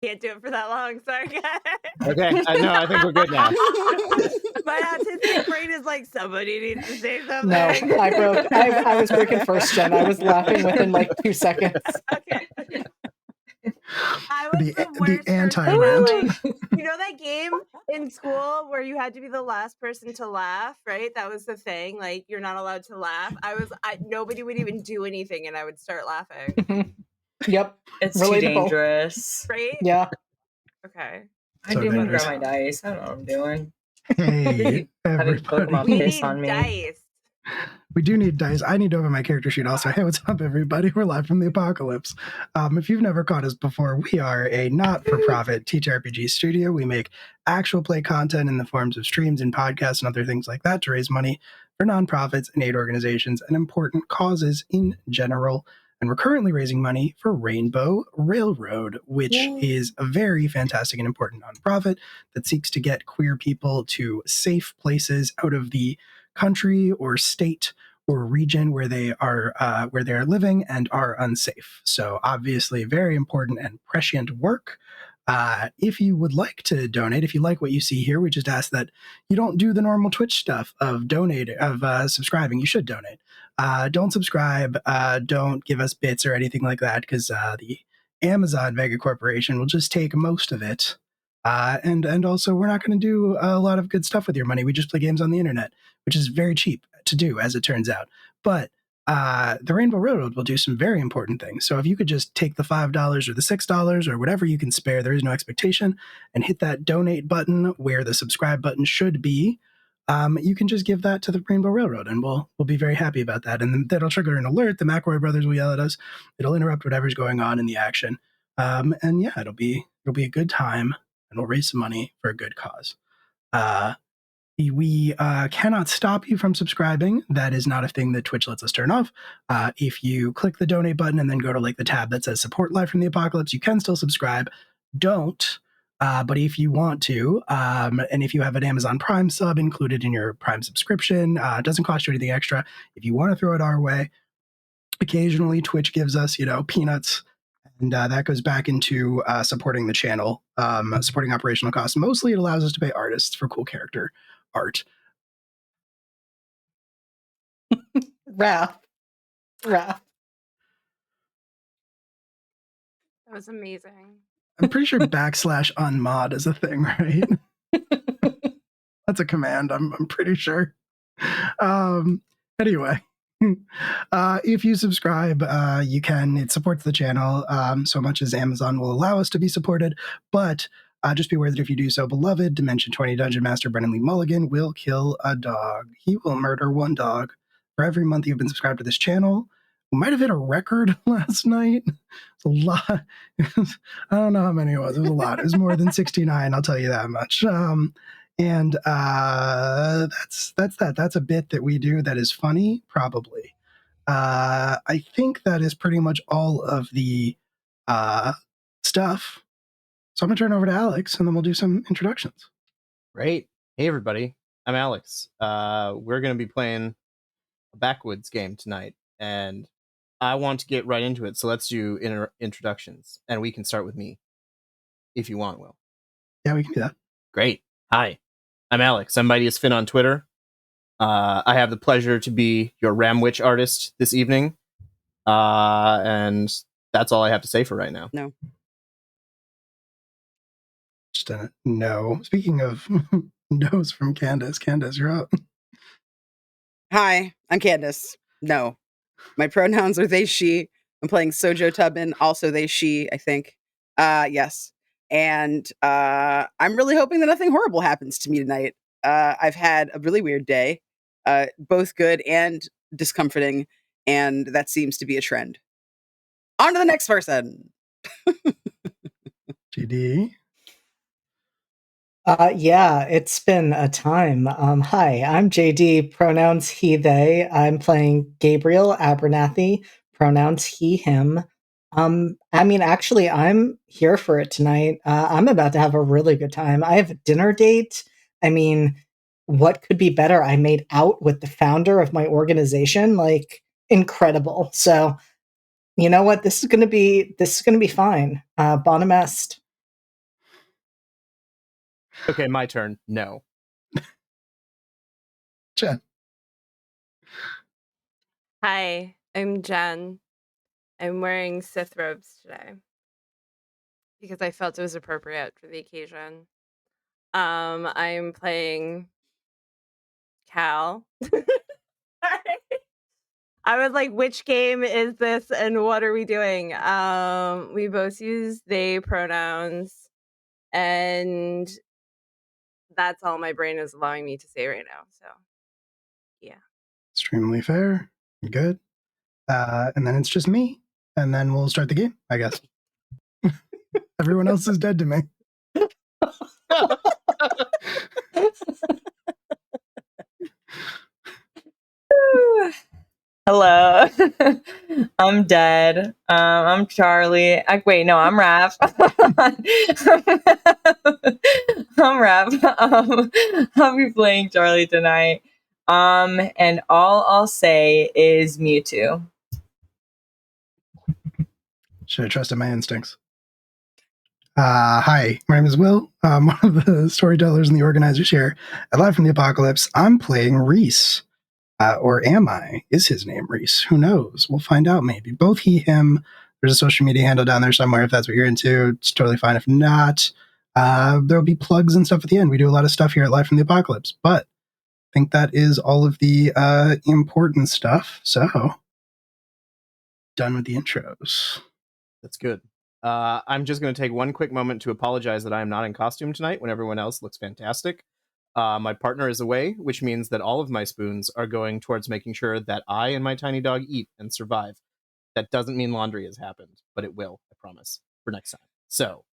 Can't do it for that long. Sorry, guys. Okay, I think we're good now. My autistic brain is like, somebody needs to say something. No, I was breaking first gen. I was laughing within like 2 seconds. Okay. I was the worst anti-rant. You know that game in school where you had to be the last person to laugh, right? That was the thing. Like, you're not allowed to laugh. Nobody would even do anything, and I would start laughing. Yep. It's Relatable. too dangerous. Right? Yeah. Okay. I didn't even grab my dice. I don't know what I'm doing. Hey, Having Pokemon We piss need on me. dice. We do need dice. I need to open my character sheet also. Hey, what's up, everybody? We're live from the apocalypse. If you've never caught us before, we are a not-for-profit TTRPG studio. We make actual play content in the forms of streams and podcasts and other things like that to raise money for nonprofits and aid organizations and important causes in general. And we're currently raising money for Rainbow Railroad, which is a very fantastic and important nonprofit that seeks to get queer people to safe places out of the country or state or region where they are living and are unsafe. So obviously very important and prescient work. If you would like to donate, if you like what you see here, we just ask that you don't do the normal Twitch stuff of subscribing. You should donate. Don't subscribe. Don't give us bits or anything like that, because the Amazon Mega Corporation will just take most of it. And also, we're not going to do a lot of good stuff with your money. We just play games on the internet, which is very cheap to do, as it turns out. But the Rainbow Railroad will do some very important things. So if you could just take the $5 or the $6 or whatever you can spare, there is no expectation, and hit that donate button where the subscribe button should be, you can just give that to the Rainbow Railroad, and we'll be very happy about that. And then that'll trigger an alert. The McElroy brothers will yell at us. It'll interrupt whatever's going on in the action. And yeah, it'll be a good time, and we'll raise some money for a good cause. We cannot stop you from subscribing. That is not a thing that Twitch lets us turn off. If you click the donate button and then go to like the tab that says support Live from the Apocalypse, you can still subscribe. Don't. But if you want to, and if you have an Amazon Prime sub included in your Prime subscription, it doesn't cost you anything extra. If you want to throw it our way, occasionally Twitch gives us, peanuts. And that goes back into supporting the channel, supporting operational costs. Mostly it allows us to pay artists for cool character art. Wrath. That was amazing. I'm pretty sure /unmod is a thing, right? That's a command, I'm pretty sure. Anyway. If you subscribe, you can. It supports the channel so much as Amazon will allow us to be supported. But just be aware that if you do so, beloved Dimension 20 Dungeon Master Brennan Lee Mulligan will kill a dog. He will murder one dog for every month you've been subscribed to this channel. We might have hit a record last night. It's a lot. I don't know how many it was. It was a lot. It was more than 69. I'll tell you that much. And that's that. That's a bit that we do that is funny, probably. I think that is pretty much all of the stuff. So I'm going to turn over to Alex, and then we'll do some introductions. Great. Hey, everybody. I'm Alex. We're going to be playing a Backwoods game tonight, and I want to get right into it, so let's do introductions, and we can start with me, if you want, Will. Yeah, we can do that. Great. Hi, I'm Alex. I'm Mightiest Finn on Twitter. I have the pleasure to be your Ramwitch artist this evening, and that's all I have to say for right now. No. Just a no. Speaking of no's from Candace, you're up. Hi, I'm Candace. No. My pronouns are they, she. I'm playing Sojo Tubman, also they, she, I think. Yes. And I'm really hoping that nothing horrible happens to me tonight. I've had a really weird day, both good and discomforting, and that seems to be a trend. On to the next person. GD. Yeah, it's been a time. Hi, I'm JD, pronouns he, they. I'm playing Gabriel Abernathy, pronouns he, him. Actually, I'm here for it tonight. I'm about to have a really good time. I have a dinner date. What could be better? I made out with the founder of my organization. Incredible. So, you know what? This is gonna be fine. Bonum est. Okay, my turn. No. Jen. Hi, I'm Jen. I'm wearing Sith robes today because I felt it was appropriate for the occasion. I'm playing Cal. I was like, which game is this and what are we doing? We both use they pronouns, and that's all my brain is allowing me to say right now. So, yeah. Extremely fair. Good. And then it's just me. And then we'll start the game, I guess. Everyone else is dead to me. Hello. I'm dead. I'm Charlie. Wait, no, I'm Raph. I'm Raph. I'll be playing Charlie tonight. And all I'll say is Mewtwo. Should have trusted my instincts. Hi, my name is Will. I'm one of the storytellers and the organizers here at Live from the Apocalypse. I'm playing Reese. Or am I? Is his name Reese? Who knows? We'll find out maybe. Both he, him. There's a social media handle down there somewhere if that's what you're into. It's totally fine if not. There'll be plugs and stuff at the end. We do a lot of stuff here at Live from the Apocalypse. But I think that is all of the important stuff. So, done with the intros. That's good. I'm just going to take one quick moment to apologize that I am not in costume tonight when everyone else looks fantastic. My partner is away, which means that all of my spoons are going towards making sure that I and my tiny dog eat and survive. That doesn't mean laundry has happened, but it will, I promise, for next time. So,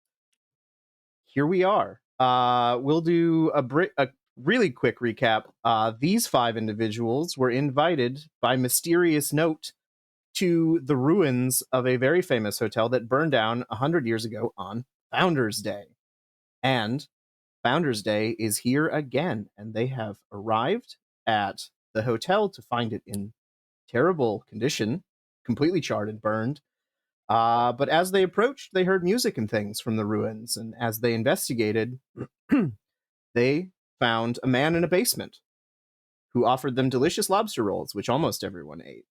here we are. We'll do a really quick recap. These 5 individuals were invited by mysterious note to the ruins of a very famous hotel that burned down 100 years ago on Founders Day. And Founders Day is here again, and they have arrived at the hotel to find it in terrible condition, completely charred and burned. But as they approached, they heard music and things from the ruins, and as they investigated, they found a man in a basement who offered them delicious lobster rolls, which almost everyone ate,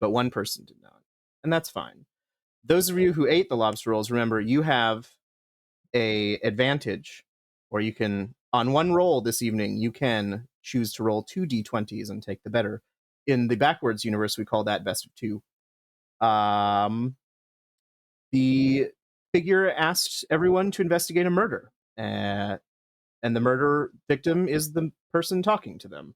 but one person did not, and that's fine. Those of you who ate the lobster rolls, remember, you have a advantage, or you can, on one roll this evening, you can choose to roll 2 d20s and take the better. In the Backwards universe, we call that best of 2. The figure asked everyone to investigate a murder, and the murder victim is the person talking to them.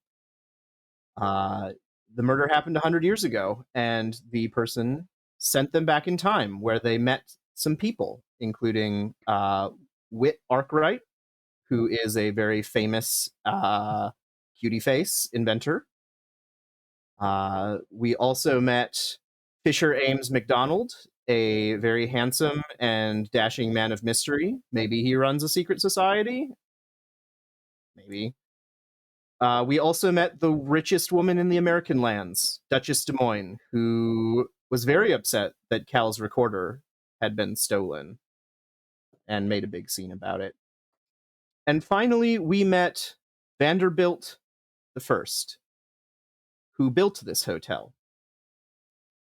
The murder happened 100 years ago, and the person sent them back in time, where they met some people, including Whit Arkwright, who is a very famous cutie face inventor. We also met Fisher Ames McDonald, a very handsome and dashing man of mystery. Maybe he runs a secret society. Maybe. We also met the richest woman in the American lands, Duchess Des Moines, who was very upset that Cal's recorder had been stolen and made a big scene about it. And finally, we met Vanderbilt the First, who built this hotel.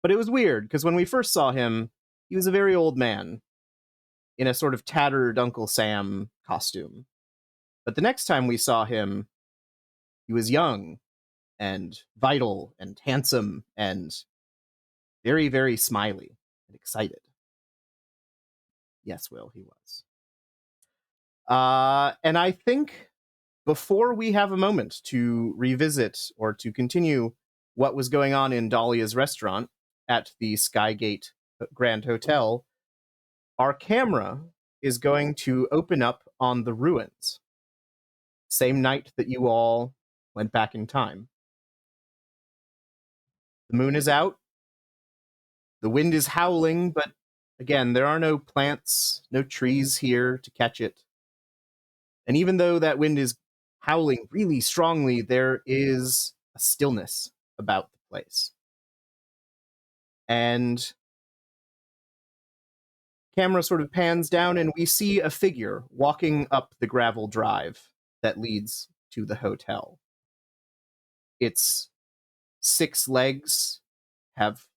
But it was weird, because when we first saw him, he was a very old man in a sort of tattered Uncle Sam costume. But the next time we saw him, he was young and vital and handsome and very, very smiley and excited. Yes, Will, he was. And I think before we have a moment to revisit or to continue what was going on in Dahlia's restaurant at the Skygate Grand Hotel, our camera is going to open up on the ruins. Same night that you all went back in time. The moon is out. The wind is howling, but again, there are no plants, no trees here to catch it. And even though that wind is howling really strongly, there is a stillness about the place. And camera sort of pans down, and we see a figure walking up the gravel drive that leads to the hotel. Its 6 legs have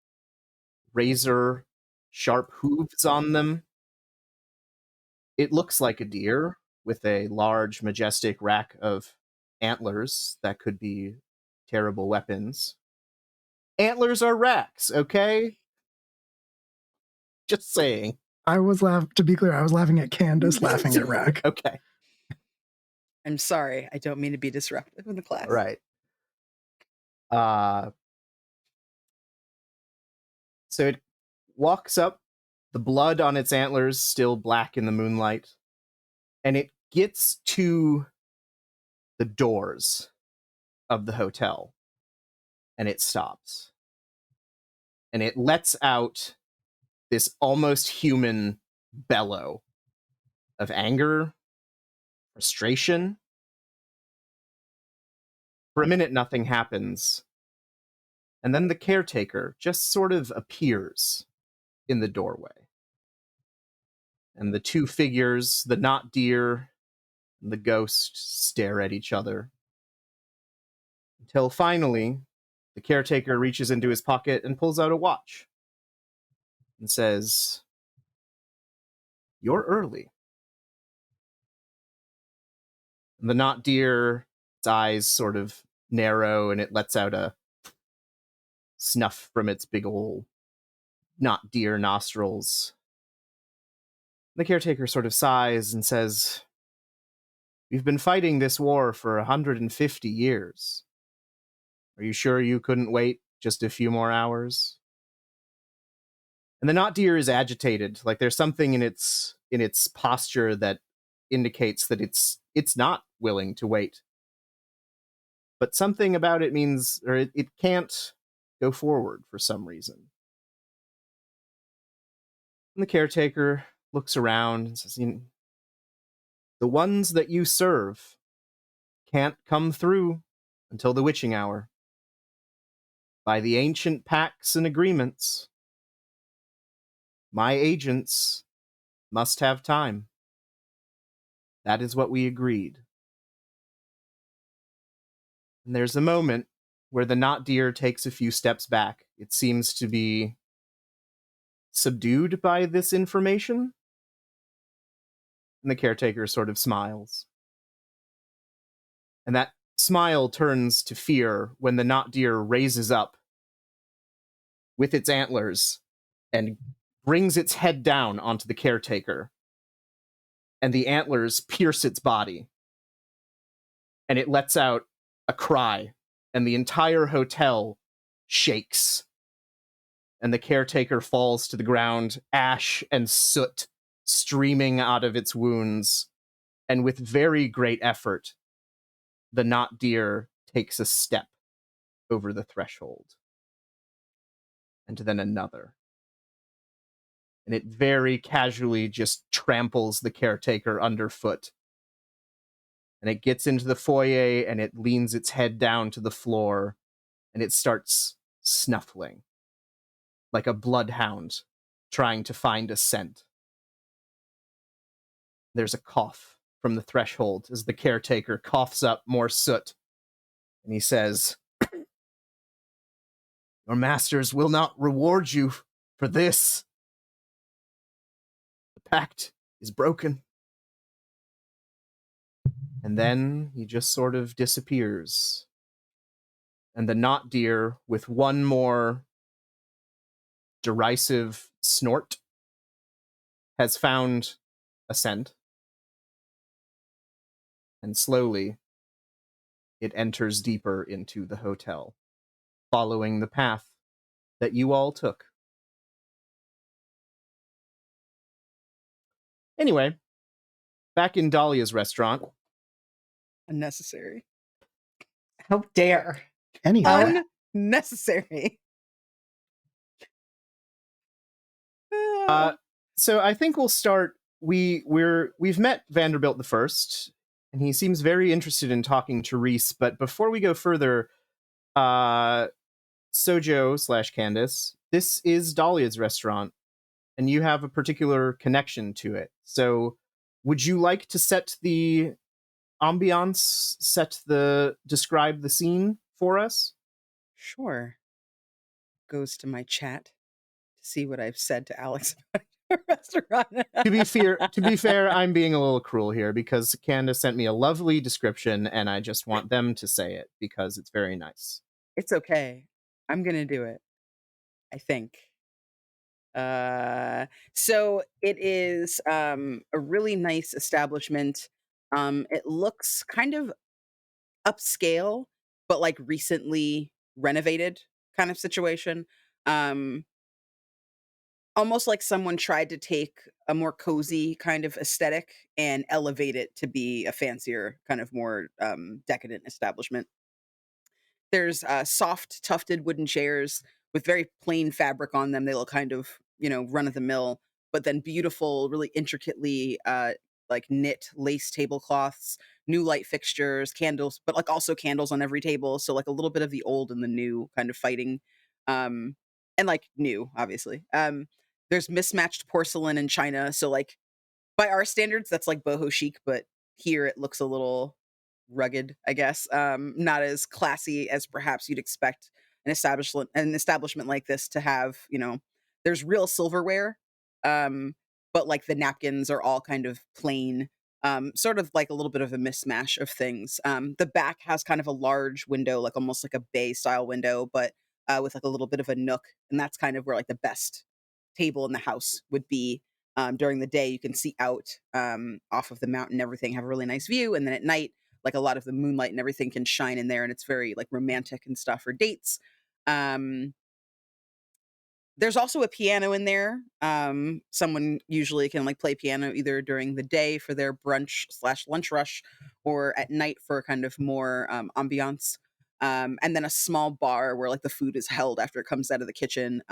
razor sharp hooves on them. It looks like a deer with a large, majestic rack of antlers that could be terrible weapons. Antlers are racks, okay? Just saying. To be clear, I was laughing at Candace laughing at Rack. Okay. I'm sorry. I don't mean to be disruptive in the class. Right. So it walks up, the blood on its antlers still black in the moonlight, and it gets to the doors of the hotel, and it stops. And it lets out this almost human bellow of anger, frustration. For a minute, nothing happens. And then the caretaker just sort of appears in the doorway. And the 2 figures, the not deer and the ghost, stare at each other. Until finally, the caretaker reaches into his pocket and pulls out a watch and says, "You're early." And the not deer, its eyes sort of narrow, and it lets out a snuff from its big ol' not deer nostrils. The caretaker sort of sighs and says, "We've been fighting this war for 150 years. Are you sure you couldn't wait just a few more hours?" And the not deer is agitated, like there's something in its posture that indicates that it's not willing to wait. But something about it means, or it can't go forward for some reason. And the caretaker looks around and says, "The ones that you serve can't come through until the witching hour. By the ancient pacts and agreements, my agents must have time. That is what we agreed." And there's a moment where the not deer takes a few steps back. It seems to be subdued by this information. And the caretaker sort of smiles. And that smile turns to fear when the not deer raises up with its antlers and brings its head down onto the caretaker. And the antlers pierce its body. And it lets out a cry, and the entire hotel shakes. And the caretaker falls to the ground, ash and soot streaming out of its wounds. And with very great effort, the not deer takes a step over the threshold. And then another. And it very casually just tramples the caretaker underfoot. And it gets into the foyer, and it leans its head down to the floor, and it starts snuffling like a bloodhound trying to find a scent. There's a cough from the threshold as the caretaker coughs up more soot, and he says, "Your masters will not reward you for this. The pact is broken." And then he just sort of disappears. And the not deer, with one more derisive snort, has found a scent. And slowly, it enters deeper into the hotel, following the path that you all took. Anyway, back in Dahlia's restaurant. Unnecessary. How dare. Anyway, Unnecessary. So I think we'll start. We've met Vanderbilt the First, and he seems very interested in talking to Reese. But before we go further, Sojo / Candace, this is Dahlia's restaurant. and you have a particular connection to it. So would you like to set the ambiance, describe the scene for us? Sure. Goes to my chat to see what I've said to Alex about the restaurant. To be fair, I'm being a little cruel here because Candace sent me a lovely description and I just want them to say it because it's very nice. It's okay. I'm gonna do it, I think. So it is a really nice establishment. It looks kind of upscale, but like recently renovated kind of situation. Um, Almost like someone tried to take a more cozy kind of aesthetic and elevate it to be a fancier, kind of more decadent establishment. There's soft tufted wooden chairs with very plain fabric on them. They look kind of, run of the mill, but then beautiful, really intricately like knit lace tablecloths, new light fixtures, candles, but like also candles on every table. So like a little bit of the old and the new kind of fighting. Um, and like new, obviously. There's mismatched porcelain and china. So like by our standards, that's like boho chic, but here it looks a little rugged, I guess. Not as classy as perhaps you'd expect an establishment like this to have. There's real silverware, but like the napkins are all kind of plain. Sort of like a little bit of a mismatch of things. The back has kind of a large window, like almost like a bay style window, but with like a little bit of a nook, and that's kind of where like the best table in the house would be. During the day, you can see out off of the mountain, everything, have a really nice view. And then at night, like a lot of the moonlight and everything can shine in there, and it's very like romantic and stuff for dates. Um, there's also a piano in there. Someone usually can like play piano either during the day for their brunch/lunch rush, or at night for kind of more ambiance. And then a small bar where like the food is held after it comes out of the kitchen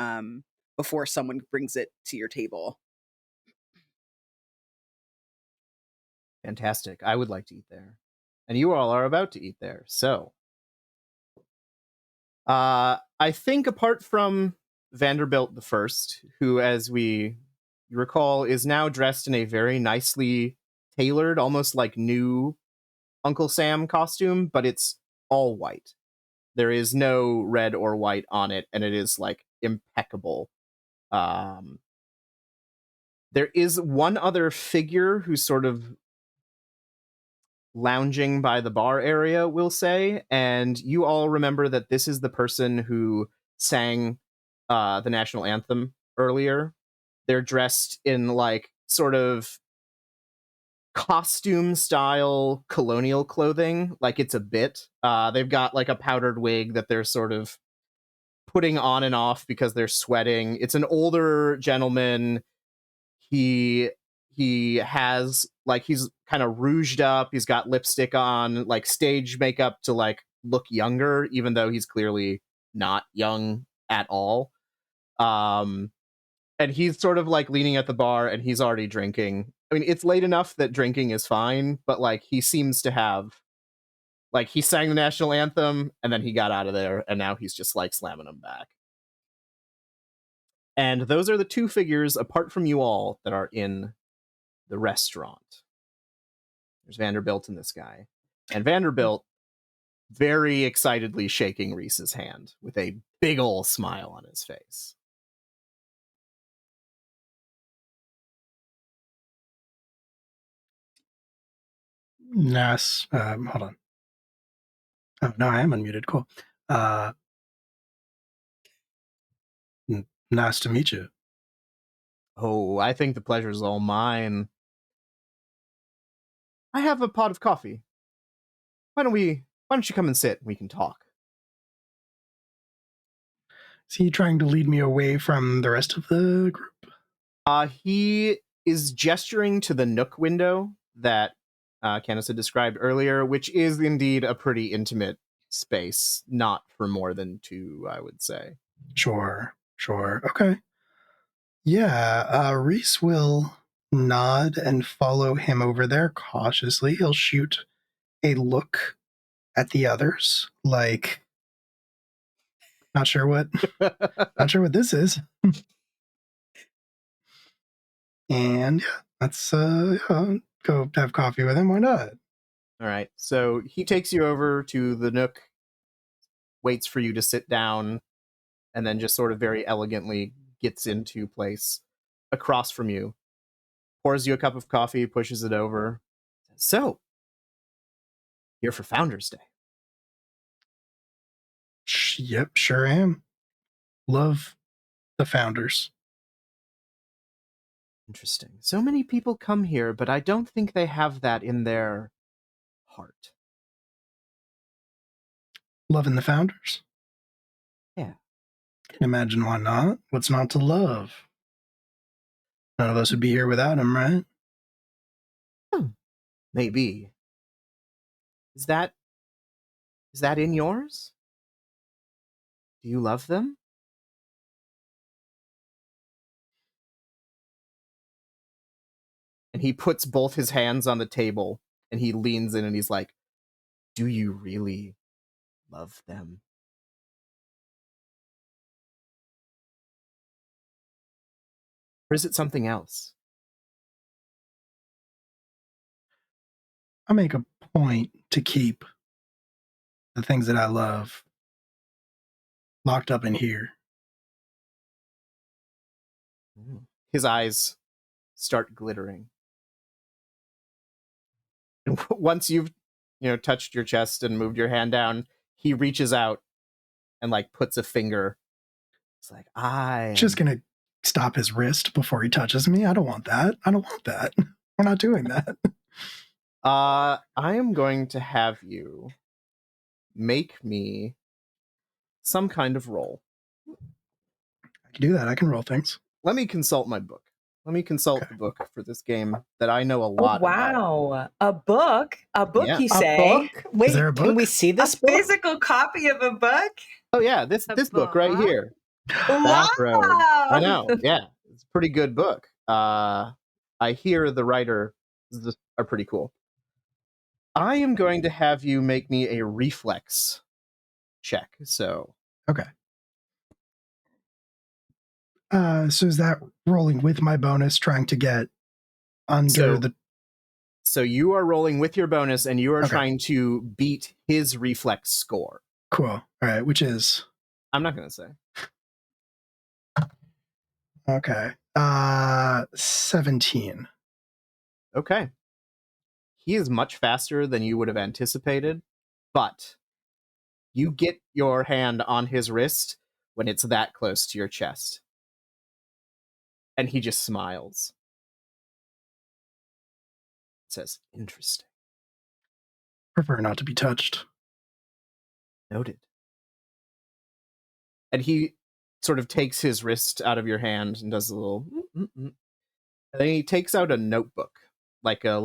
before someone brings it to your table. Fantastic. I would like to eat there. And you all are about to eat there. So I think apart from Vanderbilt the First, who, as we recall, is now dressed in a very nicely tailored, almost like new Uncle Sam costume, but it's all white. There is no red or white on it, and it is like impeccable. There is one other figure who's sort of lounging by the bar area, we'll say, and you all remember that this is the person who sang the national anthem earlier. They're dressed in like sort of costume style colonial clothing, like it's a bit. They've got like a powdered wig that they're sort of putting on and off because they're sweating. It's an older gentleman. He has like, he's kind of rouged up, he's got lipstick on, like stage makeup to like look younger, even though he's clearly not young at all. And he's sort of like leaning at the bar and he's already drinking. I mean, it's late enough that drinking is fine, but like he seems to have, like, he sang the national anthem and then he got out of there and now he's just like slamming them back. And those are the two figures, apart from you all, that are in the restaurant. There's Vanderbilt and this guy. And Vanderbilt very excitedly shaking Reese's hand with a big ol' smile on his face. Nice. Hold on. Oh, no, I am unmuted. Cool. Nice to meet you. Oh, I think the pleasure's all mine. I have a pot of coffee. Why don't you come and sit and we can talk? Is he trying to lead me away from the rest of the group? He is gesturing to the nook window that Candace had described earlier, which is indeed a pretty intimate space, not for more than two, I would say. Sure. Okay. Yeah, Reese will nod and follow him over there cautiously. He'll shoot a look at the others, like, not sure what this is. And yeah, let's go have coffee with him. Why not? All right. So he takes you over to the nook, waits for you to sit down, and then just sort of very elegantly gets into place across from you. Pours you a cup of coffee, pushes it over. So, here for Founders Day. Yep, sure am. Love the founders. Interesting. So many people come here, but I don't think they have that in their heart. Loving the founders? Yeah. Can imagine why not. What's not to love? None of us would be here without him, right? Maybe. Is that in yours? Do you love them? And he puts both his hands on the table and he leans in and he's like, do you really love them? Or is it something else? I make a point to keep the things that I love locked up in here. His eyes start glittering. And once you've, touched your chest and moved your hand down, he reaches out and like puts a finger. It's like, Just gonna stop his wrist before he touches me. I don't want that. We're not doing that. I am going to have you make me some kind of roll. I can do that. I can roll things. Let me consult my book. Let me consult the book for this game that I know a Oh, lot about. wow. A book? A book, Yeah. you A say? book? Wait, Is there a can book? we see A this book? physical copy of a book? Oh yeah, this book right book? here. Wow! Backroad. I know. Yeah, it's a pretty good book. I hear the writer are pretty cool. I am going to have you make me a reflex check. So Okay. So is that rolling with my bonus, trying to get under the... So you are rolling with your bonus, and you are Okay. trying to beat his reflex score. Cool. All right, which is... I'm not going to say. Okay. 17. Okay. He is much faster than you would have anticipated, but you get your hand on his wrist when it's that close to your chest. And he just smiles. Says, interesting. Prefer not to be touched. Noted. And he sort of takes his wrist out of your hand and does a little... And then he takes out a notebook, like a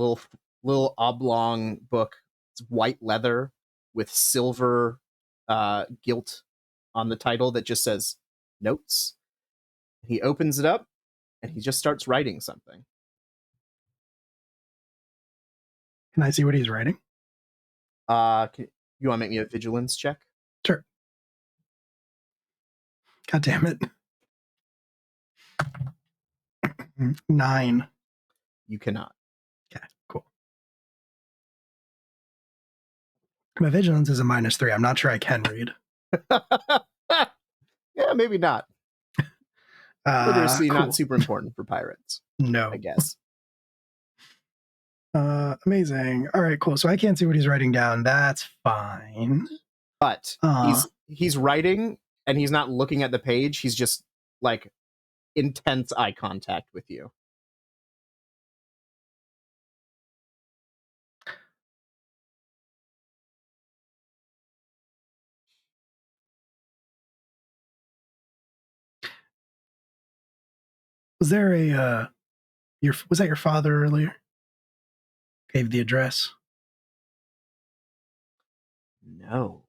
little oblong book. It's white leather with silver gilt on the title that just says notes. He opens it up and he just starts writing something. Can I see what he's writing? You want to make me a vigilance check? Sure. God damn it. 9. You cannot. Okay, cool. My vigilance is a -3. I'm not sure I can read. Yeah, maybe not. Literacy cool. not super important for pirates. No. I guess. Amazing. All right, cool. So I can't see what he's writing down. That's fine. But he's writing and he's not looking at the page. He's just like intense eye contact with you. Was there a was that your father earlier? Gave the address? No.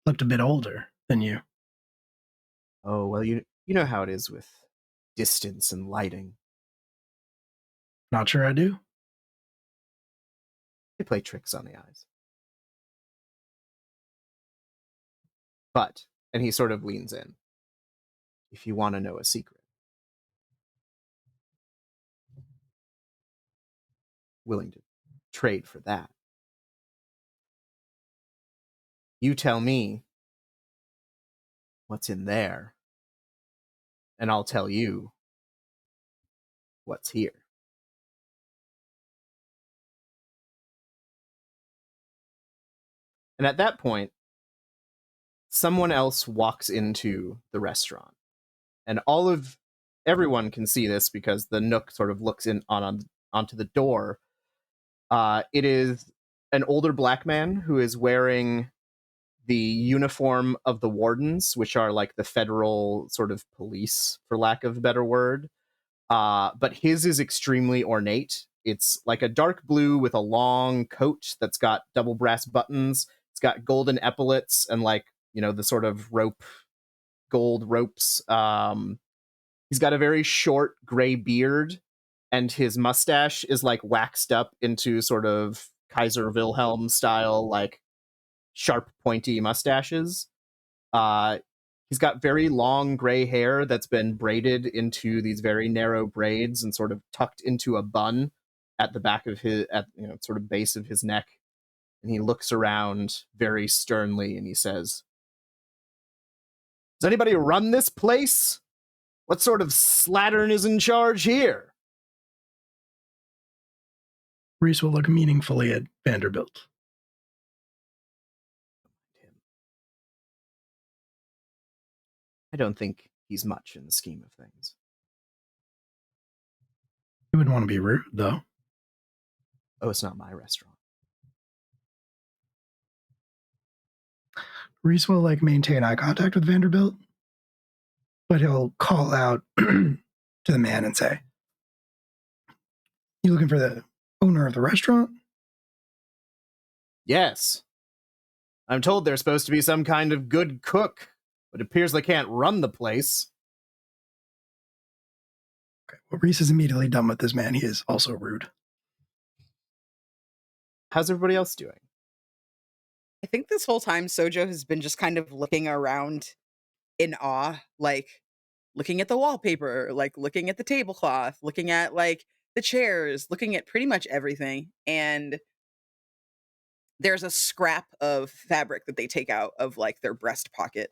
Looked a bit older than you. Oh, well, you know how it is with distance and lighting. Not sure I do. They play tricks on the eyes. But, and he sort of leans in, if you want to know a secret, willing to trade for that. You tell me what's in there, and I'll tell you what's here. And at that point, someone else walks into the restaurant. And everyone can see this because the Nook sort of looks onto the door. It is an older black man who is wearing the uniform of the wardens, which are like the federal sort of police, for lack of a better word. But his is extremely ornate. It's like a dark blue with a long coat that's got double brass buttons. It's got golden epaulets and the sort of gold ropes. He's got a very short gray beard, and his mustache is like waxed up into sort of Kaiser Wilhelm style, like sharp, pointy mustaches. He's got very long gray hair that's been braided into these very narrow braids and sort of tucked into a bun at the back of sort of base of his neck. And he looks around very sternly and he says, "Does anybody run this place? What sort of slattern is in charge here?" Reese will look meaningfully at Vanderbilt. I don't think he's much in the scheme of things. You wouldn't want to be rude, though. Oh, it's not my restaurant. Reese will maintain eye contact with Vanderbilt, but he'll call out to the man and say, "You looking for the owner of the restaurant?" Yes. I'm told there's supposed to be some kind of good cook, but it appears they can't run the place. Okay. Well, Reese is immediately done with this man. He is also rude. How's everybody else doing? I think this whole time Sojo has been just kind of looking around in awe, like looking at the wallpaper, like looking at the tablecloth, looking at like the chairs, looking at pretty much everything. And there's a scrap of fabric that they take out of like their breast pocket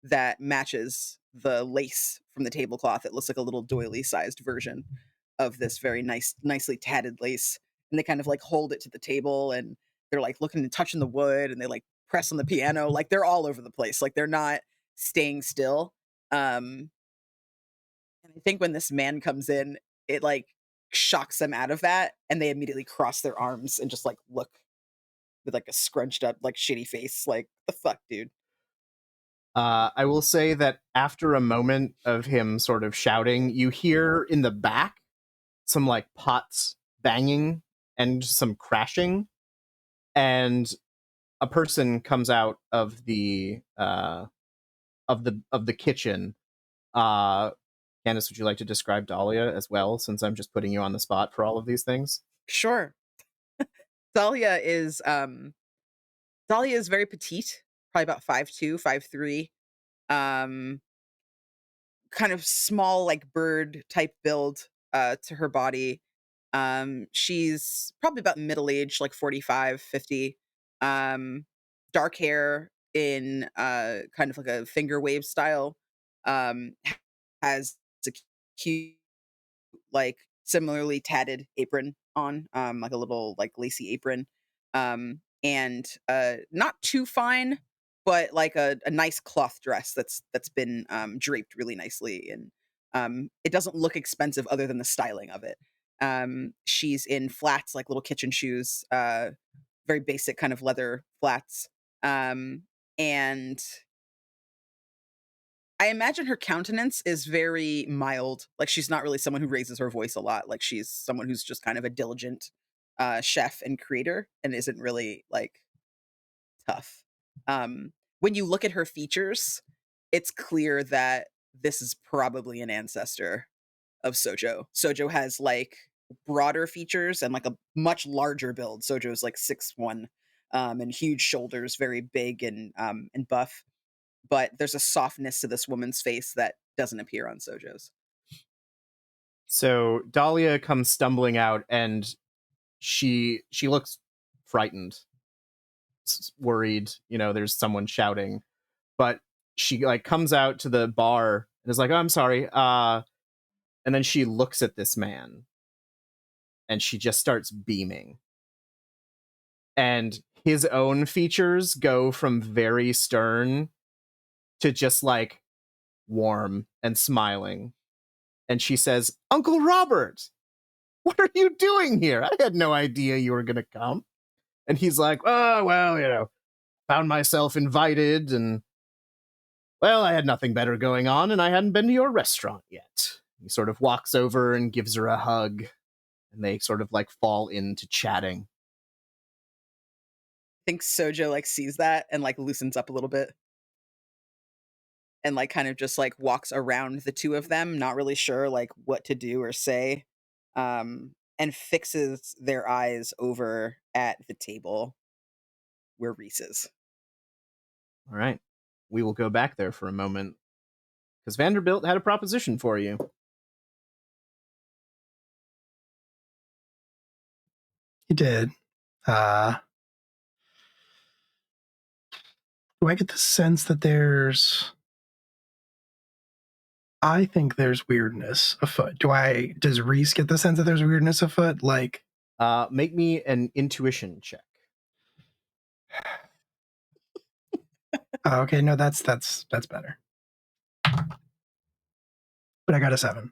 that matches the lace from the tablecloth. It looks like a little doily sized version of this very nicely tatted lace. And they kind of like hold it to the table and they're like looking and touching the wood and they like press on the piano. Like they're all over the place. Like they're not staying still. And I think when this man comes in, it like shocks them out of that and they immediately cross their arms and just like look with like a scrunched up, like shitty face. Like, the fuck, dude? I will say that after a moment of him sort of shouting, you hear in the back some like pots banging and some crashing, and a person comes out of the kitchen. Candace, would you like to describe Dahlia as well, since I'm just putting you on the spot for all of these things? Sure. Dahlia is very petite, probably about 5'2", 5'3". Kind of small, like bird type build to her body. She's probably about middle age, like 45, 50. Dark hair in kind of like a finger wave style. Um, has a cute, like similarly tatted apron on, like a little like lacy apron. And not too fine, but like a nice cloth dress that's been draped really nicely, and it doesn't look expensive other than the styling of it. She's in flats, like little kitchen shoes, very basic kind of leather flats, and I imagine her countenance is very mild. Like she's not really someone who raises her voice a lot. Like she's someone who's just kind of a diligent chef and creator and isn't really like tough. When you look at her features, it's clear that this is probably an ancestor of Sojo. Sojo has like broader features and like a much larger build. Sojo's like 6'1", and huge shoulders, very big and buff. But there's a softness to this woman's face that doesn't appear on Sojo's. So Dahlia comes stumbling out, and she looks frightened, worried, there's someone shouting, but she like comes out to the bar and is like, oh, I'm sorry, and then she looks at this man and she just starts beaming, and his own features go from very stern to just like warm and smiling, and she says, Uncle Robert, what are you doing here? I had no idea you were gonna come. And he's like, oh, well, found myself invited, and, well, I had nothing better going on, and I hadn't been to your restaurant yet. He sort of walks over and gives her a hug, and they sort of, like, fall into chatting. I think Sojo, like, sees that and, like, loosens up a little bit. And, like, kind of just, like, walks around the two of them, not really sure, like, what to do or say, and fixes their eyes over at the table where Reese is. All right. We will go back there for a moment, because Vanderbilt had a proposition for you. He did. Do I get the sense that I think there's weirdness afoot. Does Reese get the sense that there's weirdness afoot? Like, Make me an intuition check. oh, okay, no, that's better. But I got a 7.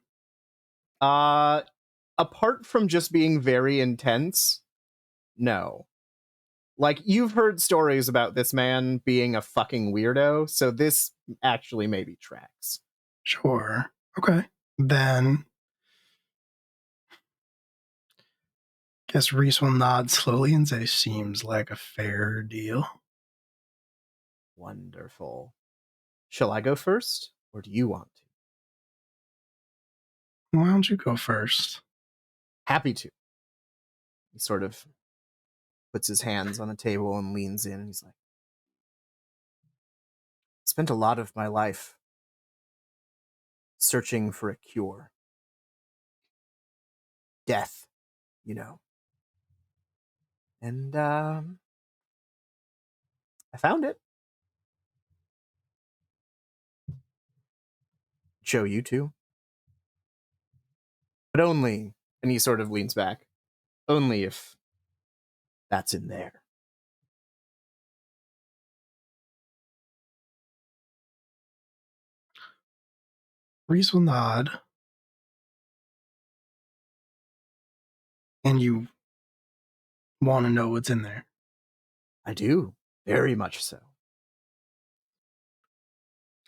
Apart from just being very intense, no. Like, you've heard stories about this man being a fucking weirdo, so this actually maybe tracks. Sure. Okay. Then guess Reese will nod slowly and say, seems like a fair deal. Wonderful. Shall I go first, or do you want to? Why don't you go first? Happy to. He sort of puts his hands on the table and leans in, and he's like, spent a lot of my life searching for a cure. Death, And I found it. Show you too. But only, and he sort of leans back, only if that's in there. Reese will nod. And you want to know what's in there. I do, very much so.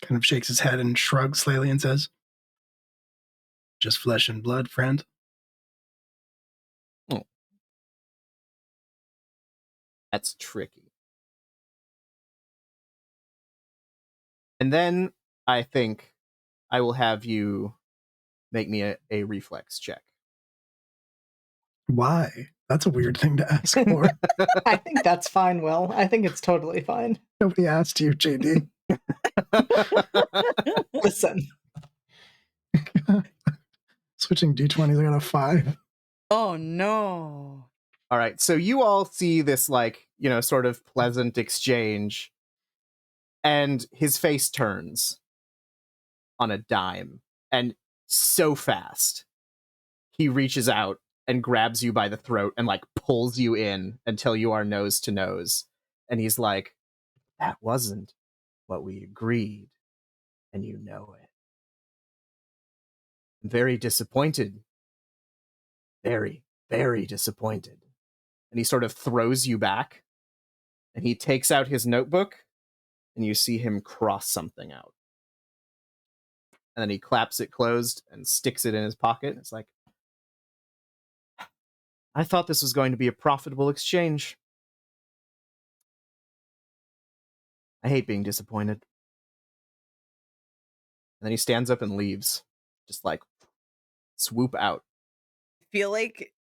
Kind of shakes his head and shrugs slightly and says, just flesh and blood, friend. Oh. That's tricky. And then I think I will have you make me a reflex check. Why? That's a weird thing to ask for. I think that's fine, Will. I think it's totally fine. Nobody asked you, JD. Listen. Switching D20s, I got a 5. Oh, no. All right, so you all see this, like, sort of pleasant exchange, and his face turns on a dime, and so fast, he reaches out and grabs you by the throat and, like, pulls you in until you are nose to nose. And he's like, that wasn't what we agreed, and you know it. I'm very disappointed. Very, very disappointed. And he sort of throws you back, and he takes out his notebook, and you see him cross something out. And then he claps it closed and sticks it in his pocket. It's like, I thought this was going to be a profitable exchange. I hate being disappointed. And then he stands up and leaves. Just like, swoop out. I feel like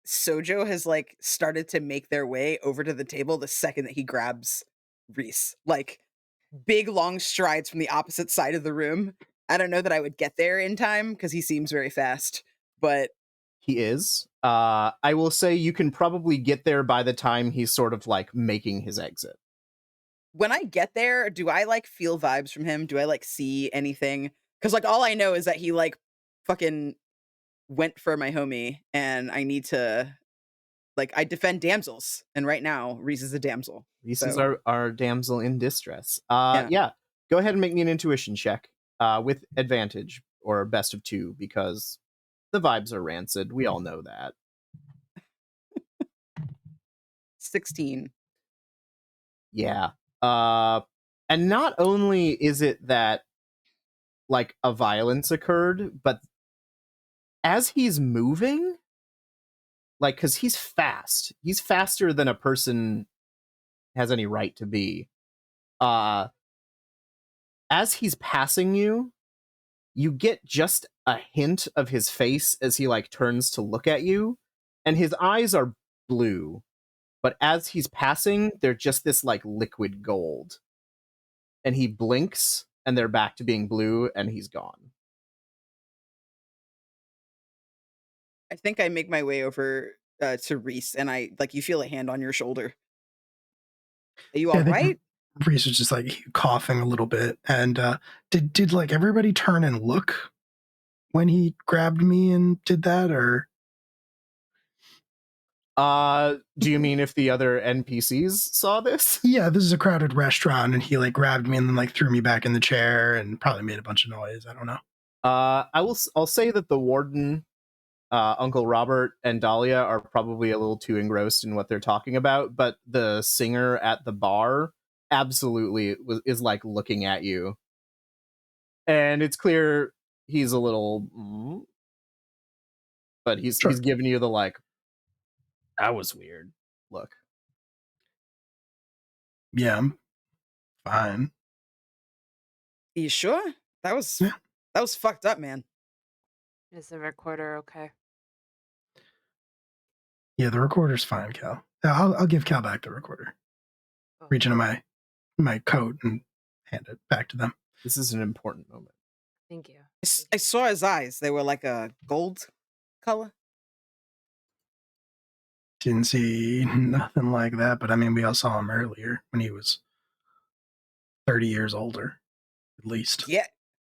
Sojo has, like, started to make their way over to the table the second that he grabs Reese. Like, big, long strides from the opposite side of the room. I don't know that I would get there in time, because he seems very fast. But He is. I will say you can probably get there by the time he's sort of like making his exit. When I get there, do I like feel vibes from him? Do I like see anything? Because like all I know is that he like fucking went for my homie, and I need to like I defend damsels, and right now Reese is a damsel. Reese is So our damsel in distress. Yeah. Yeah. Go ahead and make me an intuition check with advantage or best of 2 because the vibes are rancid. We all know that. 16. Yeah. And not only is it that like a violence occurred, but as he's moving, like, because he's fast, he's faster than a person has any right to be. As he's passing you, you get just a hint of his face as he like turns to look at you, and his eyes are blue, but as he's passing, they're just this like liquid gold. And he blinks, and they're back to being blue, and he's gone. I think I make my way over to Reese, and I like you feel a hand on your shoulder. Are you all I think right? Reese was just like coughing a little bit, and did like everybody turn and look when he grabbed me and did that, or Do you mean if the other NPCs saw this? yeah, this is a crowded restaurant, and he like grabbed me and then like threw me back in the chair and probably made a bunch of noise. I don't know. I'll say that the warden, Uncle Robert, and Dahlia are probably a little too engrossed in what they're talking about, but the singer at the bar absolutely is like looking at you, and it's clear he's a little, but he's giving you the like, that was weird look. Yeah, I'm fine. You sure? That was fucked up, man. Is the recorder okay? Yeah, the recorder's fine, Cal. I'll give Cal back the recorder. Oh, Reach into my coat and hand it back to them. This is an important moment. thank you. I saw his eyes. They were like a gold color. Didn't see nothing like that, but I mean, we all saw him earlier when he was 30 years older, at least. Yeah.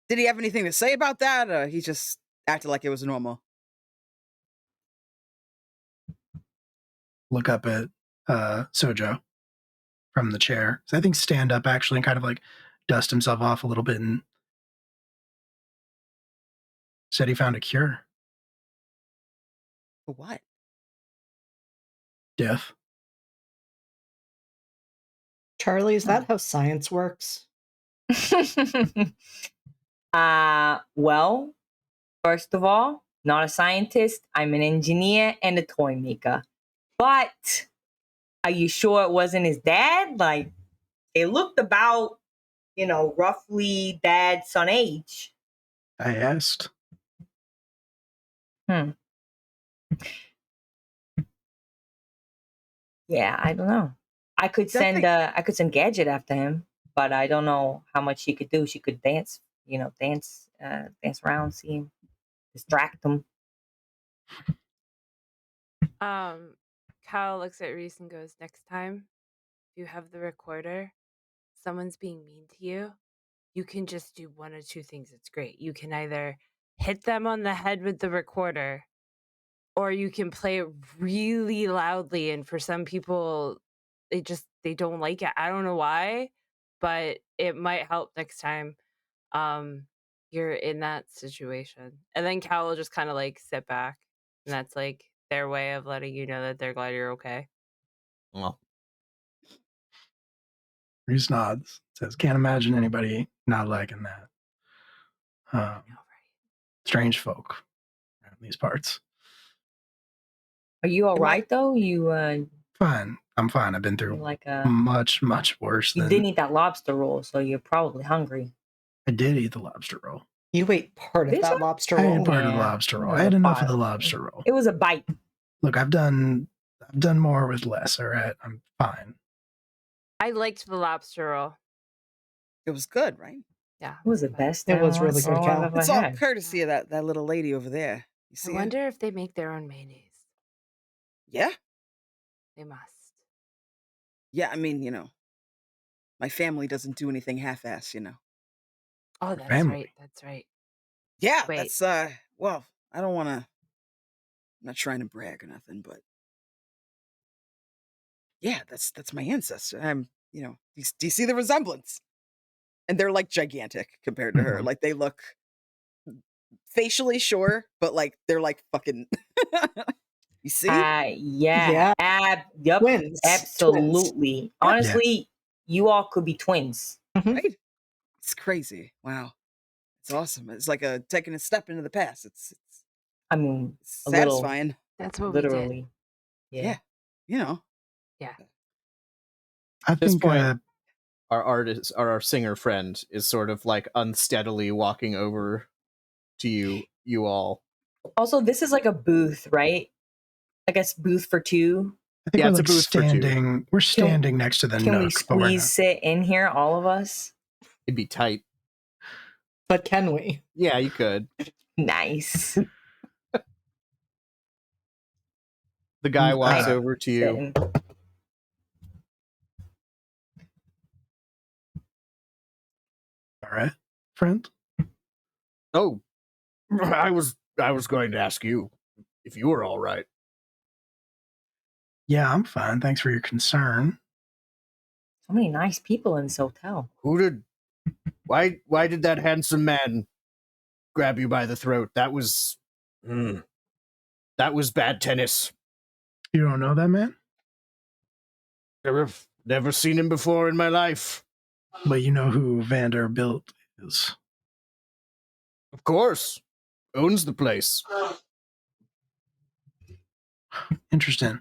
Did he have anything to say about that, or he just acted like it was normal? Look up at Sojo from the chair. So I think stand up actually and kind of like dust himself off a little bit and said he found a cure. For what? Death. Charlie, is that how science works? Well, first of all, not a scientist. I'm an engineer and a toy maker. But are you sure it wasn't his dad? Like, it looked about, roughly dad, son age. I asked. Yeah, I don't know. I could send Gadget after him, but I don't know how much she could do. She could dance, dance around, see him, distract him. Kyle looks at Reese and goes, next time you have the recorder, someone's being mean to you, you can just do one or two things. It's great. You can either hit them on the head with the recorder, or you can play it really loudly. And for some people, they don't like it. I don't know why, but it might help next time you're in that situation. And then Cal will just kind of like sit back, and that's like their way of letting you know that they're glad you're okay. Well, Reese nods. Says, can't imagine anybody not liking that. I know, right? Strange folk around these parts. Are you all right though? You Fine. I'm fine. I've been through like much, much worse you than... didn't eat that lobster roll, so you're probably hungry. I did eat the lobster roll. You ate part of Did that you? lobster I roll. ate part of the lobster roll. I had enough of the lobster roll. It was a bite. Look, I've done more with less, all right? I'm fine. I liked the lobster roll. It was good, right? Yeah. It was the best. It was really good, roll Cal. I've ever It's all had. courtesy of that little lady over there. You I see her? wonder if they make their own mayonnaise. Yeah. They must. Yeah, I mean, my family doesn't do anything half-ass, Oh, that's family. right. That's right. Yeah, Wait. that's well, I don't want to. I'm not trying to brag or nothing, but yeah, that's my ancestor. Do you see the resemblance? And they're like gigantic compared to her. Mhm. Like they look facially sure, but like they're like fucking. You see? Yeah. Yeah. Yep. Twins. Absolutely. Honestly, you all could be twins. Mhm. Right? It's crazy. Wow, it's awesome. It's like taking a step into the past. It's I mean, a little, satisfying. That's what we did. literally. Yeah, you know. Yeah. I At this think point, our singer friend is sort of like unsteadily walking over to you all. Also, this is like a booth, right? I guess booth for two. I think Yeah, we're it's a like booth for two. standing. We're standing next to the Can we nook, but we're squeeze not. sit in here, all of us? It'd be tight. But can we? Yeah, you could. Nice. The guy walks Uh, over to you. Sitting. All right, friend. Oh, I was going to ask you if you were all right. Yeah, I'm fine. Thanks for your concern. So many nice people in this hotel. Why did that handsome man grab you by the throat? That was bad tennis. You don't know that man, Never seen him before in my life. but you know who Vanderbilt is. Of course. Owns the place. Interesting.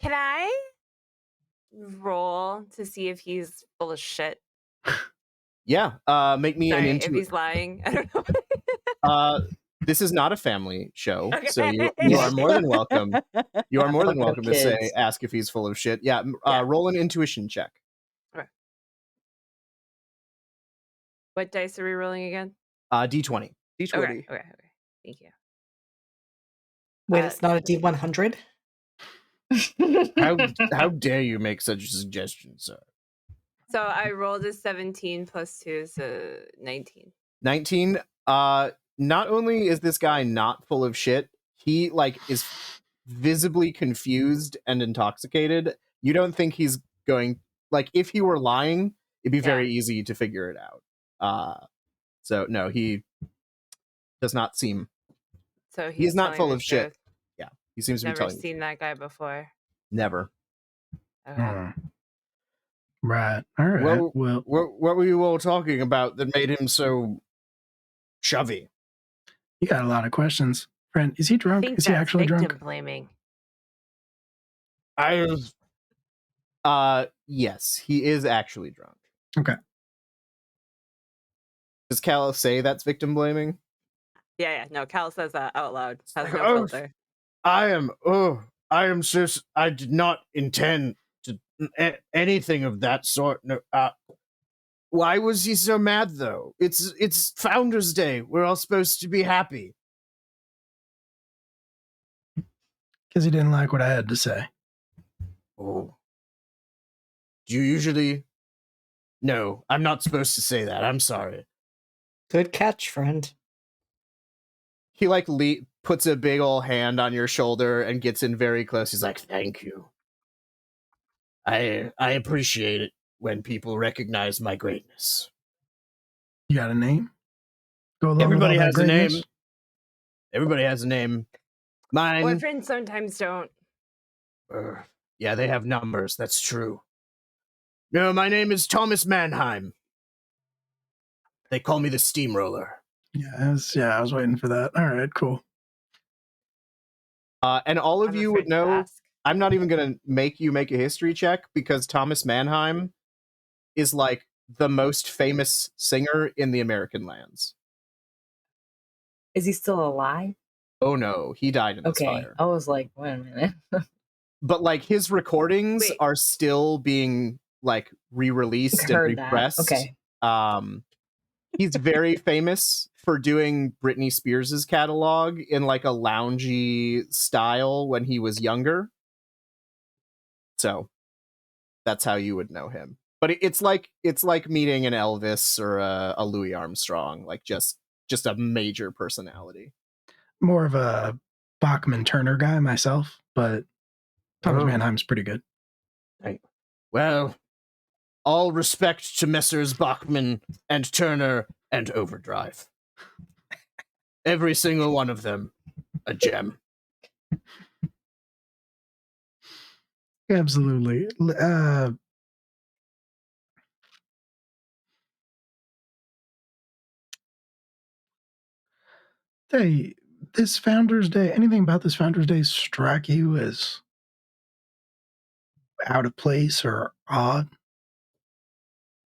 Can I roll to see if he's full of shit? Yeah, make me Sorry, an if he's lying. I don't know. This is not a family show, Okay. so you are more than welcome. You are more than Fuck welcome them to say, kids. ask if he's full of shit. Yeah, Yeah. roll an intuition check. What dice are we rolling again? D20. D20. Okay. Thank you. Wait, it's not a D100? How dare you make such a suggestion, sir? So I rolled a 17 plus 2, so 19. 19. Not only is this guy not full of shit, he is visibly confused and intoxicated. You don't think he's going if he were lying, it'd be very easy to figure it out. So no, he does not seem. So He's not telling full the of shit. truth. Yeah, he seems to be Never telling. seen that guy before. Never. Okay. Right. All right. Well, what were you all talking about that made him so shovey? you got a lot of questions, friend. Is he I drunk? think Is he that's actually victim drunk? blaming. Yes, he is actually drunk. Okay. Does Cal say that's victim blaming? Yeah. No, Cal says that out loud. Has no Oh, filter. I am so. I did not intend to anything of that sort. No. Why was he so mad though? It's Founders Day. We're all supposed to be happy. Because he didn't like what I had to say. Oh. Do you usually? No, I'm not supposed to say that. I'm sorry. Good catch, friend. He puts a big old hand on your shoulder and gets in very close. He's like, "Thank you. I appreciate it when people recognize my greatness." You got a name? Go along Everybody with all has that a greatness? name. Everybody has a name. Mine. Boyfriends sometimes don't. Yeah, they have numbers. That's true. No, my name is Thomas Mannheim. They call me the Steamroller. Yeah, I was waiting for that. All right, cool. And all of I'm you would afraid to know. ask. I'm not even going to make you make a history check because Thomas Mannheim is the most famous singer in the American lands. Is he still alive? Oh no, he died in this fire. I was like, wait a minute. But his recordings are still being re-released and Heard that. repressed. Okay. He's very famous for doing Britney Spears's catalog in like a loungy style when he was younger. So that's how you would know him. But it's like meeting an Elvis or a Louis Armstrong, like just a major personality. More of a Bachman Turner guy myself, but Thomas Mannheim's pretty good. Well, all respect to Messrs. Bachman and Turner and Overdrive. Every single one of them, a gem. Absolutely. Hey, this Founders Day, anything about this Founders Day strike you as out of place or odd?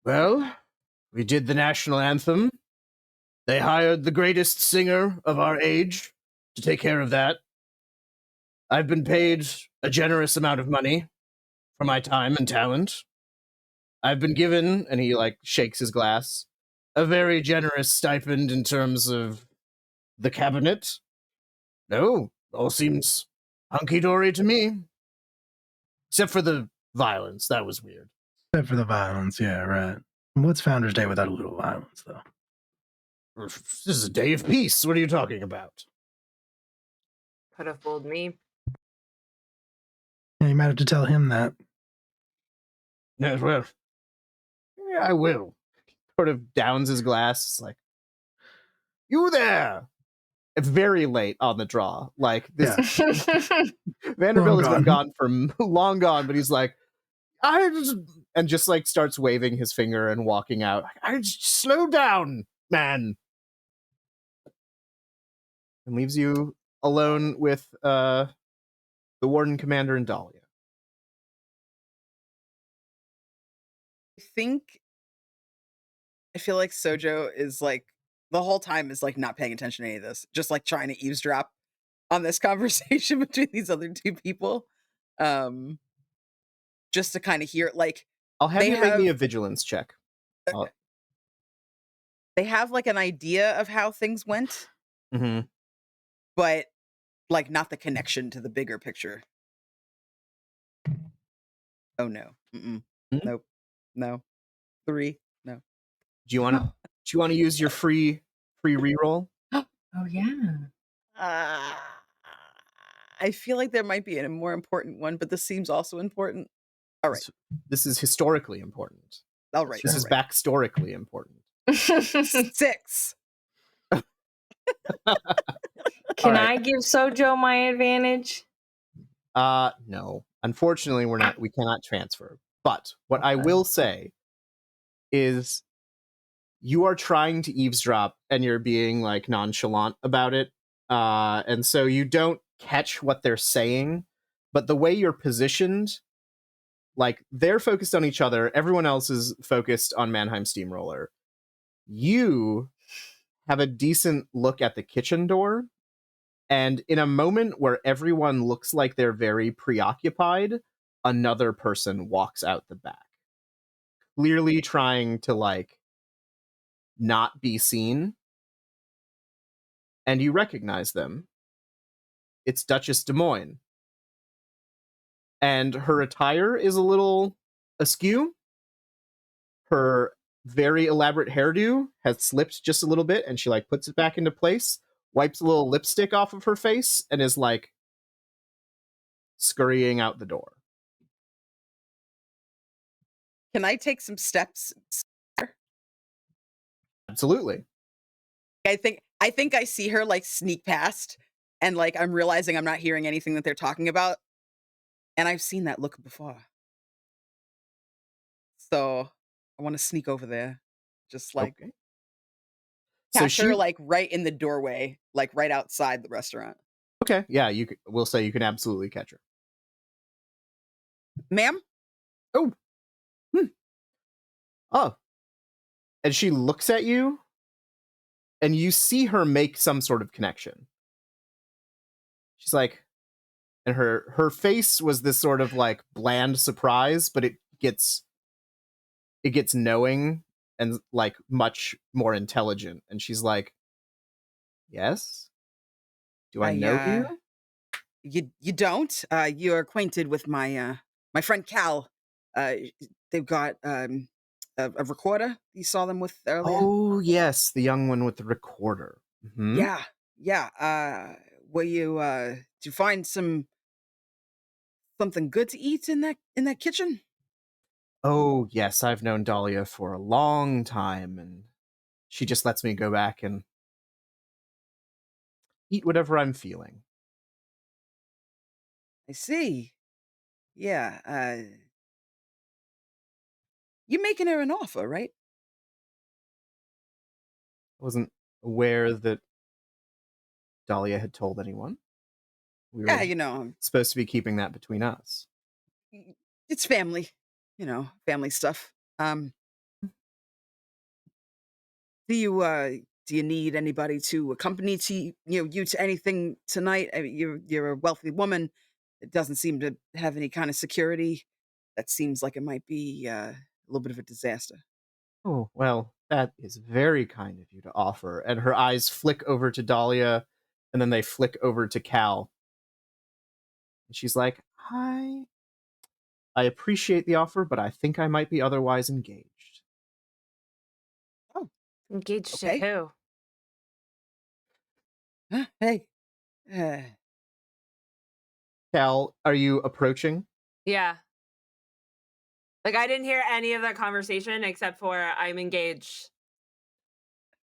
Well, we did the national anthem. They hired the greatest singer of our age to take care of that. I've been paid a generous amount of money for my time and talent. I've been given, and he like shakes his glass, a very generous stipend in terms of the cabinet. No, all seems hunky-dory to me. Except for the violence. That was weird. Except for the violence, yeah, right. What's Founders Day without a little violence, though? This is a day of peace. What are you talking about? Could have fooled me. Yeah, you might have to tell him that. No, well, yeah, I will. Sort of downs his glass. It's like, you there! It's very late on the draw. Like this, Yeah. Vanderbilt has been gone. gone for long gone, but he's like, and just like starts waving his finger and walking out. I just slow down, man, and leaves you alone with the warden commander and Dahlia. I feel like Sojo is like the whole time is like not paying attention to any of this, just like trying to eavesdrop on this conversation between these other two people. Just to kind of hear like I'll have you make me a vigilance check. They have like an idea of how things went, but like not the connection to the bigger picture. Oh no. Nope. No. 3. No. Do you want to use your free reroll? Oh yeah. I feel like there might be a more important one, but this seems also important. All right. This is historically important. All right. This is backstorically important. 6. Can I give Sojo my advantage? No. Unfortunately, we cannot transfer. But what I will say is you are trying to eavesdrop and you're being like nonchalant about it. And so you don't catch what they're saying, but the way you're positioned, like they're focused on each other, everyone else is focused on Mannheim Steamroller. You have a decent look at the kitchen door, and in a moment where everyone looks like they're very preoccupied, another person walks out the back, clearly trying to like not be seen. And you recognize them. It's Duchess Des Moines. And her attire is a little askew. Her very elaborate hairdo has slipped just a little bit, and she like puts it back into place, wipes a little lipstick off of her face, and is like scurrying out the door. Can I take some steps? Absolutely. I think I see her like sneak past, and like I'm realizing I'm not hearing anything that they're talking about. And I've seen that look before. So I want to sneak over there. Just like catch her like right in the doorway, like right outside the restaurant. Okay, yeah, we'll say you can absolutely catch her. Ma'am? Oh. Oh. And she looks at you, and you see her make some sort of connection. She's like, and her face was this sort of like bland surprise, but it gets knowing and like much more intelligent. And she's like, Yes? Do I I know you? you don't. You're acquainted with my friend Cal. Uh, they've got a recorder. You saw them with earlier. Oh, yes, the young one with the recorder. Mhm. Yeah, yeah. Were you? Did you find something good to eat in that kitchen? Oh, yes, I've known Dahlia for a long time, and she just lets me go back and eat whatever I'm feeling. I see. Yeah. You're making her an offer, right? I wasn't aware that Dahlia had told anyone. We Yeah, were supposed to be keeping that between us. it's family. Family stuff. Do you need anybody to accompany you to anything tonight? I mean, you're a wealthy woman. It doesn't seem to have any kind of security. That seems like it might be a little bit of a disaster. Oh, well, that is very kind of you to offer. And her eyes flick over to Dahlia, and then they flick over to Cal. And she's like, Hi. I appreciate the offer, but I think I might be otherwise engaged. Oh, Engaged to okay. who? Hey. Cal, are you approaching? Yeah. Like, I didn't hear any of that conversation except for I'm engaged.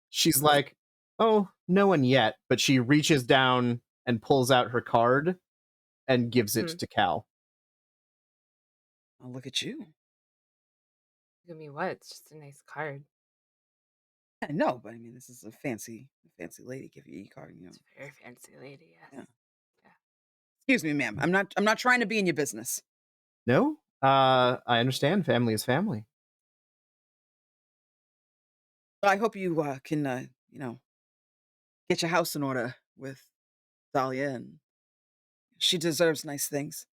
She's like, Oh, no one yet. But she reaches down and pulls out her card and gives it to Cal. I'll look at you. Look at me, what? It's just a nice card. I know, but I mean, this is a fancy lady. Give you an e-card. It's a very fancy lady, yes. Yeah. Excuse me, ma'am. I'm not trying to be in your business. No? I understand. Family is family. I hope you can get your house in order with Dahlia, and she deserves nice things.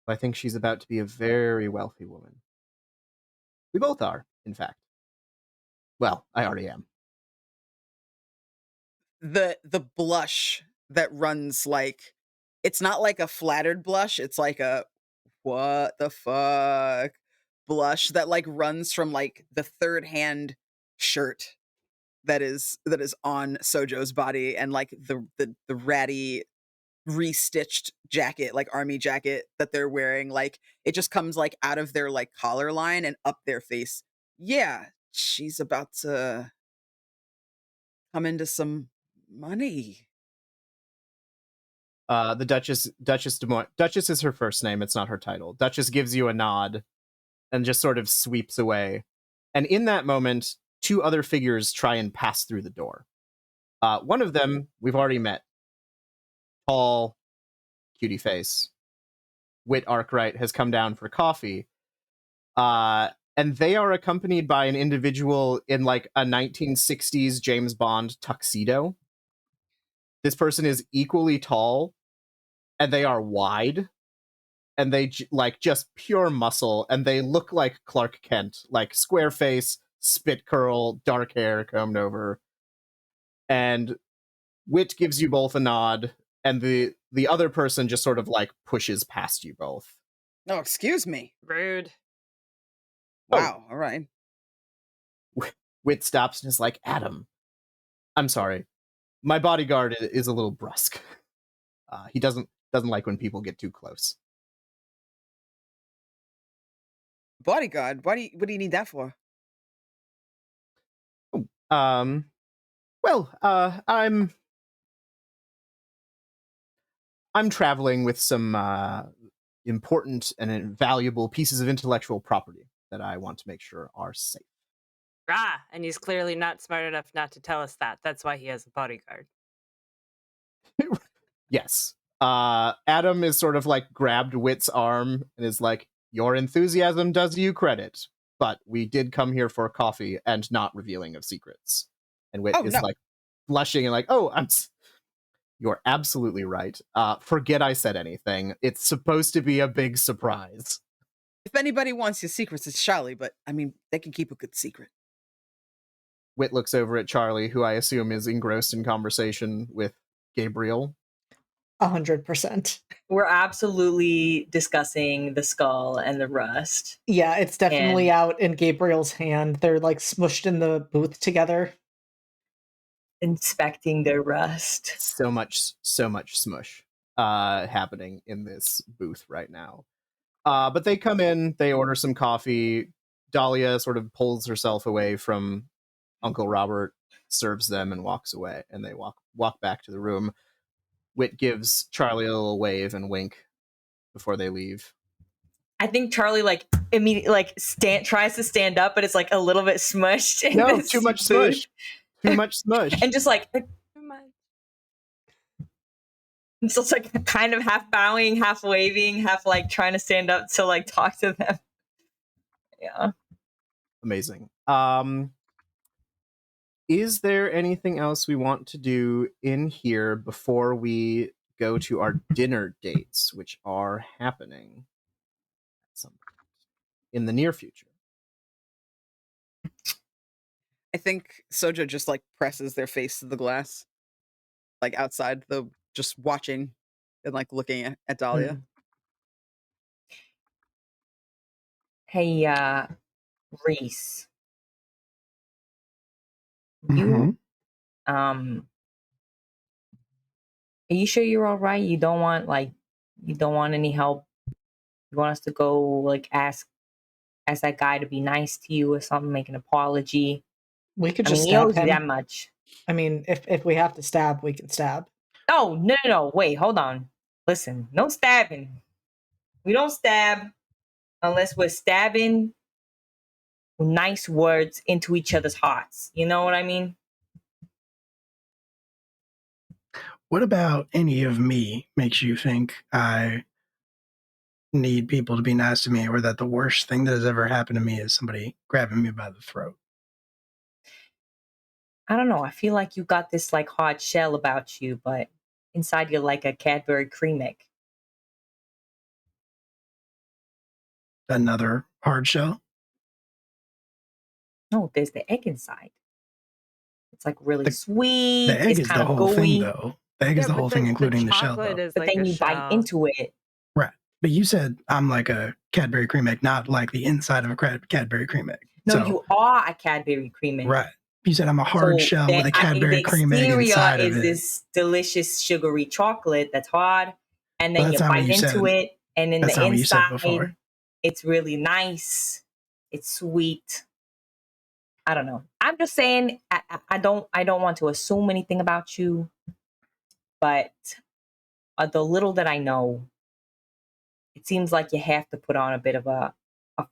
I think she's about to be a very wealthy woman. We both are, in fact. Well, I already am. The blush that runs like, it's not like a flattered blush, it's like a what the fuck blush that like runs from like the third hand shirt that is on Sojo's body, and like the ratty restitched jacket, like army jacket that they're wearing, like it just comes like out of their like collar line and up their face. Yeah, she's about to come into some money. The Duchess is her first name. It's not her title. Duchess gives you a nod and just sort of sweeps away. And in that moment, two other figures try and pass through the door. One of them we've already met. Tall, cutie face. Wit Arkwright has come down for coffee. And they are accompanied by an individual in like a 1960s James Bond tuxedo. This person is equally tall, and they are wide, and they like just pure muscle, and they look like Clark Kent, like square face, spit curl, dark hair combed over. And Wit gives you both a nod, and the other person just sort of like pushes past you both. Oh, excuse me. Rude. Wow. All right. Wit stops and is like, Adam, I'm sorry. My bodyguard is a little brusque. He doesn't like when people get too close. Bodyguard. What do you need that for? Well, I'm traveling with some important and valuable pieces of intellectual property that I want to make sure are safe. Ah, and he's clearly not smart enough not to tell us that. That's why he has a bodyguard. Yes. Adam is sort of like grabbed Wit's arm and is like, your enthusiasm does you credit, but we did come here for coffee and not revealing of secrets. And Wit is like blushing and like, you're absolutely right. Forget I said anything. It's supposed to be a big surprise. If anybody wants your secrets, it's Charlie, but I mean, they can keep a good secret. Wit looks over at Charlie, who I assume is engrossed in conversation with Gabriel. 100%. We're absolutely discussing the skull and the rust. Yeah, it's definitely And- out in Gabriel's hand. They're like smushed in the booth together. Inspecting their rust. So much smush happening in this booth right now. But they come in, they order some coffee. Dahlia sort of pulls herself away from Uncle Robert, serves them, and walks away. And they walk back to the room. Wit gives Charlie a little wave and wink before they leave. I think Charlie like immediately like tries to stand up, but it's like a little bit smushed. In No, this too much booth. smush. Too much smush. And just like Too much. so it's like kind of half bowing, half waving, half like trying to stand up to like talk to them. Yeah. Amazing. Is there anything else we want to do in here before we go to our dinner dates, which are happening at some point in the near future? I think Sojo just like presses their face to the glass, like outside the just watching and like looking at Dahlia. Hey, Reese. Mhm. You are you sure you're all right? You don't want any help? You want us to go like ask that guy to be nice to you or something, make an apology? We could I just mean, he stab owes you him. that much. I mean, if we have to stab, we can stab. Oh, no. Wait, hold on. Listen, no stabbing. We don't stab unless we're stabbing nice words into each other's hearts. You know what I mean? What about any of me makes you think I need people to be nice to me, or that the worst thing that has ever happened to me is somebody grabbing me by the throat? I don't know. I feel like you got this like hard shell about you, but inside you're like a Cadbury cream egg. Another hard shell? No, there's the egg inside. It's like really The sweet. egg It's is kind the of whole gooey. thing, though. The egg is the but whole thing, including the shell, chocolate though. is But like then a you bite shell. into it. Right. But you said I'm like a Cadbury cream egg, not like the inside of a Cadbury cream egg. No, So, you are a Cadbury cream egg. right. You said I'm a hard So shell with a Cadbury the cream egg exterior inside of is it. this delicious sugary chocolate that's hard, and Well, then that's you not what bite you into said. it, and in That's the not what you said before. inside, it's really nice. It's sweet. I don't know. I'm just saying. I don't want to assume anything about you, but the little that I know, it seems like you have to put on a bit of a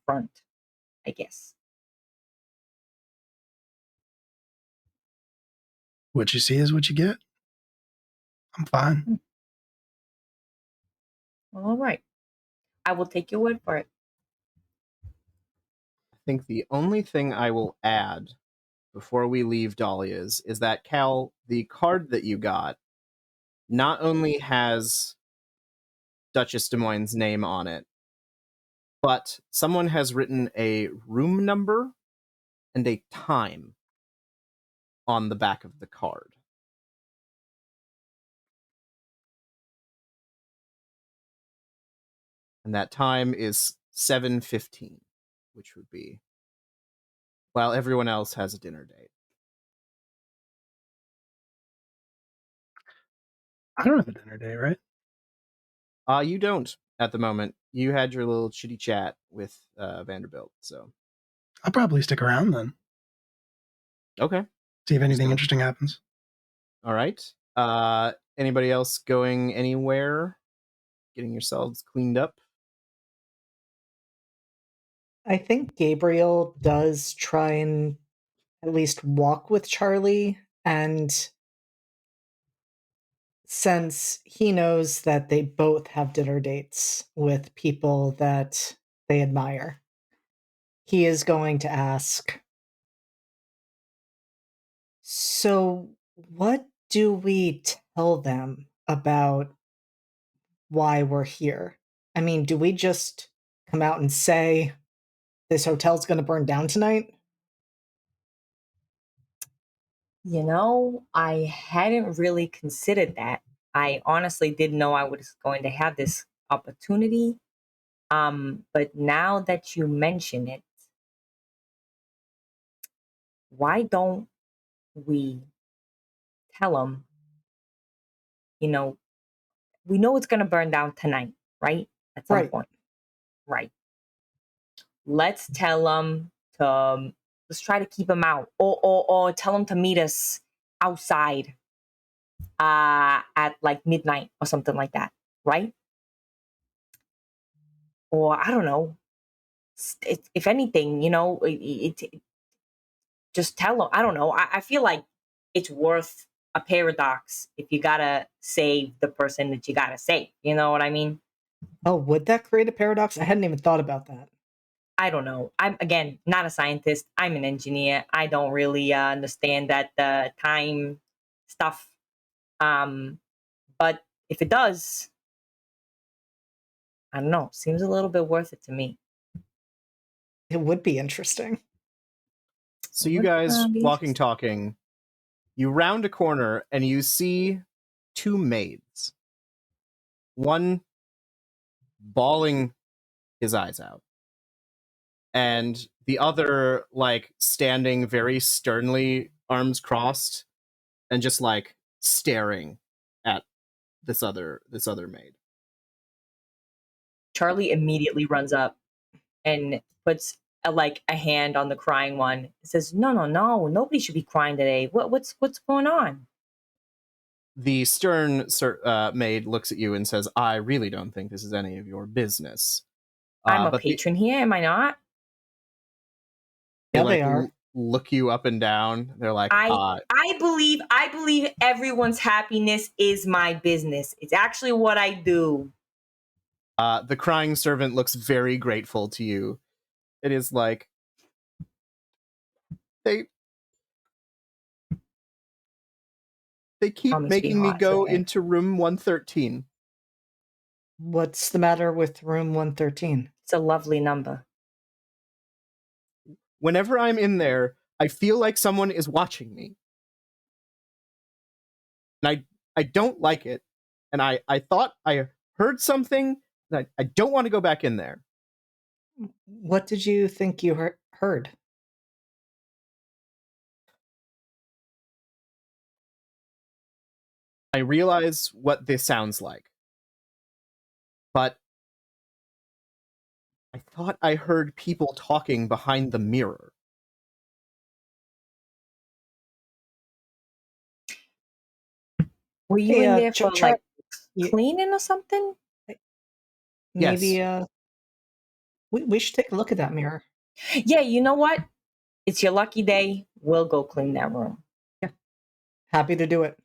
front, I guess. What you see is what you get. I'm fine. All right. I will take your word for it. I think the only thing I will add before we leave Dahlia's is that, Cal, the card that you got not only has Duchess Des Moines' name on it, but someone has written a room number and a time on the back of the card. And that time is 7:15, which would be while everyone else has a dinner date. I don't have a dinner date, right? You don't at the moment. You had your little chitty chat with Vanderbilt, so I'll probably stick around then. okay. See if anything So- interesting happens. All right. Anybody else going anywhere? Getting yourselves cleaned up? I think Gabriel does try and at least walk with Charlie, and since he knows that they both have dinner dates with people that they admire, he is going to ask, so what do we tell them about why we're here? I mean, do we just come out and say this hotel's going to burn down tonight? You know, I hadn't really considered that. I honestly didn't know I was going to have this opportunity. But now that you mention it, why don't we tell them, you know, we know it's going to burn down tonight, right? At some Right. point. Right. Let's tell them to, let's try to keep them out, or tell them to meet us outside at like midnight or something like that, right? Or I don't know. If anything, just tell them. I don't know. I feel like it's worth a paradox if you gotta save the person that you gotta save. You know what I mean? Oh, would that create a paradox? I hadn't even thought about that. I don't know. I'm, again, not a scientist. I'm an engineer. I don't really understand that time stuff. But if it does, I don't know. Seems a little bit worth it to me. It would be interesting. So you guys walking, talking, you round a corner and you see two maids. One bawling his eyes out, and the other like standing very sternly, arms crossed, and just like staring at this other maid. Charlie immediately runs up and puts a hand on the crying one. Says, "No, no, no! Nobody should be crying today. What's going on?" The stern maid looks at you and says, "I really don't think this is any of your business." I'm a But patron here, am I not? Yeah, like, they are. Look you up and down. They're like, I believe everyone's happiness is my business. It's actually what I do. The crying servant looks very grateful to you. It is like they keep Promise be making me hot go today. into room 113. What's the matter with room 113? It's a lovely number. Whenever I'm in there, I feel like someone is watching me. And I don't like it. And I thought I heard something, and I don't want to go back in there. What did you think you heard? I realize what this sounds like. But I thought I heard people talking behind the mirror. Were you Hey, in there for like you- cleaning or something? maybe Yes. we should take a look at that mirror. Yeah, you know what? It's your lucky day. We'll go clean that room. Happy to do it.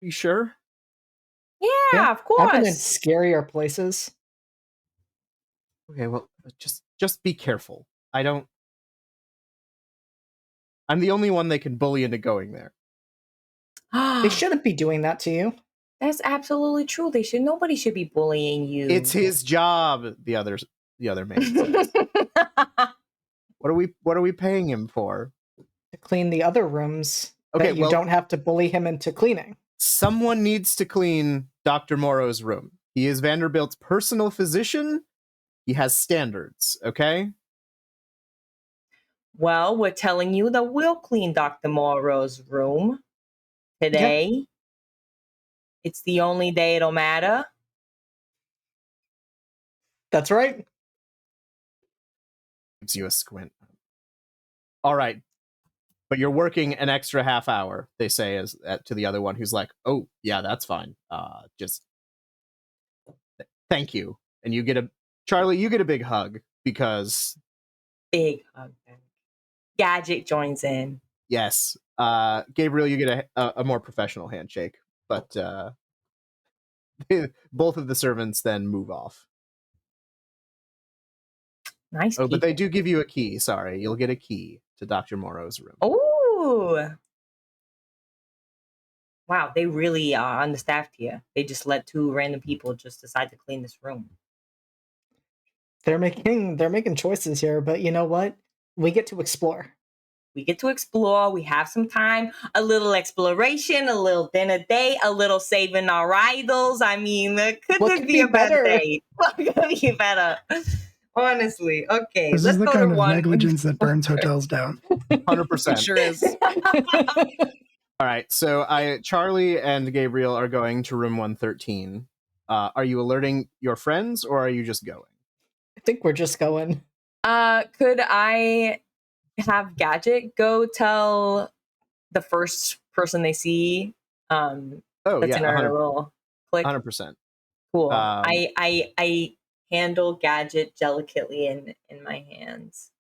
You sure? Yeah, of I've been in course. scarier places. Okay, well, just be careful. I'm the only one they can bully into going there. They shouldn't be doing that to you. That's absolutely true. Nobody should be bullying you. It's his job, the other maid says. What are we paying him for? To clean the other rooms Okay, that you don't have to bully him into cleaning. Someone needs to clean Dr. Morrow's room. He is Vanderbilt's personal physician. He has standards, okay? Well, we're telling you that we'll clean Dr. Morrow's room today. Yeah. It's the only day it'll matter. That's right. Gives you a squint. All right, but you're working an extra half hour, they say to the other one who's like, "Oh, yeah, that's fine. Just thank you." And Charlie, you get a big hug because Big hug. Gadget joins in. yes, Gabriel, you get a more professional handshake, but both of the servants then move off. Nice. Oh, but they do give you a key. Sorry, you'll get a key to Dr. Morrow's room. Oh, wow! They really are understaffed here. They just let two random people just decide to clean this room. They're making choices here, but you know what? We get to explore. We get to explore. We have some time, a little exploration, a little dinner date, a little saving our idols. I mean, could What this could be be a bad better? date? What could be better? Honestly. Okay, This let's is the go kind to of one. negligence that burns hotels down. 100%. It sure is. All right, so Charlie and Gabriel are going to room 113. Are you alerting your friends, or are you just going? I think we're just going. Could I have Gadget go tell the first person they see Oh, that's yeah, in our little click? 100%. Cool. Um, I handle Gadget delicately in my hands.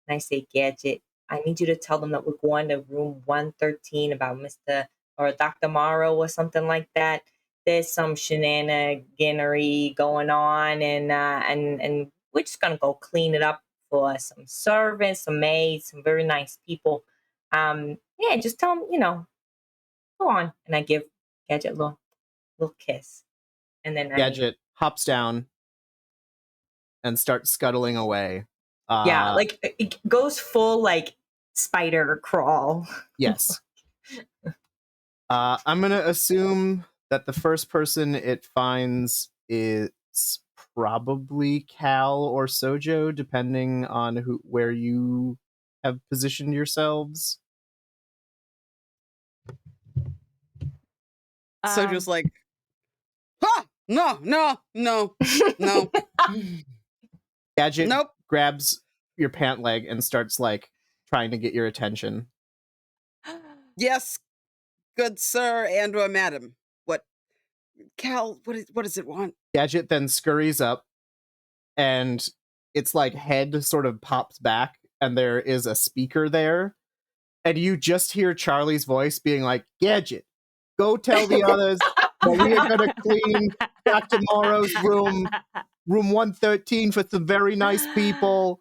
And I say, Gadget, I need you to tell them that we're going to room 113 about Mr. or Dr. Morrow or something like that. There's some shenaniganery going on, and we're just gonna go clean it up for some servants, some maids, some very nice people. Yeah, just tell them, go on. And I give Gadget a little kiss. And then Gadget hops down and starts scuttling away. Yeah, like it goes full like spider crawl. Yes. I'm gonna assume that the first person it finds is probably Cal or Sojo, depending on where you have positioned yourselves. So just like, ha! No. Gadget Nope. grabs your pant leg and starts like trying to get your attention. Yes, good sir and or madam. What, Cal? What does it want? Gadget then scurries up, and its like head sort of pops back, and there is a speaker there, and you just hear Charlie's voice being like, "Gadget, go tell the others that we are gonna clean Dr. Morrow's room 113 for some very nice people."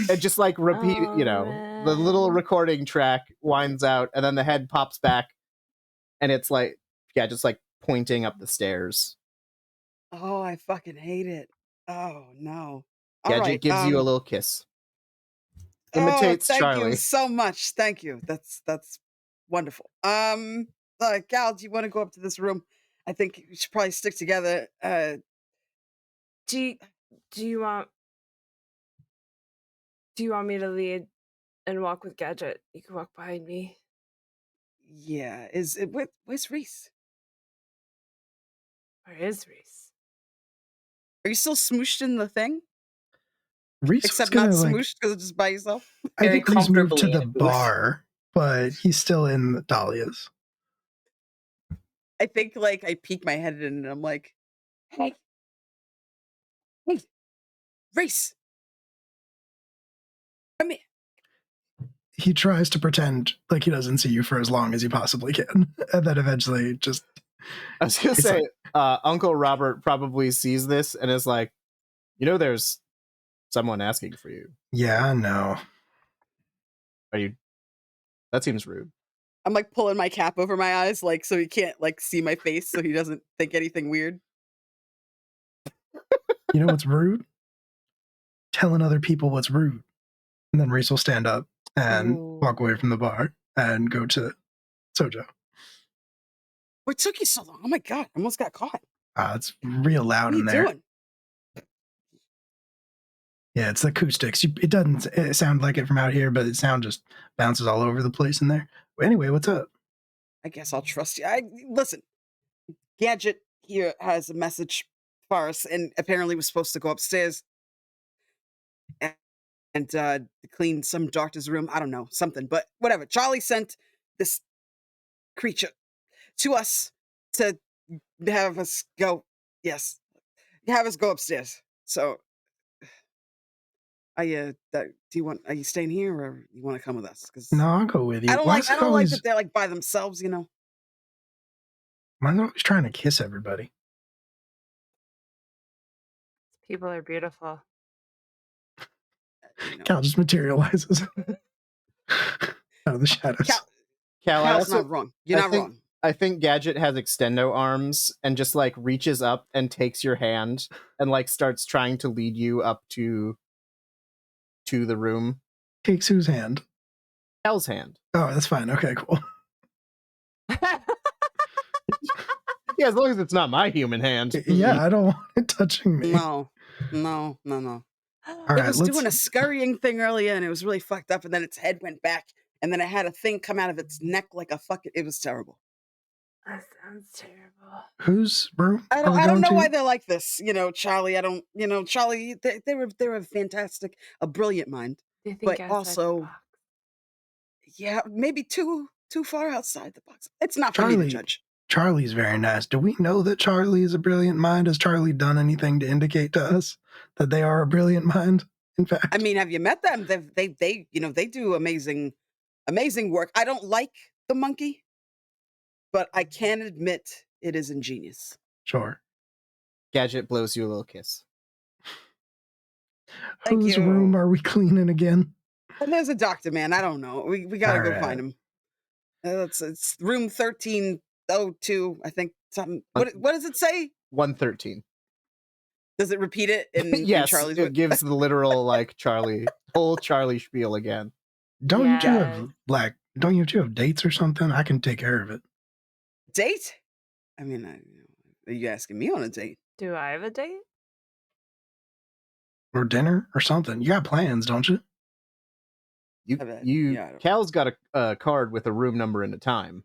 And just like repeat, Oh, the little man. recording track winds out, and then the head pops back, and it's like, just like pointing up the stairs. Oh, I fucking hate it. Oh no. All Gadget right. gives you a little kiss. Oh, Imitates thank Charlie. you so much. Thank you. That's wonderful. Gal, do you want to go up to this room? I think we should probably stick together. Do you want me to lead and walk with Gadget? You can walk behind me. Yeah. Where's Reese? Where is Reese? Are you still smooshed in the thing? Reese was Except not gonna like. smooshed because it's just by yourself? I Very think Reese moved to comfortably the in a booth. bar, but he's still in Dahlia's. I think like I peek my head in and I'm like, hey, Reese. Come here. He tries to pretend like he doesn't see you for as long as he possibly can, and then eventually just. I was gonna It's say, Uncle Robert probably sees this and is like, there's someone asking for you. Yeah, no. Are you? That seems rude. I'm like pulling my cap over my eyes, like so he can't like see my face, so he doesn't think anything weird. You know what's rude? Telling other people what's rude. And then Reese will stand up and walk away from the bar and go to Sojo. What took you so long? Oh my god, I almost got caught. It's real loud What are in you there. doing? Yeah, it's the acoustics. It doesn't sound like it from out here, but the sound just bounces all over the place in there. Anyway, what's up? I guess I'll trust you. Listen, Gadget here has a message for us, and apparently was supposed to go upstairs and clean some doctor's room. I don't know, something, but whatever. Charlie sent this creature to us to have us go. Yes, have us go upstairs. So, are you staying here or you want to come with us? Because No, I'll go with you. I don't like that they're like by themselves. Why are they always trying to kiss everybody? People are beautiful. Cal just materializes out of the shadows. Cal, Cal's not wrong. You're not wrong. I think Gadget has extendo arms and just like reaches up and takes your hand and like starts trying to lead you up to the room. Takes whose hand? Cal's hand. Oh, that's fine. Okay, cool. Yeah, as long as it's not my human hand. Yeah, I don't want it touching me. No. All It right, was let's. doing a scurrying thing earlier, and it was really fucked up. And then its head went back, and then it had a thing come out of its neck like a fucking. It was terrible. That sounds terrible. Whose room I are don't. we I don't going know to? why they're like this. Charlie. I don't. Charlie. They're a fantastic, a brilliant mind. They think But outside the also, box. yeah, maybe too far outside the box. It's not for me to judge. Charlie's very nice. Do we know that Charlie is a brilliant mind? Has Charlie done anything to indicate to us that they are a brilliant mind? In fact, I mean, have you met them? They do amazing work. I don't like the monkey, but I can admit it is ingenious. sure. Gadget blows you a little kiss. Thank Whose you. room are we cleaning again? And there's a doctor, man. I don't know. We gotta All go right. find him. It's room 1302. I think something. What does it say? 113. Does it repeat it in Yes, Charlie's? it gives the literal whole Charlie spiel again. Don't you Yes. have dates or something? I can take care of it. Date? I mean, are you asking me on a date? Do I have a date? Or dinner or something. You got plans, don't you? Cal's got a card with a room number and a time,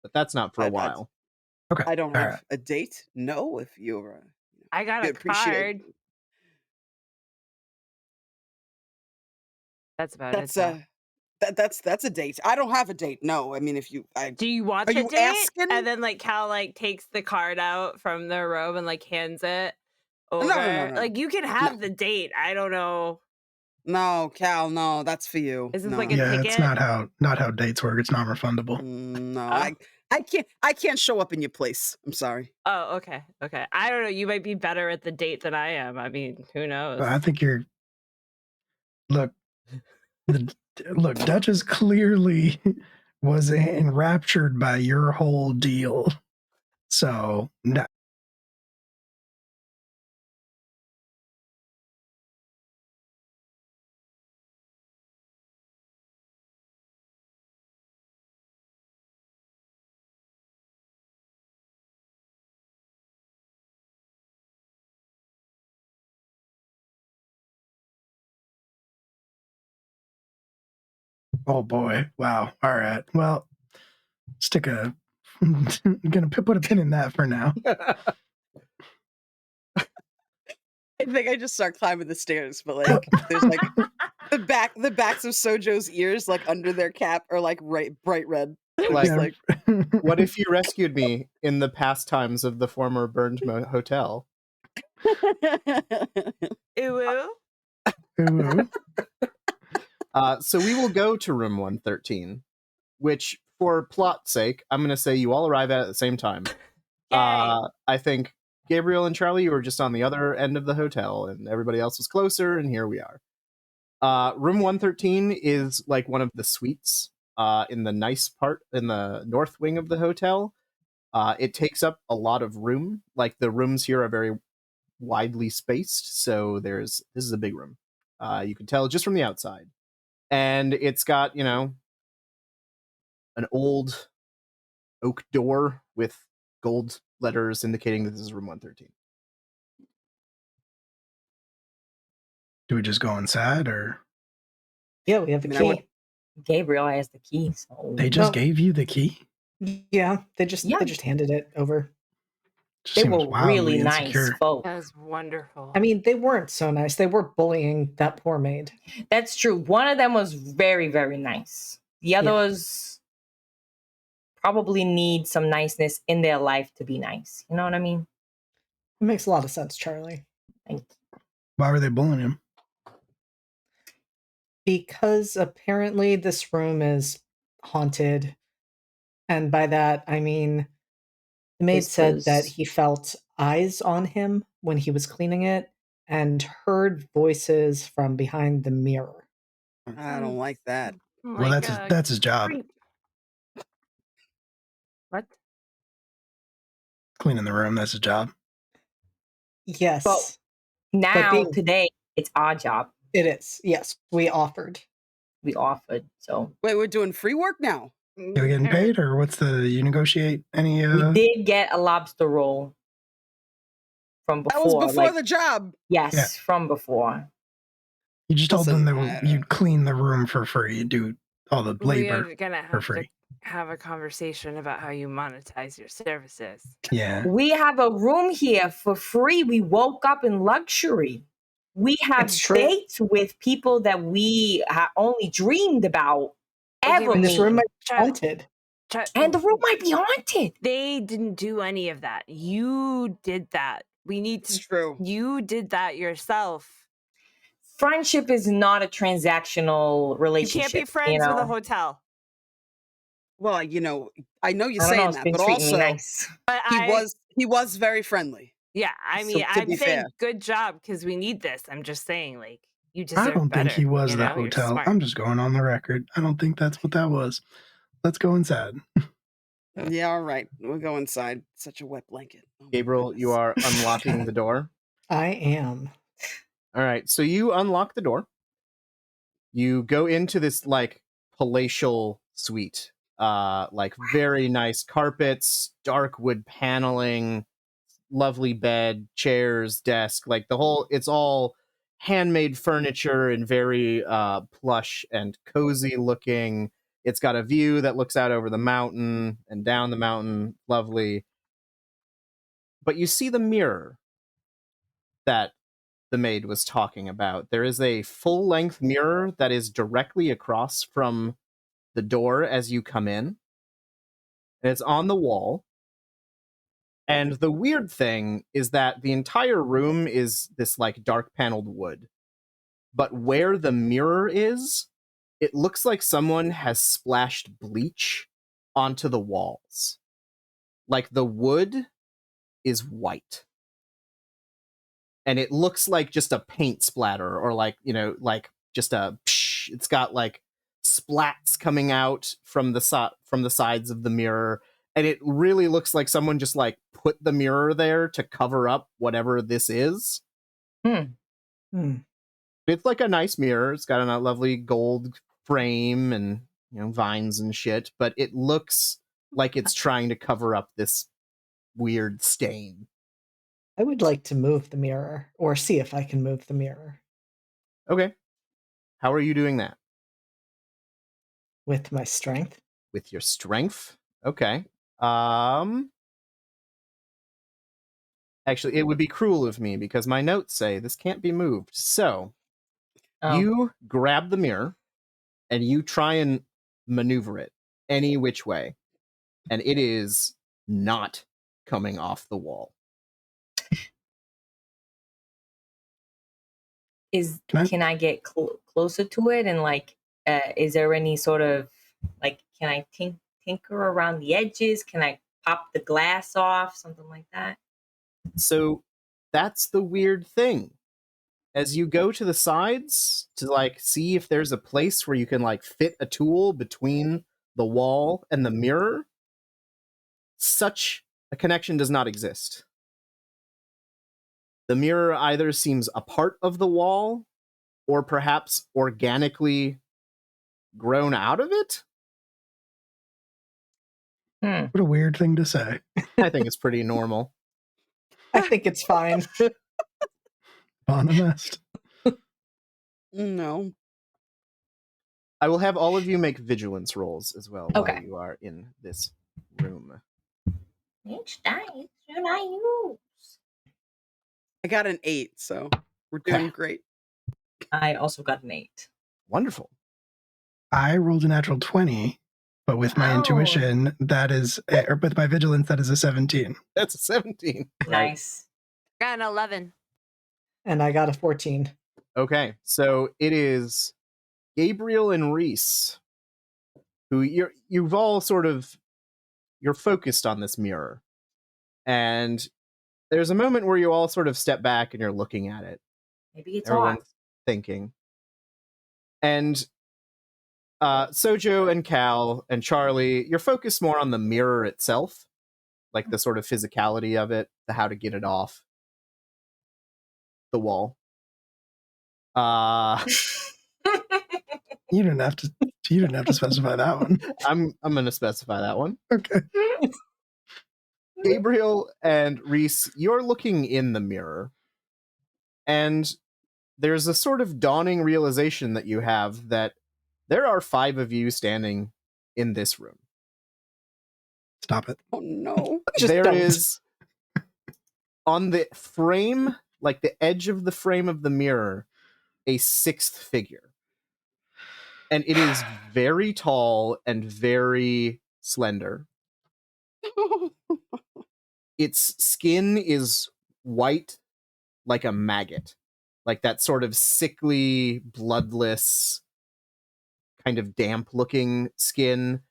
but that's not for a while. Okay. I don't All have right. a date. No, if you're. I got we a appreciate card. That's about That's it. that's a date. I don't have a date. No, I mean, if you, Do you want Are the you date? asking? And then Cal takes the card out from their robe and hands it over. No. You can have the date. I don't know. No, Cal, no, that's for you. Is this no. like a Yeah, ticket? it's not how dates work. It's non-refundable. No, Oh. I can't show up in your place. I'm sorry. Oh, okay. I don't know. You might be better at the date than I am. I mean, who knows? But I think you're. Look, Duchess clearly was enraptured by your whole deal. So, no. Oh boy. Wow. All right. Well, gonna put a pin in that for now. I think I just start climbing the stairs, but there's the backs of Sojo's ears under their cap are bright red. What if you rescued me in the pastimes of the former burned hotel? Ooh. Ooh. So we will go to room 113, which, for plot sake, I'm going to say you all arrive at the same time. I think Gabriel and Charlie, you were just on the other end of the hotel, and everybody else was closer, and here we are. Room 113 is one of the suites in the nice part, in the north wing of the hotel. It takes up a lot of room. The rooms here are very widely spaced, so this is a big room. You can tell just from the outside. And it's got, an old oak door with gold letters indicating that this is room 113. Do we just go inside, or Yeah, we have a key. Gabriel has the key, so they just gave you the key? Yeah, they just handed it over. they Seems were wildly really insecure. nice folks. That was wonderful. I mean, they weren't so nice. They were bullying that poor maid. That's true. One of them was very, very nice. The others probably need some niceness in their life to be nice. You know what I mean? It makes a lot of sense, Charlie. Why were they bullying him? Because apparently this room is haunted. And by that, I mean, the maid said that he felt eyes on him when he was cleaning it and heard voices from behind the mirror. I don't like that. Well, that's his job. What? Cleaning the room, that's his job. Yes. But now, today, it's our job. It is. Yes, we offered. we offered. So Wait, we're doing free work now. Are we getting paid, or what's you negotiate any? we did get a lobster roll from That was before. before the job. Yes, Yeah. from before. You just told them Listen, that you'd clean the room for free, you'd do all the labor We're gonna for have to free. have a conversation about how you monetize your services. Yeah. We have a room here for free. We woke up in luxury. We have It's true. dates with people that we only dreamed about Okay, ever but And this room meeting. might be Charlie, haunted. And the room might be haunted. They didn't do any of that. You did that. We need It's to. true. You did that yourself. Friendship is not a transactional You relationship. can't be friends with a hotel. Well, I know you're I don't know. saying It's that, been but treating me also nice. But he was very friendly. Yeah, I So, mean, to I'm be saying fair. good job because we need this. I'm just saying, like, you deserve I better. don't think he was you the know? You're hotel. smart. I'm just going on the record. I don't think that's what that was. Let's go inside. Yeah, all right. We'll go inside. Such a wet blanket. Oh, my Gabriel, you goodness. are unlocking the door. I am. All right, so you unlock the door. You go into this like palatial suite, like very nice carpets, dark wood paneling, lovely bed, chairs, desk, like the whole. It's all handmade furniture and very plush and cozy looking. It's got a view that looks out over the mountain and down the mountain, lovely. But you see the mirror that the maid was talking about. There is a full-length mirror that is directly across from the door as you come in. And it's on the wall. And the weird thing is that the entire room is this like dark paneled wood. But where the mirror is, it looks like someone has splashed bleach onto the walls. Like the wood is white. And it looks like just a paint splatter or like, like just a psh, it's got like splats coming out from the sides of the mirror, and it really looks like someone just like put the mirror there to cover up whatever this is. Hmm. It's like a nice mirror. It's got a lovely gold frame and vines and shit, but it looks like it's trying to cover up this weird stain. I would like to move the mirror, or see if I can move the mirror Okay. How are you doing that? with my strength. With your strength? Okay. Actually, it would be cruel of me because my notes say this can't be moved. So, you grab the mirror and you try and maneuver it any which way, and it is not coming off the wall. Can I get closer to it and like is there any sort of like can I tinker around the edges? Can I pop the glass off, something like that? So that's the weird thing. As you go to the sides to like see if there's a place where you can like fit a tool between the wall and the mirror, such a connection does not exist. The mirror either seems a part of the wall or perhaps organically grown out of it. What a weird thing to say. I think it's pretty normal. I think it's fine. Honest. No. I will have all of you make vigilance rolls as well Okay. while you are in this room. Which dice should I use? I got an 8, so we're doing great. I also got an 8. Wonderful. I rolled a natural 20, but with my intuition, that is, or with my vigilance, that is a 17. That's a 17. Nice. Got an 11. And I got a 14. Okay, so it is Gabriel and Reese, who you've all sort of, you're focused on this mirror. And there's a moment where you all sort of step back and you're looking at it. Maybe it's Everyone's off. thinking. And Sojo and Cal and Charlie, you're focused more on the mirror itself, like the sort of physicality of it, the how to get it off the wall. You didn't have to. You didn't have to specify that one. I'm going to specify that one. Okay. Gabriel and Reese, you're looking in the mirror, and there's a sort of dawning realization that you have that there are 5 of you standing in this room. Stop it. Oh no. Just There don't. is on the frame, like the edge of the frame of the mirror, a 6th figure. And it is very tall and very slender. Its skin is white like a maggot, like that sort of sickly, bloodless, kind of damp looking skin.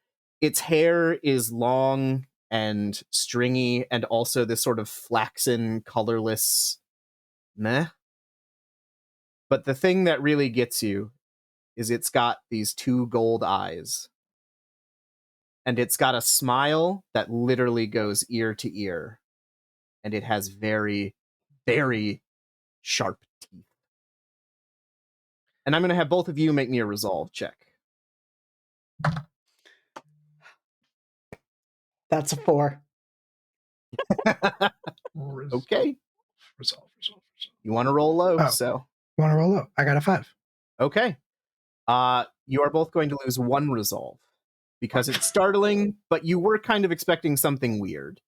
Its hair is long and stringy, and also this sort of flaxen, colorless meh. But the thing that really gets you is it's got these 2 gold eyes. And it's got a smile that literally goes ear to ear. And it has very, very sharp teeth. And I'm going to have both of you make me a resolve check. That's a 4. Okay. Resolve. You want to roll low, Oh. so. Want to roll low? I got a 5. Okay. You are both going to lose 1 resolve. Because it's startling, but you were kind of expecting something weird.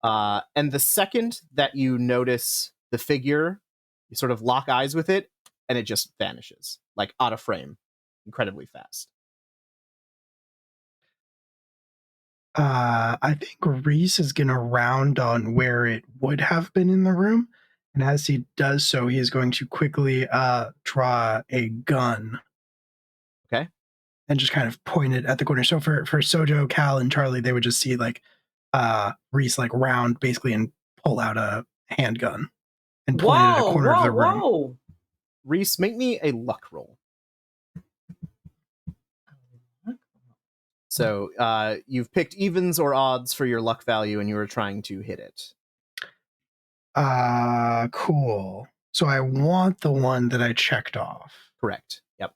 And the second that you notice the figure, you sort of lock eyes with it, and it just vanishes, like out of frame, incredibly fast. I think Reese is going to round on where it would have been in the room. And as he does so, he is going to quickly draw a gun. Okay. And just kind of point it at the corner. So for Sojo, Cal, and Charlie, they would just see like Reese like round basically and pull out a handgun and point it at a corner of the room. Whoa. Reese, make me a luck roll. So you've picked evens or odds for your luck value, and you were trying to hit it. Cool. So I want the one that I checked off. Correct. Yep.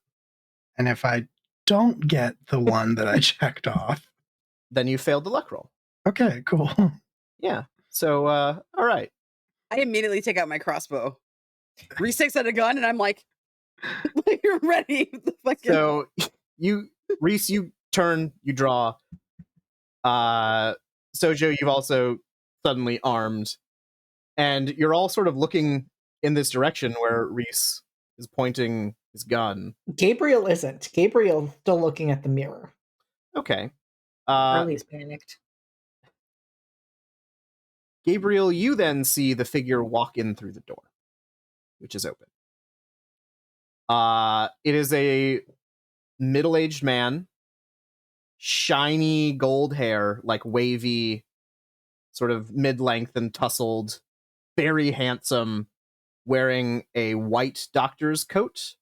And if I don't get the one that I checked off, Then you failed the luck roll. okay, cool. Yeah. So, all right. I immediately take out my crossbow. Reese takes out a gun, and I'm like you're ready. The fucking... So Reese, you turn, you draw. Sojo, you've also suddenly armed, and you're all sort of looking in this direction where Reese is pointing his gun. Gabriel isn't. Gabriel's still looking at the mirror. Okay. Charlie's panicked. Gabriel, you then see the figure walk in through the door, which is open. It is a middle-aged man, shiny gold hair, like wavy, sort of mid-length and tousled, very handsome, wearing a white doctor's coat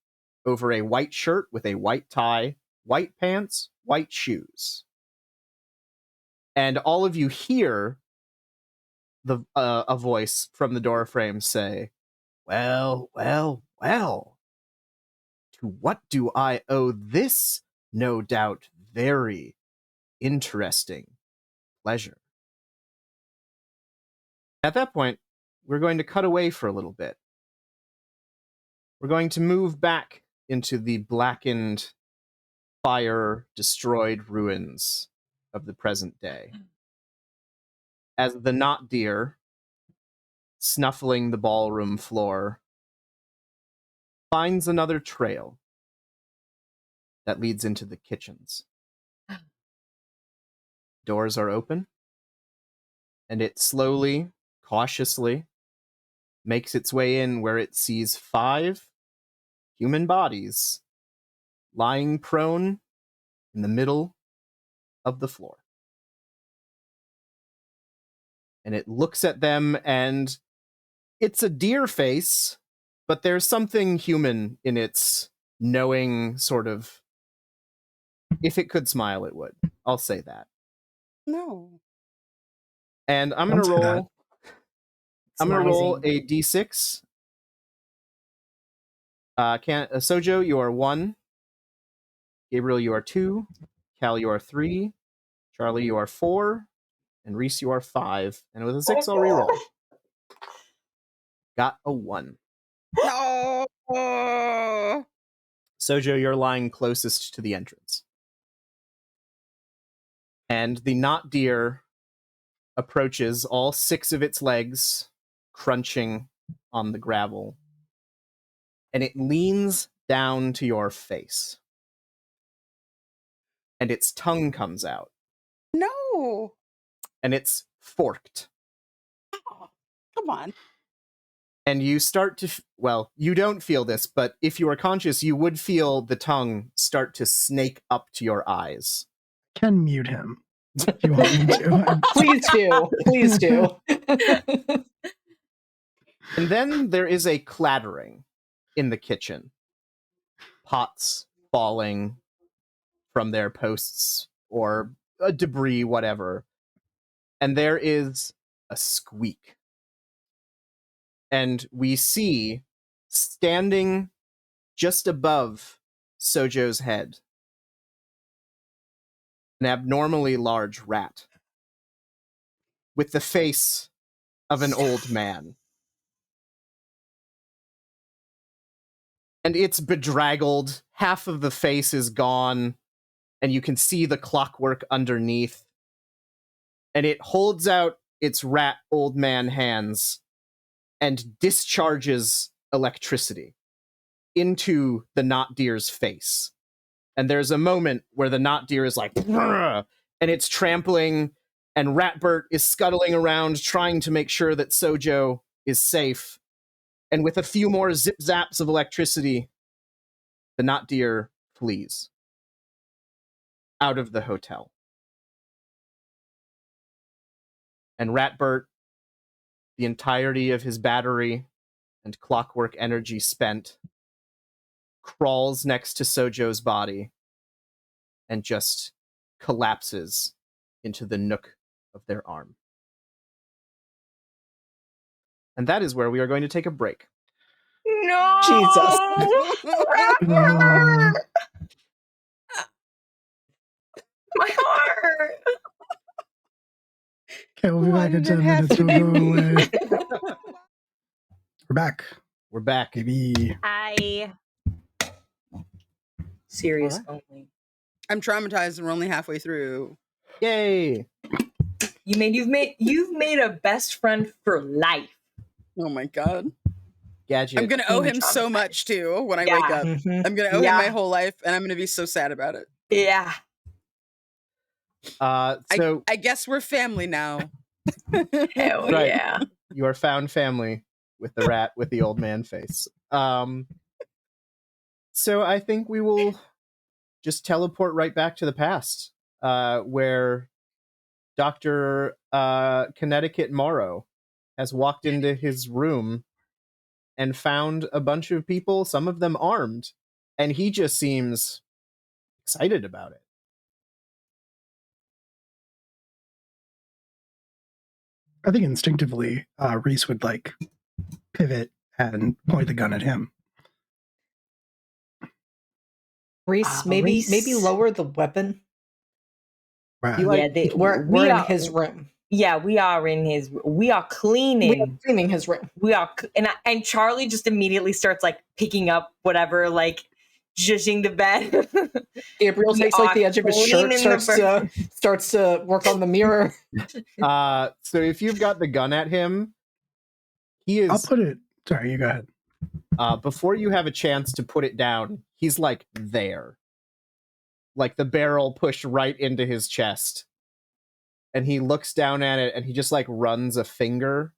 over a white shirt with a white tie, white pants, white shoes. And all of you hear a voice from the doorframe say, "Well, well, well. To what do I owe this, no doubt, very interesting pleasure?" At that point, we're going to cut away for a little bit. We're going to move back into the blackened, fire-destroyed ruins of the present day. As the knot deer, snuffling the ballroom floor, finds another trail that leads into the kitchens. Doors are open, and it slowly, cautiously, makes its way in where it sees 5 human bodies lying prone in the middle of the floor. And it looks at them, and it's a deer face, but there's something human in its knowing sort of... If it could smile, it would. I'll say that. No. And I'm Don't gonna say that. roll. I'm gonna roll Smizing. a d6. Sojo, you are 1. Gabriel, you are 2. Cal, you are 3. Charlie, you are 4. And Reese, you are 5. And with a 6, I'll reroll. Got a 1. No. Sojo, you're lying closest to the entrance. And the knot deer approaches, all 6 of its legs crunching on the gravel. And it leans down to your face. And its tongue comes out. No. And it's forked. Oh, come on. And you start to, well, you don't feel this, but if you are conscious, you would feel the tongue start to snake up to your eyes. Can mute him if you want me to. Please do. Please do. And then there is a clattering in the kitchen. Pots falling from their posts or debris, whatever. And there is a squeak. And we see, standing just above Sojo's head, an abnormally large rat with the face of an old man. And it's bedraggled, half of the face is gone, and you can see the clockwork underneath. And it holds out its rat old man hands and discharges electricity into the knot deer's face. And there's a moment where the knot deer is like, "Brr!" And it's trampling, and Ratbert is scuttling around trying to make sure that Sojo is safe. And with a few more zip-zaps of electricity, the knot deer flees out of the hotel. And Ratbert, the entirety of his battery and clockwork energy spent, crawls next to Sojo's body and just collapses into the nook of their arm. And that is where we are going to take a break. No! Jesus. Rapper! My heart! Okay, we'll be Why back in did it 10 have minutes. to We'll be go me? away. We're back. We're back. Baby. Hi. Serious Alright. only. I'm traumatized and we're only halfway through. Yay! You've made a best friend for life. Oh my god. Gadget. I'm gonna owe Being him so traumatized. much too when I Yeah. wake up. Mhm. I'm gonna owe him Yeah. my whole life and I'm gonna be so sad about it. Yeah. So I guess we're family now. Hell Right. yeah. you are found family with the rat with the old man face. So I think we will just teleport right back to the past, where Dr. Connecticut Morrow has walked into his room and found a bunch of people, some of them armed, and he just seems excited about it. I think instinctively, Reese would like pivot and point the gun at him. Reese, Reese. maybe lower the weapon. Right. He, like, Yeah, We're in his room. Yeah, we are in his. We are cleaning. We are cleaning his room. We are, and Charlie just immediately starts like picking up whatever, like zhuzhing the bed. Gabriel We takes like are the edge of his shirt, cleaning the starts to work on the mirror. So if you've got the gun at him, he I'll is, put it. Sorry, you go ahead. before you have a chance to put it down, he's like there. Like the barrel pushed right into his chest. And he looks down at it and he just like runs a finger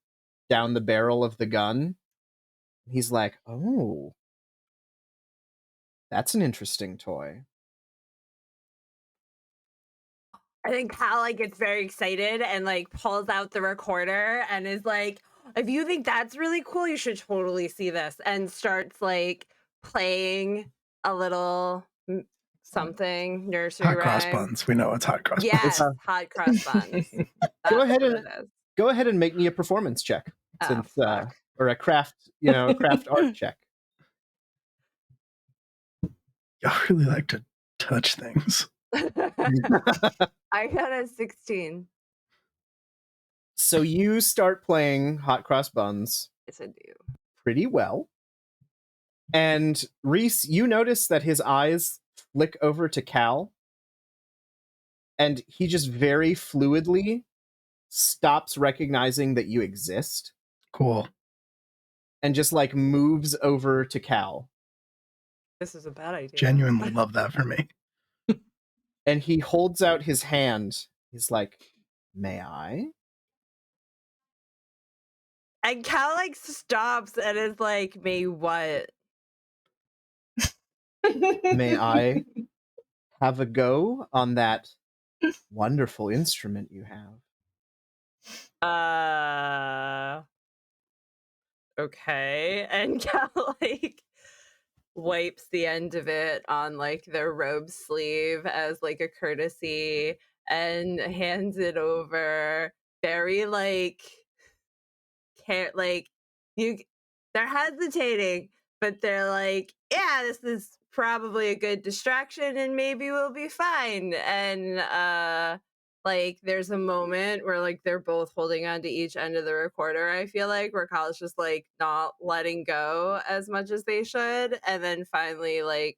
down the barrel of the gun. He's like, oh, that's an interesting toy. I think Cal like gets very excited and like pulls out the recorder and is like, if you think that's really cool, you should totally see this, and starts like playing a little something nursery Hot cross rhyme. buns. We know it's hot cross Yes, buns. hot cross buns. Go ahead That's and what it is. go ahead and make me a performance check, Oh, since fuck. or a craft, craft art check. Y'all really like to touch things. I got a 16. So you start playing Hot Cross Buns Yes, I do. pretty well. And Reese, you notice that his eyes flick over to Cal, and he just very fluidly stops recognizing that you exist Cool. and just like moves over to Cal. This is a bad idea. Genuinely love that for me. And he holds out his hand. He's like, "May I?" And Cal like stops and is like, "May what?" May I have a go on that wonderful instrument you have? Okay. And Cal like wipes the end of it on like their robe sleeve as like a courtesy and hands it over very like like you they're hesitating, but they're like, yeah, this is probably a good distraction and maybe we'll be fine. And like there's a moment where like they're both holding on to each end of the recorder, I feel like, where Kyle's just like not letting go as much as they should, and then finally like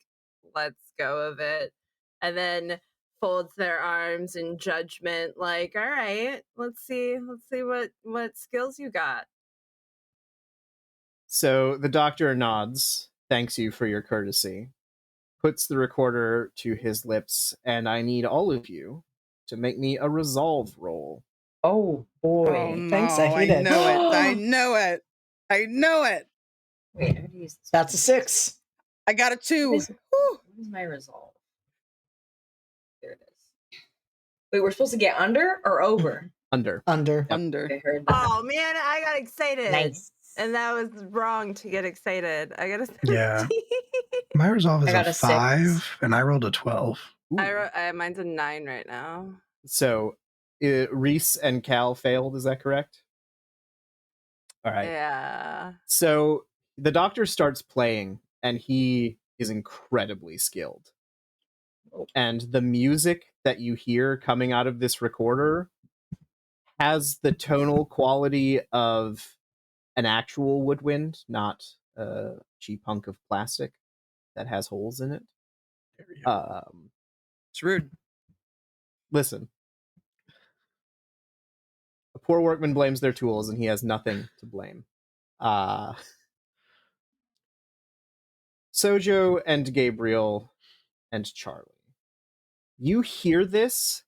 lets go of it, and then folds their arms in judgment, like, all right, let's see what skills you got. So the doctor nods, thanks you for your courtesy, puts the recorder to his lips, and I need all of you to make me a resolve roll. Oh Oh boy. no! Thanks, I hate it. know it. I know it. I know it. Wait, I gotta use this. That's a 6. I got a 2. What Whew. is my resolve? There it is. Wait, we're supposed to get under or over? Under. Under. Yep. Under. I heard that. Oh man, I got excited. Nice. And that was wrong to get excited. I got a 13. Yeah. My resolve is I got a a 5, 6. and I rolled a 12. Ooh. Mine's a 9 right now. So Reese and Cal failed, is that correct? All right. Yeah. So the doctor starts playing, and he is incredibly skilled. And the music that you hear coming out of this recorder has the tonal quality of an actual woodwind, not a cheap hunk of plastic that has holes in it. There we go. It's rude. Listen. A poor workman blames their tools, and he has nothing to blame. Sojo and Gabriel and Charlie. You hear this,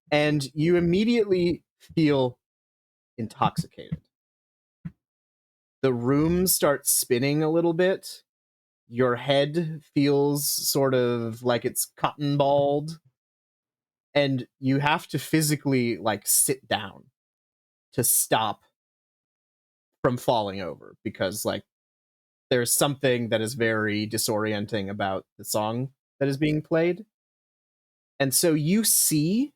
and you immediately feel intoxicated. The room starts spinning a little bit. Your head feels sort of like it's cotton balled. And you have to physically, like, sit down to stop from falling over, because, like, there's something that is very disorienting about the song that is being played. And so you see,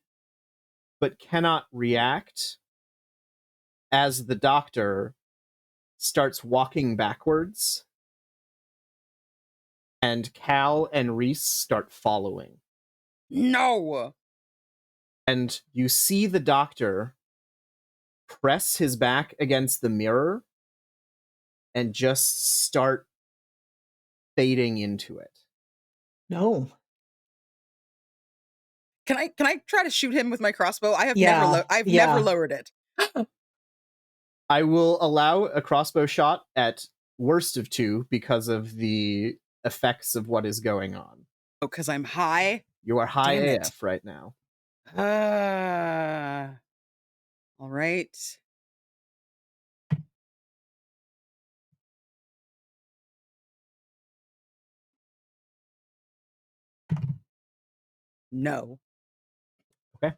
but cannot react, as the doctor starts walking backwards, and Cal and Reese start following. No. And you see the doctor press his back against the mirror and just start fading into it. No. Can I try to shoot him with my crossbow? I have Yeah, never lowered it. I will allow a crossbow shot at worst of 2 because of the effects of what is going on. Oh, because I'm high? You are high Damn it. AF right now. All right. No. Okay.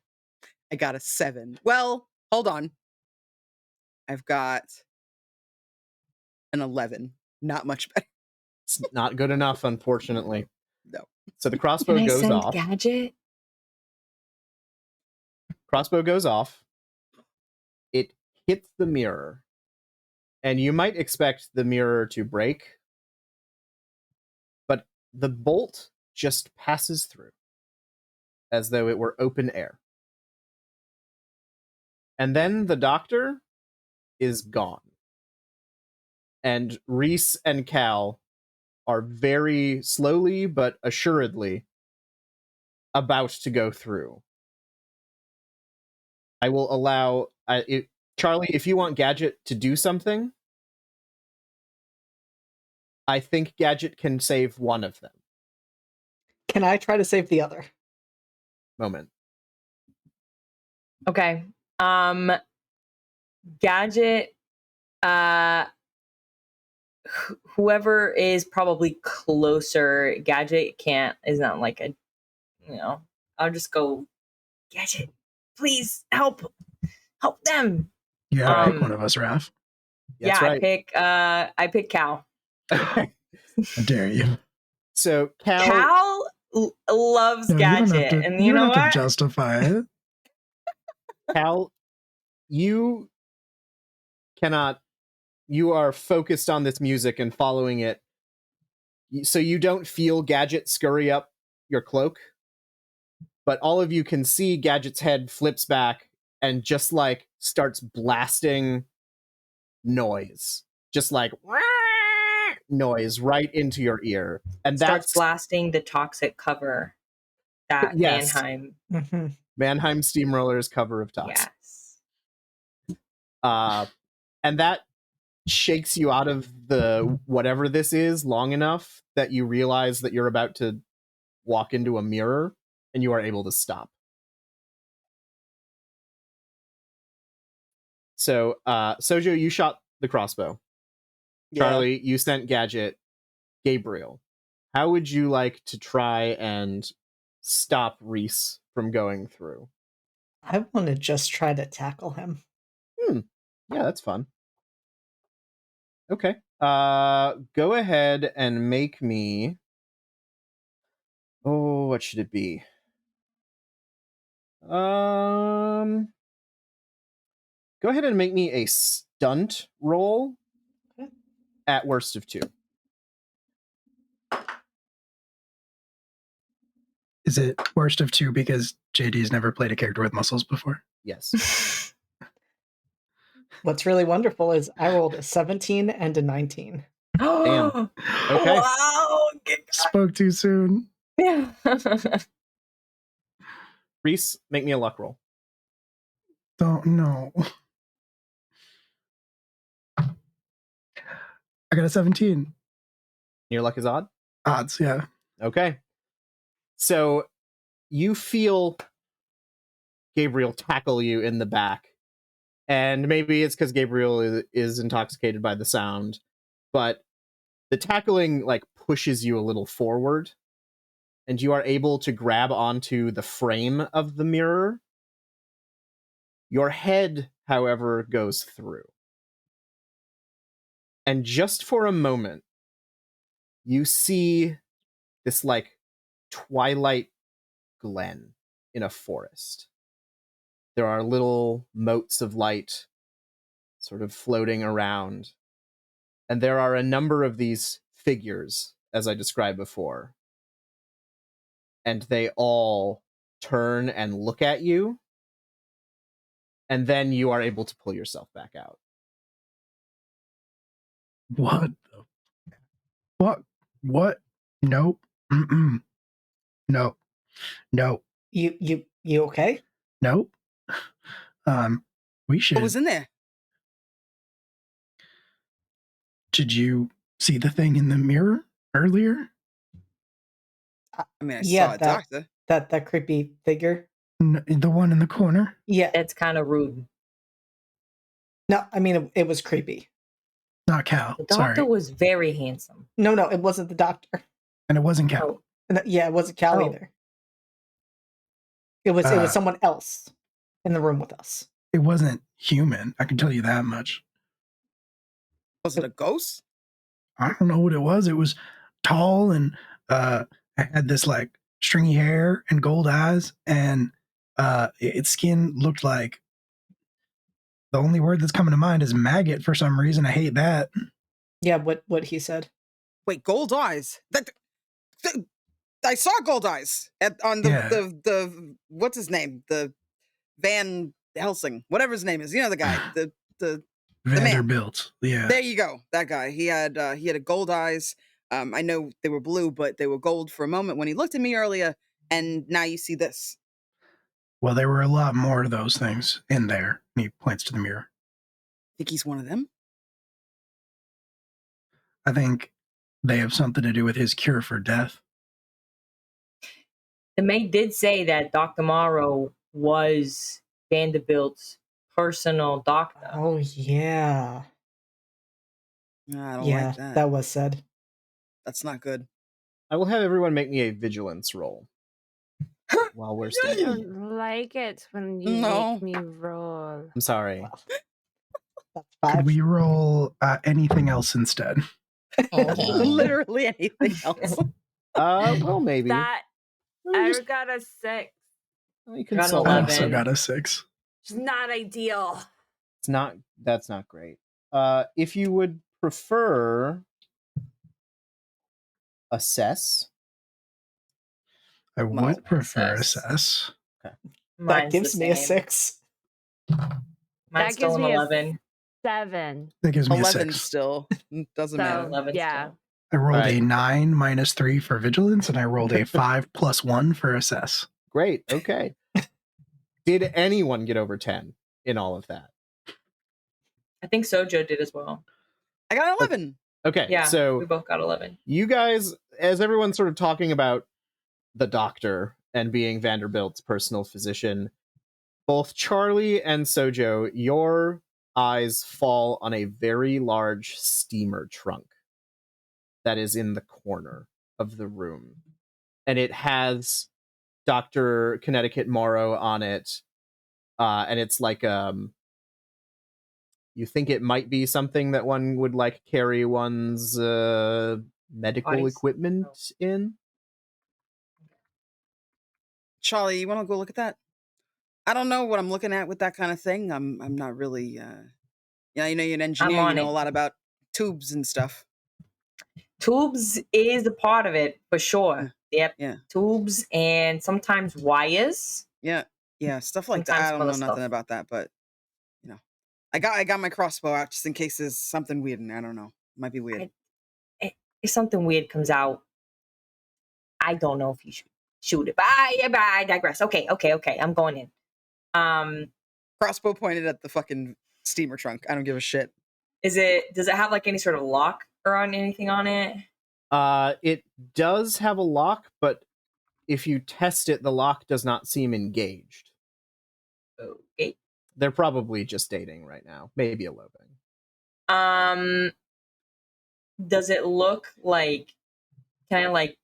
I got a 7. Well, hold on. I've got an 11. Not much better. It's not good enough, unfortunately. No. So the crossbow Can I goes send off. Gadget? Crossbow goes off. It hits the mirror. And you might expect the mirror to break. But the bolt just passes through as though it were open air. And then the doctor is gone. And Reese and Cal are very slowly but assuredly about to go through. I will allow Charlie, if you want Gadget to do something, I think Gadget can save one of them. Can I try to save the other? Moment. Okay. Gadget, whoever is probably closer, Gadget is not like a, I'll just go, Gadget, please help them. Yeah, pick one of us, Raph. That's right. I pick Cal. How dare you? So Cal loves Gadget, and you know don't have what? to justify it. Cal, you cannot. You are focused on this music and following it, so you don't feel Gadget scurry up your cloak. But all of you can see Gadget's head flips back and just like starts blasting noise, just like noise right into your ear, and Starts blasting the toxic cover that Mannheim. Mm-hmm. Mannheim Steamroller's cover of Toxic. Yes. And that shakes you out of the whatever this is long enough that you realize that you're about to walk into a mirror, and you are able to stop. So, Sojo, you shot the crossbow. Charlie, you sent Gadget. Gabriel, how would you like to try and stop Reese from going through? I want to just try to tackle him. Yeah, that's fun. Okay. Go ahead and make me... Oh, what should it be? Go ahead and make me a stunt roll at worst of 2. Is it worst of 2 because JD's never played a character with muscles before? Yes. What's really wonderful is I rolled a 17 and a 19. Damn. Okay. Wow. Spoke too soon. Yeah. Reese, make me a luck roll. Don't know. I got a 17. Your luck is odd? Odds, yeah. Okay. So you feel Gabriel tackle you in the back. And maybe it's because Gabriel is intoxicated by the sound, but the tackling like pushes you a little forward, and you are able to grab onto the frame of the mirror. Your head, however, goes through. And just for a moment, you see this like twilight glen in a forest. There are little motes of light sort of floating around. And there are a number of these figures, as I described before. And they all turn and look at you. And then you are able to pull yourself back out. What? What? Nope. Mm-mm. No. You okay? Nope. We should. What was in there? Did you see the thing in the mirror earlier? I mean, I saw a doctor. That creepy figure. The one in the corner? Yeah. That's kind of rude. No, I mean, it was creepy. Not Cal. The doctor Sorry. was very handsome. No, it wasn't the doctor. And it wasn't Cal. Oh. No, yeah, it wasn't Cal either. It was someone else in the room with us. It wasn't human. I can tell you that much. Was it a ghost? I don't know what it was. It was tall and had this like stringy hair and gold eyes, and its skin looked like, the only word that's coming to mind is maggot for some reason. I hate that. Yeah, what he said. Wait, gold eyes? I saw gold eyes on the, Yeah. the what's his name? The Van Helsing, whatever his name is. You know the guy, the man. Vanderbilt. Yeah. There you go. That guy. He had a gold eyes. I know they were blue, but they were gold for a moment when he looked at me earlier, and now you see this. Well, there were a lot more of those things in there. And he points to the mirror. Think he's one of them? I think they have something to do with his cure for death. The maid did say that Dr. Morrow was Vanderbilt's personal doctor. Oh yeah. I don't Yeah, like that. that was said. That's not good. I will have everyone make me a vigilance roll while we're I standing. don't like it when you No. make me roll. I'm sorry. Well, that's Could 5. we roll anything else instead? Literally anything else. Well, maybe. That Or I just- got a 6. you Got an consult. I 11. also got a 6. It's not ideal. It's not. That's not great. If you would prefer assess, I Well, would prefer assess. assess. That Mine's gives the me a same. 6. Mine's That still gives an me a 11. 7. That gives me a 11 6. still. Doesn't So matter. 11 yeah. still. I rolled Alright. a 9 minus 3 for vigilance, and I rolled a 5 plus 1 for assess. great. Okay. Did anyone get over 10 in all of that? I think Sojo did as well. I got an 11. Okay. Yeah, we So both got 11. you guys, as everyone's sort of talking about the doctor and being Vanderbilt's personal physician, both Charlie and Sojo, your eyes fall on a very large steamer trunk that is in the corner of the room. And it has Dr. Connecticut Morrow on it. And it's like you think it might be something that one would like carry one's medical Bodies? equipment in. Charlie, you want to go look at that? I don't know what I'm looking at with that kind of thing. I'm not really. Yeah, you know, you're an engineer. on You know it. a lot about tubes and stuff. Tubes is a part of it for sure. Yep. Yeah. Tubes and sometimes wires. Yeah, stuff like that. Sometimes I some don't know other nothing stuff. about that, but you know, I got my crossbow out just in case there's something weird in there. I don't know. Might be weird. If something weird comes out, I don't know if you should shoot it. But I digress. Okay. I'm going in. Crossbow pointed at the fucking steamer trunk. I don't give a shit. Does it have like any sort of lock or on anything on it? It does have a lock, but if you test it, the lock does not seem engaged. Okay. They're probably just dating right now. Maybe eloping. Does it look like, can I like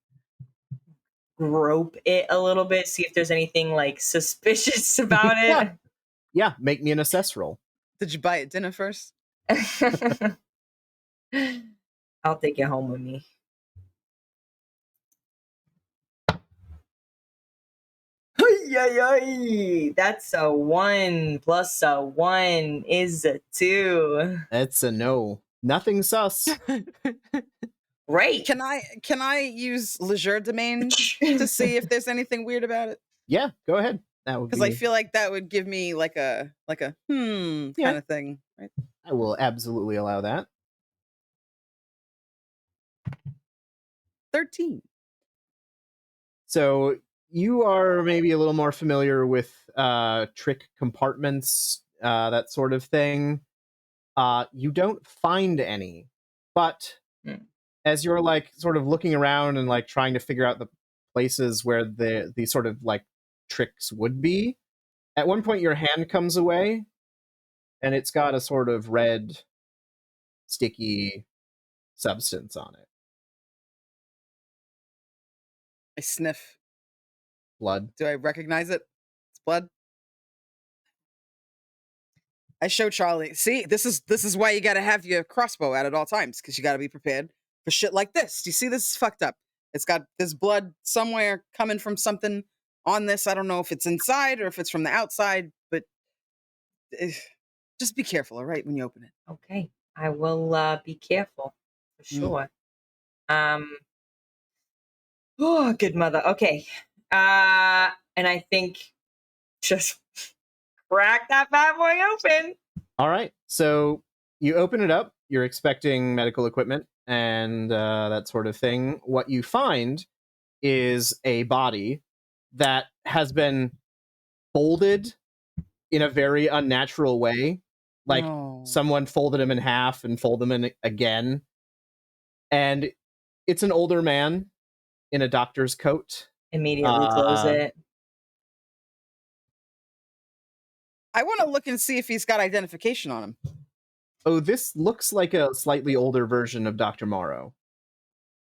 grope it a little bit, see if there's anything like suspicious about it? Yeah, make me an assess roll. Did you buy it dinner first? I'll take it home with me. That's a 1 plus a 1 is a 2. That's a no. Nothing sus. Great. Can I use Leisure Domain to see if there's anything weird about it? Yeah, go ahead. That would Because be. I feel like that would give me like a kind of thing, right? I will absolutely allow that. 13. So you are maybe a little more familiar with trick compartments, that sort of thing. You don't find any, but as you're like sort of looking around and like trying to figure out the places where the sort of like tricks would be, at one point your hand comes away and it's got a sort of red sticky substance on it. I sniff. Blood. Do I recognize it? It's blood. I show Charlie. See, this is why you got to have your crossbow out at all times, because you got to be prepared for shit like this. Do you see this is fucked up? It's got this blood somewhere coming from something on this. I don't know if it's inside or if it's from the outside, but just be careful, all right, when you open it. Okay. I will be careful for sure. Oh, good mother. Okay. And I think just crack that bad boy open. All right. So you open it up. You're expecting medical equipment and that sort of thing. What you find is a body that has been folded in a very unnatural way. Like No. someone folded him in half and folded him in again. And it's an older man in a doctor's coat. Immediately close it. I want to look and see if he's got identification on him. Oh, this looks like a slightly older version of Dr. Morrow.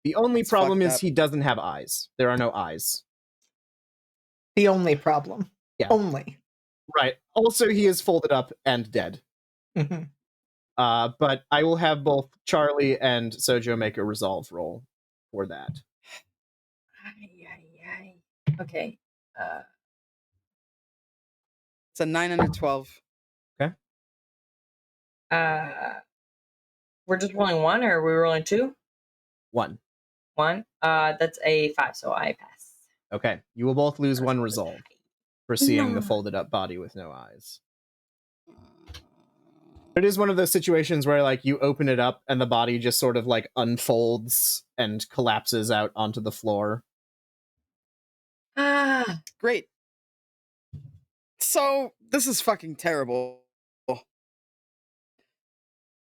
The only That's problem fucked is up. he doesn't have eyes. There are no eyes. The only problem. Yeah. Only. Right. Also, he is folded up and dead. Mhm. But I will have both Charlie and Sojo make a resolve roll for that. Okay. It's a 9 under 12. We're just rolling one, or are we rolling two? 1. One. That's a 5, so I pass. Okay. You will both lose 1 resolve for seeing the No. folded up body with no eyes. It is one of those situations where like you open it up and the body just sort of like unfolds and collapses out onto the floor. Great. So, this is fucking terrible.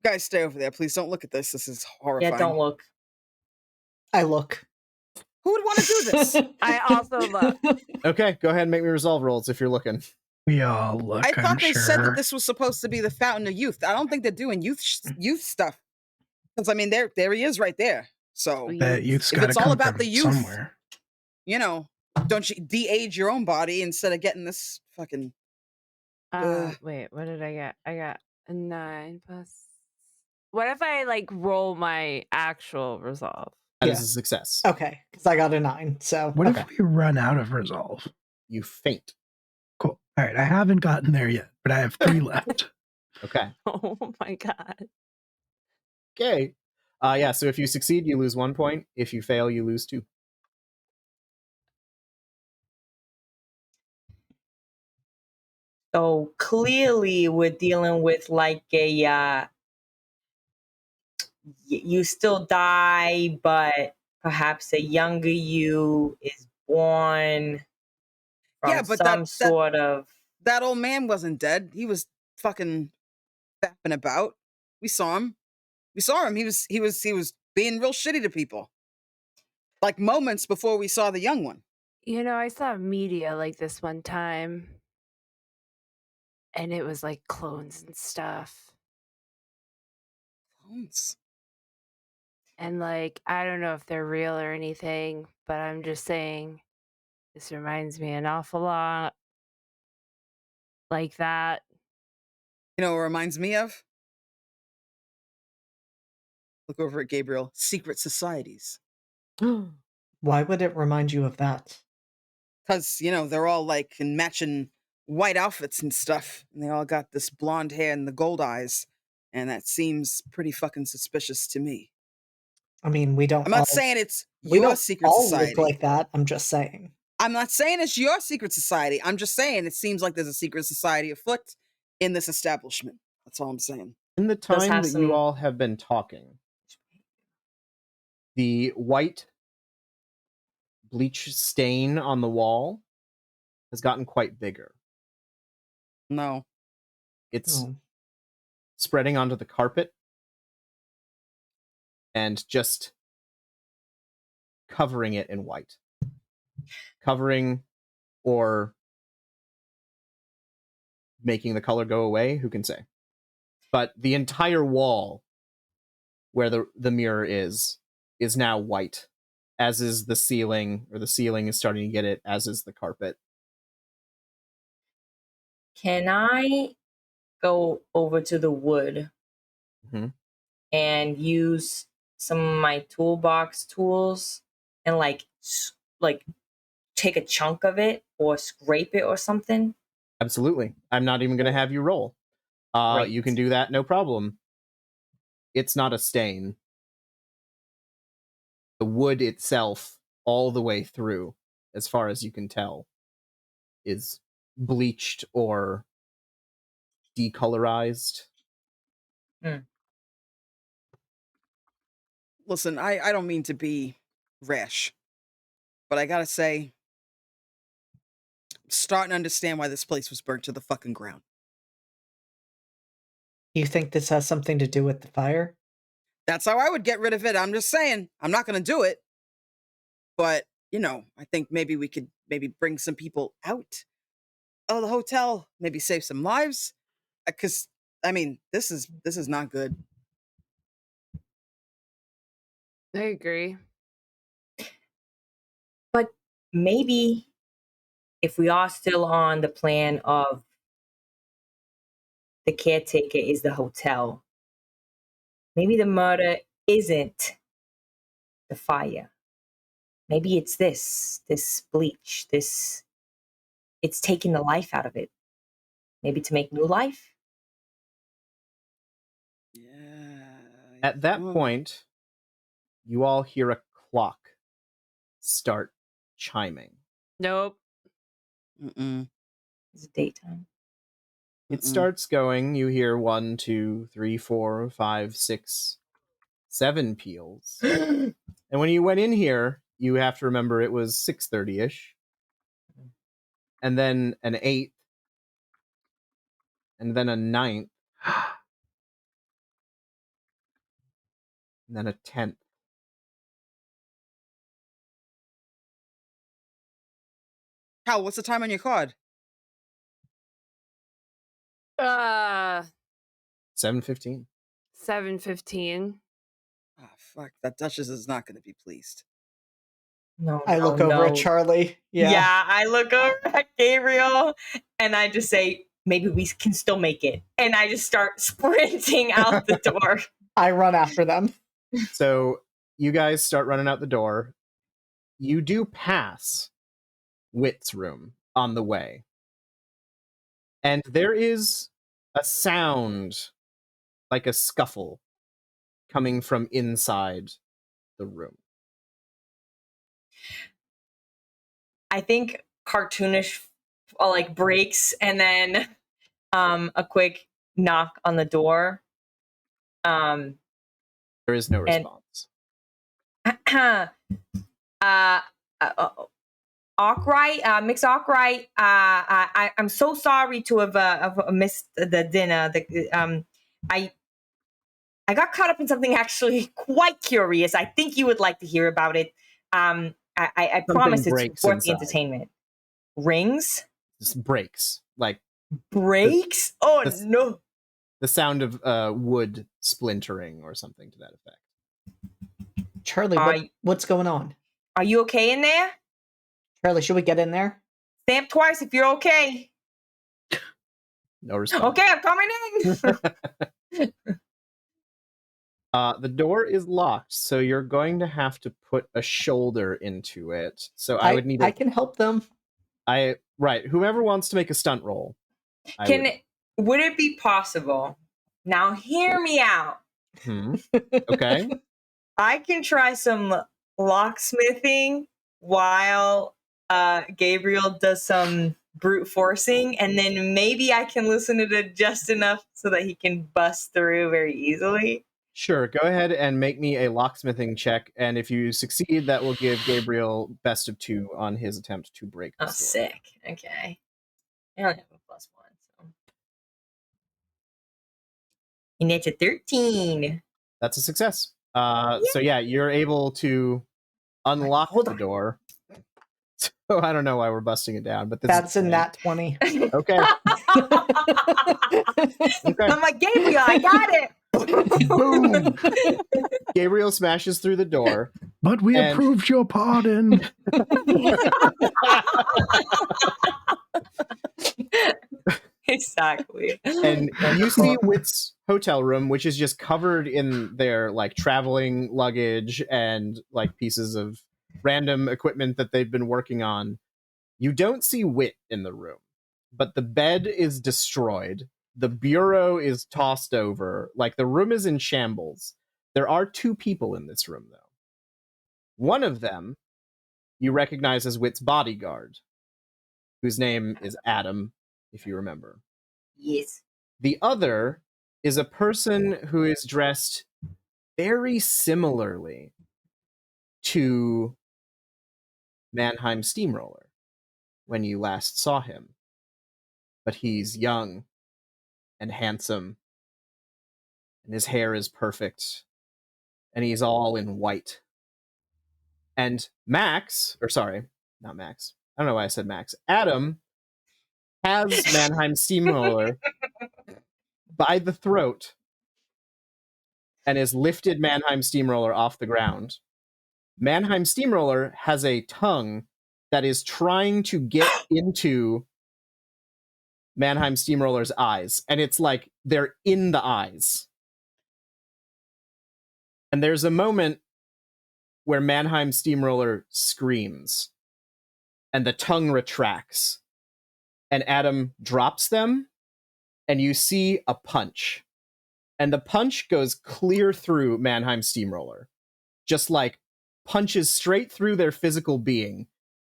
Guys, stay over there. Please don't look at this. This is horrifying. Yeah, don't look. I look. Who would want to do this? I also look. Okay, go ahead and make me resolve rolls if you're looking. We all look. I thought I'm they sure. said that this was supposed to be the fountain of youth. I don't think they're doing youth stuff. Because I mean, there he is right there. So that youth's if got it's to all come about from the youth, somewhere. you know, don't you de-age your own body instead of getting this fucking. Wait, what did I get? I got a 9 plus. What if I like roll my actual resolve? That is a success. Okay, because I got a 9. So What okay. if we run out of resolve? You faint. Cool. All right, I haven't gotten there yet, but I have 3 left. Okay. Oh my god. Okay. Yeah, so if you succeed, you lose 1 point. If you fail, you lose 2. So clearly, we're dealing with like a you still die, but perhaps a younger you is born from Yeah, but some sort of. that old man wasn't dead. He was fucking fapping about. We saw him. He was being real shitty to people. Like moments before we saw the young one. You know, I saw media like this one time. And it was like clones and stuff. Clones. And like, I don't know if they're real or anything, but I'm just saying this reminds me an awful lot like that. You know what it reminds me of? Look over at Gabriel. Secret societies. Why would it remind you of that? Because, you know, they're all like in matching white outfits and stuff. And they all got this blonde hair and the gold eyes. And that seems pretty fucking suspicious to me. I mean, we don't. I'm not saying it's we your don't secret all society. look like that. I'm just saying. I'm not saying it's your secret society. I'm just saying it seems like there's a secret society afoot in this establishment. That's all I'm saying. In the Does time have that some- you all have been talking, the white bleach stain on the wall has gotten quite bigger. No. It's Oh. spreading onto the carpet and just covering it in white. Covering or making the color go away, who can say? But the entire wall where the mirror is now white, as is the ceiling, or the ceiling is starting to get it, as is the carpet. Can I go over to the wood Mhm. and use some of my toolbox tools and like take a chunk of it or scrape it or something? Absolutely. I'm not even going to have you roll. Great. You can do that, no problem. It's not a stain. The wood itself all the way through, as far as you can tell, is bleached or decolorized. Listen, I don't mean to be rash, but I gotta say, I'm starting to understand why this place was burnt to the fucking ground. You think this has something to do with the fire? That's how I would get rid of it. I'm just saying, I'm not gonna do it. But, I think maybe we could bring some people out of the hotel, maybe save some lives. Because, this is not good. I agree. But maybe if we are still on the plan of the caretaker is the hotel, maybe the murder isn't the fire. Maybe it's this bleach, it's taking the life out of it. Maybe to make new life. Yeah. At that point, you all hear a clock start chiming. Nope. Mm-mm. It's daytime. It starts going. You hear 1, 2, 3, 4, 5, 6, 7 peals. And when you went in here, you have to remember it was 6:30-ish. And then an 8th. And then a 9th. And then a 10th. Hal, what's the time on your card? 7:15. 7:15. Oh, fuck. That Duchess is not going to be pleased. No, I look over at Charlie. Yeah, I look over at Gabriel and I just say, maybe we can still make it. And I just start sprinting out the door. I run after them. So you guys start running out the door. You do pass Wit's room on the way. And there is a sound like a scuffle coming from inside the room. I think cartoonish breaks and then a quick knock on the door. There is no response. Mix Arkwright, I'm so sorry to have missed the dinner. I got caught up in something actually quite curious. I think you would like to hear about it. I promise it's worth the entertainment. Rings? Just breaks. Like breaks? No. The sound of wood splintering or something to that effect. Charlie, what's going on? Are you okay in there? Charlie, should we get in there? Stamp twice if you're okay. No response. Okay, I'm coming in. The door is locked, so you're going to have to put a shoulder into it. So I would need. I can help them. Right. Whoever wants to make a stunt roll. Would it be possible? Now hear me out. Okay. I can try some locksmithing while Gabriel does some brute forcing, and then maybe I can listen to it just enough so that he can bust through very easily. Sure, go ahead and make me a locksmithing check, and if you succeed, that will give Gabriel best of 2 on his attempt to break the door. Sick. Okay. I only have a +1, so. And it's a 13. That's a success. So yeah, you're able to unlock the door. So I don't know why we're busting it down, but that's a nat 20. Okay. I'm like, Gabriel, I got it. Boom! Gabriel smashes through the door. But we approved your pardon. Exactly. And you see Wit's hotel room, which is just covered in their traveling luggage and pieces of random equipment that they've been working on. You don't see Wit in the room, but the bed is destroyed. The bureau is tossed over. The room is in shambles. There are 2 people in this room, though. One of them you recognize as Wit's bodyguard, whose name is Adam, if you remember. Yes. The other is a person who is dressed very similarly to Mannheim Steamroller when you last saw him. But he's young and handsome, and his hair is perfect, and he's all in white. And Max, or sorry, not Max. I don't know why I said Max. Adam has Mannheim Steamroller by the throat and has lifted Mannheim Steamroller off the ground. Mannheim Steamroller has a tongue that is trying to get into Mannheim Steamroller's eyes, and it's like they're in the eyes. And there's a moment where Mannheim Steamroller screams, and the tongue retracts, and Adam drops them, and you see a punch. And the punch goes clear through Mannheim Steamroller. Just like punches straight through their physical being.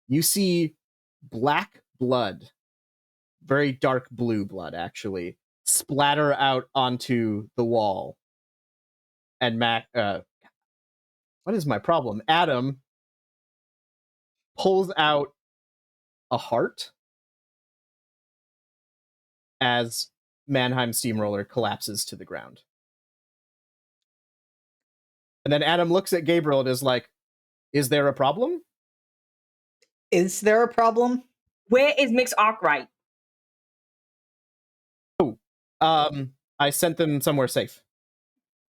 You see black blood, very dark blue blood, actually, splatter out onto the wall. And what is my problem? Adam pulls out a heart as Mannheim Steamroller collapses to the ground. And then Adam looks at Gabriel and is like, is there a problem? Is there a problem? Where is Mix Arkwright? I sent them somewhere safe.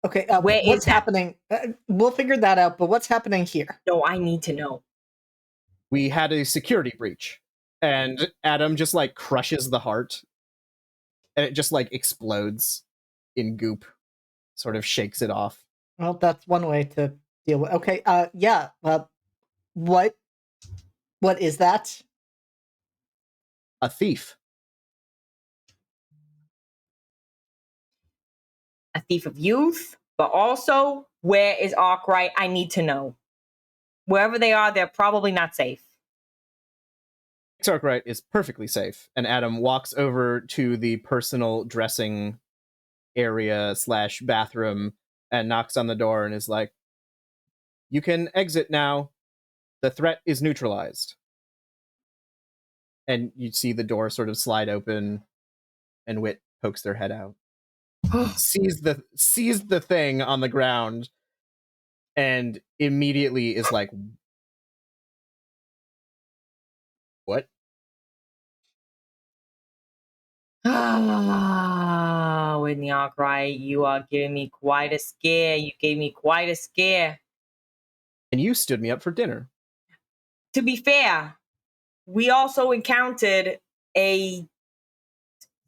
Okay, Where what's is that? happening? We'll figure that out, but what's happening here? No, I need to know. We had a security breach, and Adam just like crushes the heart, and it just like explodes in goop, sort of shakes it off. Well, that's one way to deal with. Okay, yeah. What is that? A thief. A thief of youth, but also, where is Arkwright? I need to know. Wherever they are, they're probably not safe. Arkwright is perfectly safe, and Adam walks over to the personal dressing area / bathroom and knocks on the door and is like, you can exit now. The threat is neutralized. And you see the door sort of slide open, and Wit pokes their head out. sees the thing on the ground, and immediately is like, what? Ah, Whitney Arkwright, you are giving me quite a scare. You gave me quite a scare. And you stood me up for dinner. To be fair, we also encountered a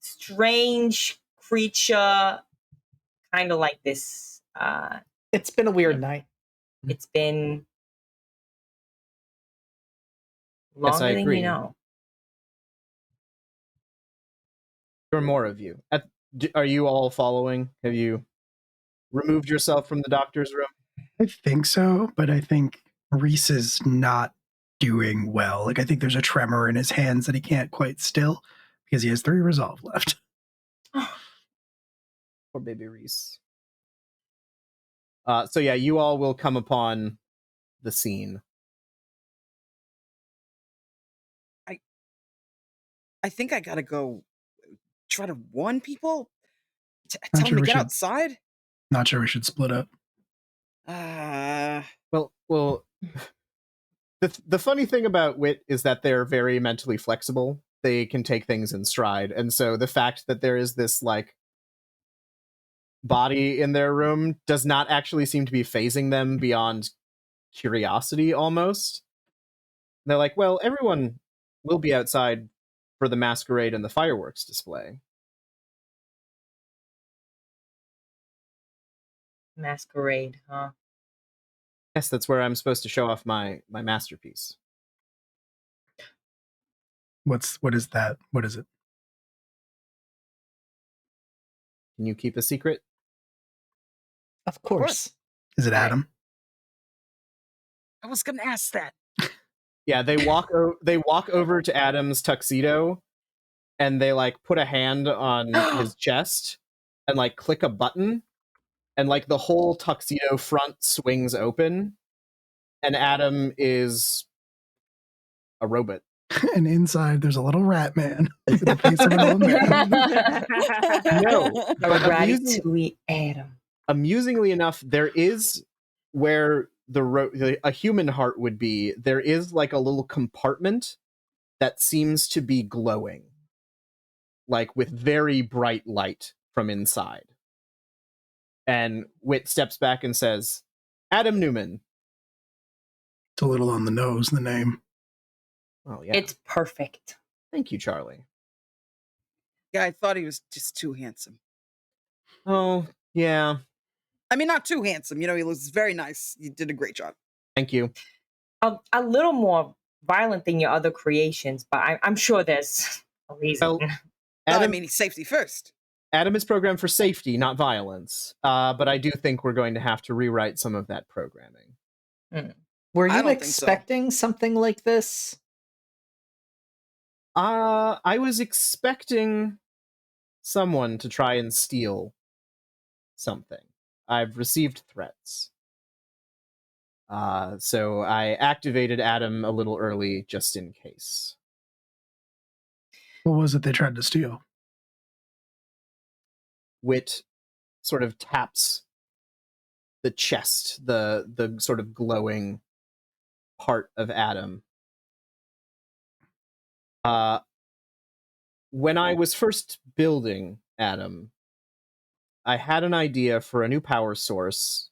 strange creature, kind of like this. It's been a weird night. It's been Yes, longer I than agree. you know. There are more of you. Are you all following? Have you removed yourself from the doctor's room? I think so, but I think Reese is not doing well. Like, I think there's a tremor in his hands that he can't quite still because he has 3 resolve left. Poor baby Reese. So yeah, you all will come upon the scene. I think I gotta go try to warn people. Not Tell sure them to we get should- outside. Not sure we should split up. Well, the funny thing about Wit is that they're very mentally flexible. They can take things in stride, and so the fact that there is this like body in their room does not actually seem to be phasing them beyond curiosity almost. They're like, well, everyone will be outside for the masquerade and the fireworks display. Masquerade, huh? Yes, that's where I'm supposed to show off my masterpiece. What is that? What is it? Can you keep a secret? Of course. Is it Adam? I was gonna ask that. Yeah, they walk over to Adam's tuxedo, and they like put a hand on his chest and like click a button, and like the whole tuxedo front swings open, and Adam is a robot. And inside, there's a little rat man with the face of an old man. No, A but ratatouille Adam. amusingly enough, there is where a human heart would be. There is like a little compartment that seems to be glowing, like with very bright light from inside. And Wit steps back and says, "Adam Newman." It's a little on the nose, the name. Oh yeah, It's perfect. thank you, Charlie. Yeah, I thought he was just too handsome. Oh yeah, I mean, not too handsome. You know, he looks very nice. You did a great job. thank you. A little more violent than your other creations, but I'm sure there's a reason. Well, No, Adam, I mean, he's safety first. Adam is programmed for safety, not violence. But I do think we're going to have to rewrite some of that programming. Were I you don't think so. expecting something like this? I was expecting someone to try and steal something. I've received threats. So I activated Adam a little early just in case. What was it they tried to steal? Wit sort of taps the chest, the sort of glowing part of Adam. When I was first building Adam, I had an idea for a new power source.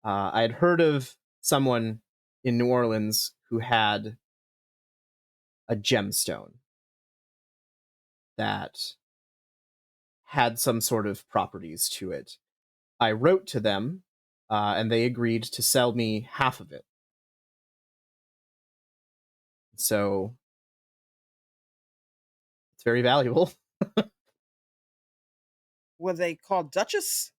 I had heard of someone in New Orleans who had a gemstone that had some sort of properties to it. I wrote to them, and they agreed to sell me half of it. So it's very valuable. Were they called Duchess?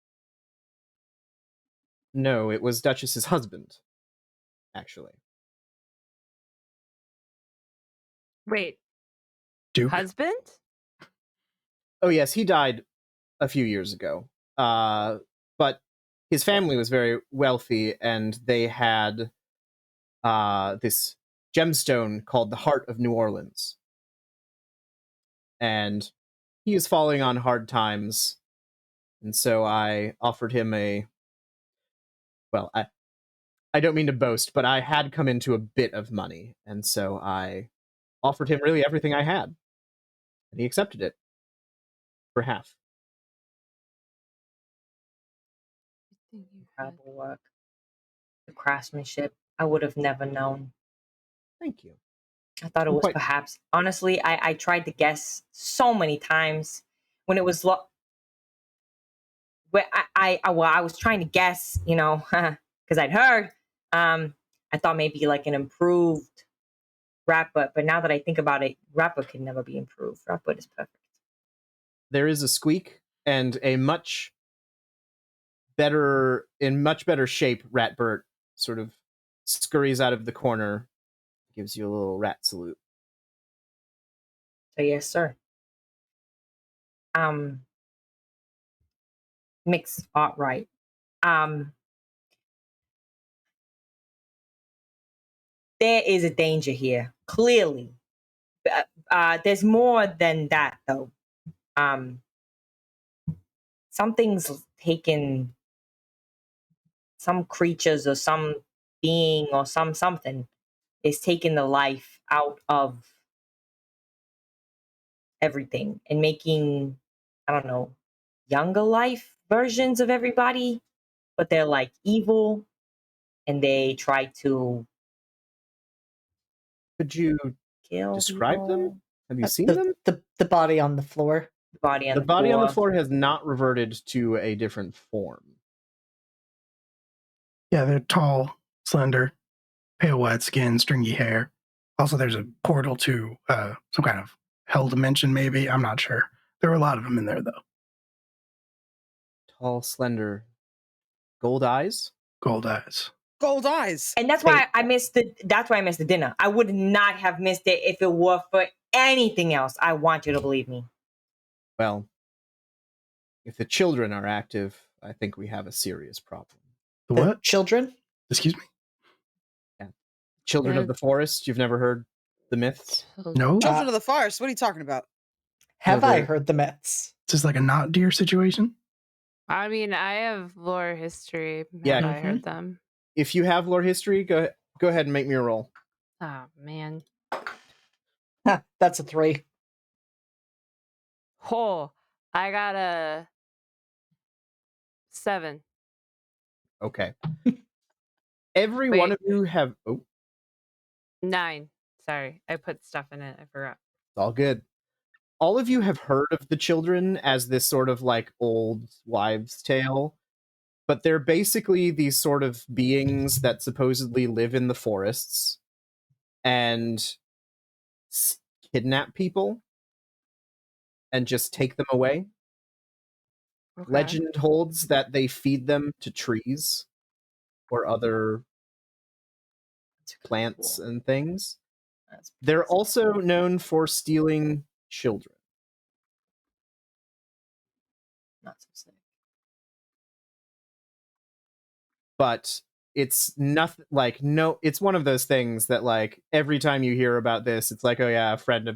No, it was Duchess's husband, actually. Wait, Duke? husband? Oh yes, he died a few years ago. But his family was very wealthy, and they had this gemstone called the Heart of New Orleans. And he is falling on hard times, and so I offered him I don't mean to boast, but I had come into a bit of money, and so I offered him really everything I had, and he accepted it for half. Incredible work. The craftsmanship, I would have never known. Thank you. I thought it was Quite- perhaps, honestly, I tried to guess so many times when it was, where I was trying to guess, because I'd heard, I thought maybe like an improved Ratbutt, but now that I think about it, Ratbutt could never be improved. Ratbutt is perfect. There is a squeak, and a much better shape Ratbert sort of scurries out of the corner, gives you a little rat salute. So yes, sir. Mixed art right. There is a danger here, clearly. There's more than that, though. Something's taken, some creatures or some being or something is taking the life out of everything and making, I don't know, younger life versions of everybody, but they're like evil and they try to Could you kill describe people. them? Have you seen The, them? the body on the floor. The body on The the body floor. on the floor has not reverted to a different form. Yeah, they're tall, slender, pale white skin, stringy hair. Also, there's a portal to some kind of hell dimension, maybe. I'm not sure. There are a lot of them in there, though. Tall, slender, gold eyes. Gold eyes. gold eyes. And that's why I missed the dinner. I would not have missed it if it were for anything else. I want you to believe me. Well, if the children are active, I think we have a serious problem. The The what? children? Excuse me? Children Yeah. of the forest? You've never heard the myths? No? Children of the forest. What are you talking about? Have No, I they're- heard the myths? Is this like a not deer situation? I mean, I have lore history. Yeah. Have I heard them? If you have lore history, go ahead and make me a roll. Oh man. Huh, that's a 3. Oh, I got a 7. Okay. Every one Wait. of you have... Oh, 9. Sorry, I put stuff in it. I forgot. it's all good. All of you have heard of the children as this sort of like old wives' tale, but they're basically these sort of beings that supposedly live in the forests and kidnap people and just take them away. Okay. Legend holds that they feed them to trees or other plants and things. They're also known for stealing children. Not so sick. But it's nothing like it's one of those things that like every time you hear about this, it's like, oh yeah, a friend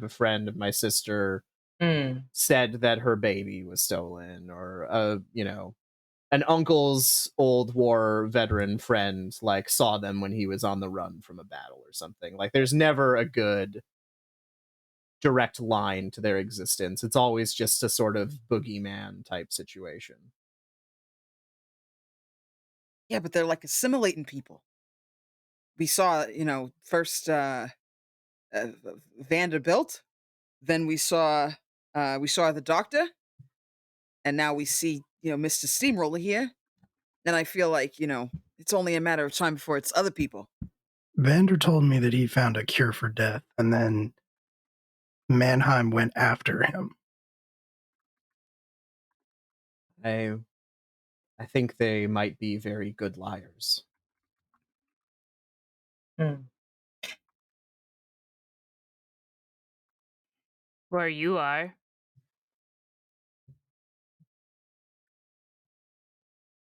of my sister said that her baby was stolen, or an uncle's old war veteran friend like saw them when he was on the run from a battle or something. Like there's never a good direct line to their existence. It's always just a sort of boogeyman type situation. Yeah, but they're like assimilating people. We saw, first Vanderbilt, then we saw the doctor, and now we see, Mr. Steamroller here. And I feel like, it's only a matter of time before it's other people. Vander told me that he found a cure for death, and then Mannheim went after him. I think they might be very good liars. Where you are.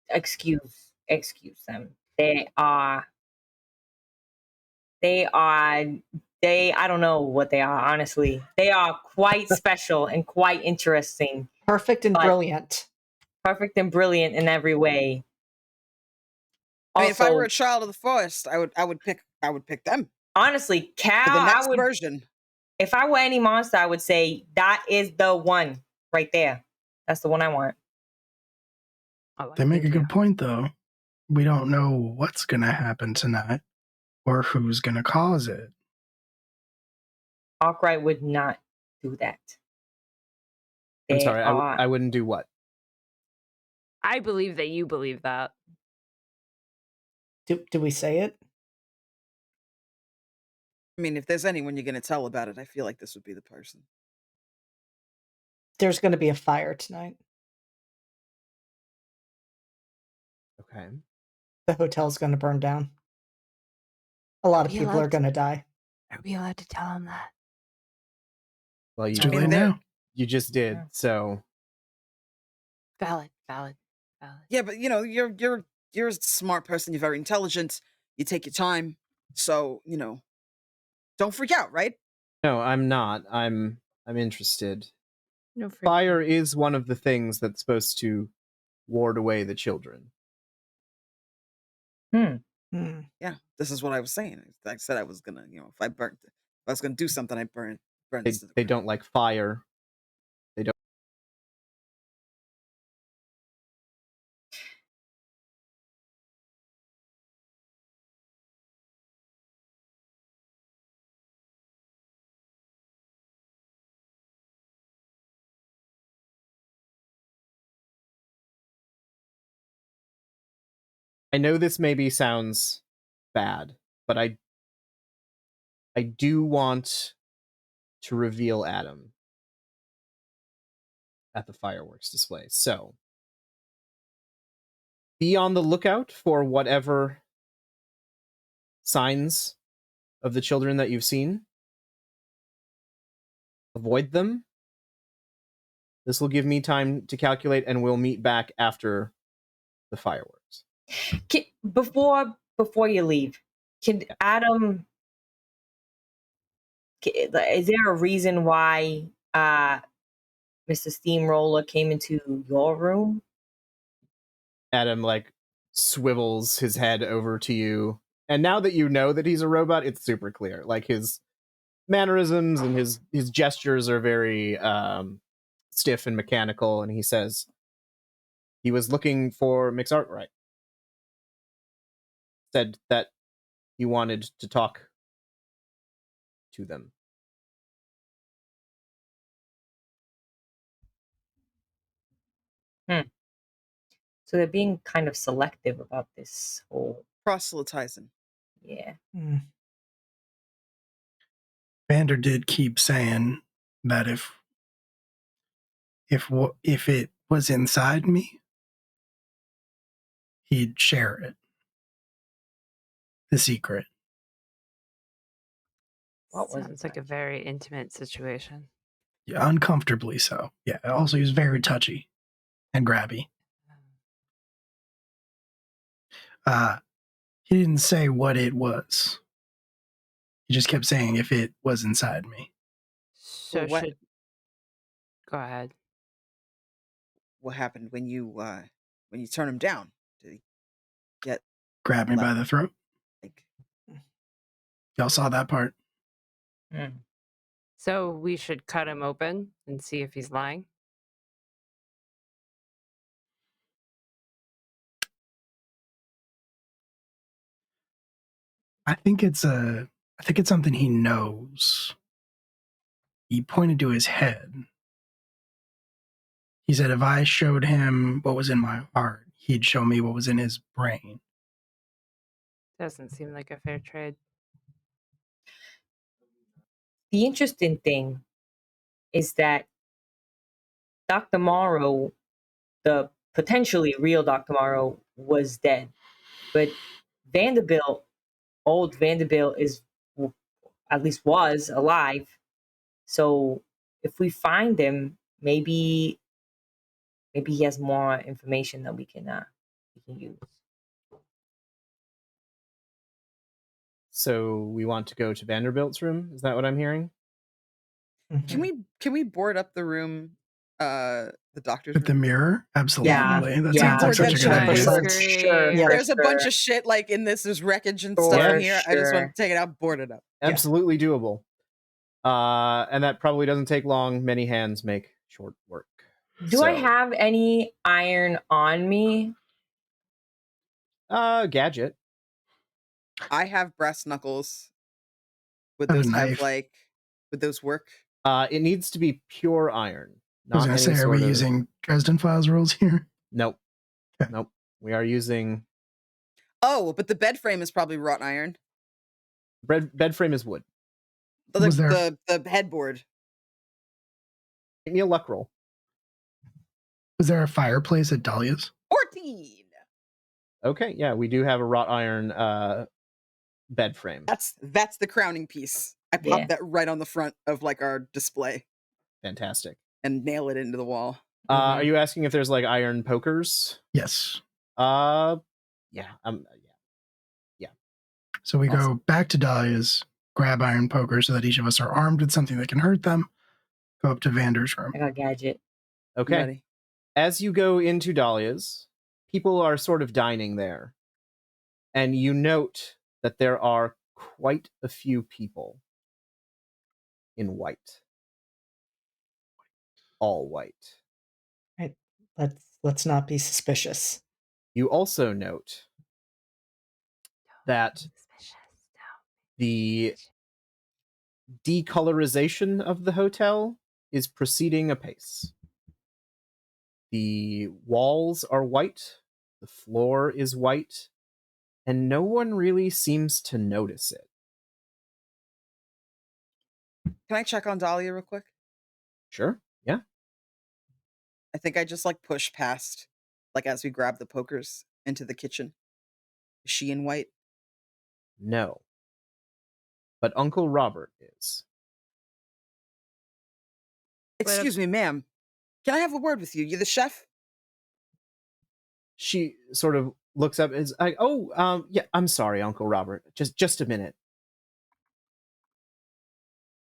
Excuse them. I don't know what they are, honestly. They are quite special and quite interesting. Perfect and brilliant. Perfect and brilliant in every way. I mean, if I were a child of the forest, I would pick them. Honestly, Cal, For the next version. If I were any monster, I would say that is the one right there. That's the one I want. They make a good point, though. We don't know what's going to happen tonight or who's going to cause it. Arkwright would not do that. I'm sorry, I wouldn't do what? I believe that you believe that. Do we say it? I mean, if there's anyone you're going to tell about it, I feel like this would be the person. There's going to be a fire tonight. Okay. The hotel's going to burn down. A lot of people are going to die. Are we allowed to tell him that? Well, It's too late now. You just did, so Valid. Yeah, but you're a smart person. You're very intelligent. You take your time. So don't freak out, right? no, I'm not. I'm interested. No freak. Fire is one of the things that's supposed to ward away the children. Yeah, this is what I was saying. I said I was gonna, if I was gonna do something, I'd burn this to the They ground. don't like fire. They don't. I know this maybe sounds bad, but I do want to reveal Adam at the fireworks display. So be on the lookout for whatever signs of the children that you've seen. Avoid them. This will give me time to calculate, and we'll meet back after the fireworks. Before you leave, can Adam? Is there a reason why Mr. Steamroller came into your room? Adam like swivels his head over to you, and now that you know that he's a robot, it's super clear. Like his mannerisms and his gestures are very stiff and mechanical, and he says he was looking for McArtwright. Said that he wanted to talk to them. So they're being kind of selective about this whole Proselytizing. yeah. Vander did keep saying that if it was inside me, he'd share it. The secret. What was Sounds like a very intimate situation. Yeah, uncomfortably so. Yeah. Also, he was very touchy and grabby. He didn't say what it was. He just kept saying if it was inside me. So Well, go ahead. What happened when you turn him down? Did he get Grab me by the throat. like? Y'all saw that part. So we should cut him open and see if he's lying. I think it's something he knows. He pointed to his head. He said if I showed him what was in my heart, he'd show me what was in his brain. Doesn't seem like a fair trade. The interesting thing is that Dr. Morrow, the potentially real Dr. Morrow, was dead. But old Vanderbilt is, at least was, alive. So if we find him, maybe he has more information that we can use. So we want to go to Vanderbilt's room? Is that what I'm hearing? Can we board up the room? The doctor's With the room? mirror? Absolutely. Yeah. That Yeah. sounds like such a good That's idea. great. Sure. Yeah. There's a bunch of shit like in this. There's wreckage and stuff in here. I just want to take it out, board it up. Absolutely doable. And that probably doesn't take long. Many hands make short work. Do I have any iron on me? Gadget. I have brass knuckles. Would I have a those have knife. would those work? It needs to be pure iron. I was Not going to any say, are we sort of... using Dresden Files rules here? Nope. Okay. Nope. We are using... Oh, but the bed frame is probably wrought iron. Bed frame is wood. The headboard. Give me a luck roll. Was there a fireplace at Dahlia's? 14. Okay, yeah, we do have a wrought iron bed frame. That's the crowning piece. I popped that right on the front of like our display. Fantastic. And nail it into the wall. Are you asking if there's like iron pokers? Yes. Yeah. So we go back to Dahlia's, grab iron poker so that each of us are armed with something that can hurt them. Go up to Vander's room. I got gadget. Okay. Ready. As you go into Dahlia's, people are sort of dining there. And you note that there are quite a few people in white. All white. Right. Let's not be suspicious. You also note that the decolorization of the hotel is proceeding apace. The walls are white, the floor is white, and no one really seems to notice it. Can I check on Dahlia real quick? Sure, yeah. I think I just like push past, like as we grab the pokers into the kitchen. Is she in white? No. But Uncle Robert is. Excuse me, ma'am. Can I have a word with you? You the chef? She sort of looks up and is like, "Oh, yeah, I'm sorry, Uncle Robert. Just a minute.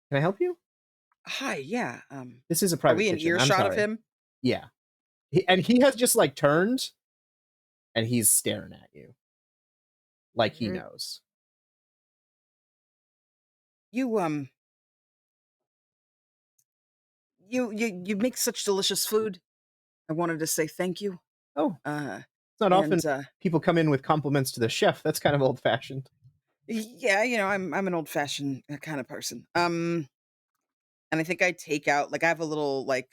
Can I help you? Hi, yeah. This is a Are private we in kitchen. I'm earshot of sorry." him? Yeah. And he has just like turned and he's staring at you. Like he Mhm. knows. You you make such delicious food. I wanted to say thank you. Oh, Uh it's not often and people come in with compliments to the chef. That's kind of old fashioned. yeah, I'm an old-fashioned kind of person. And I think I take out like I have a little like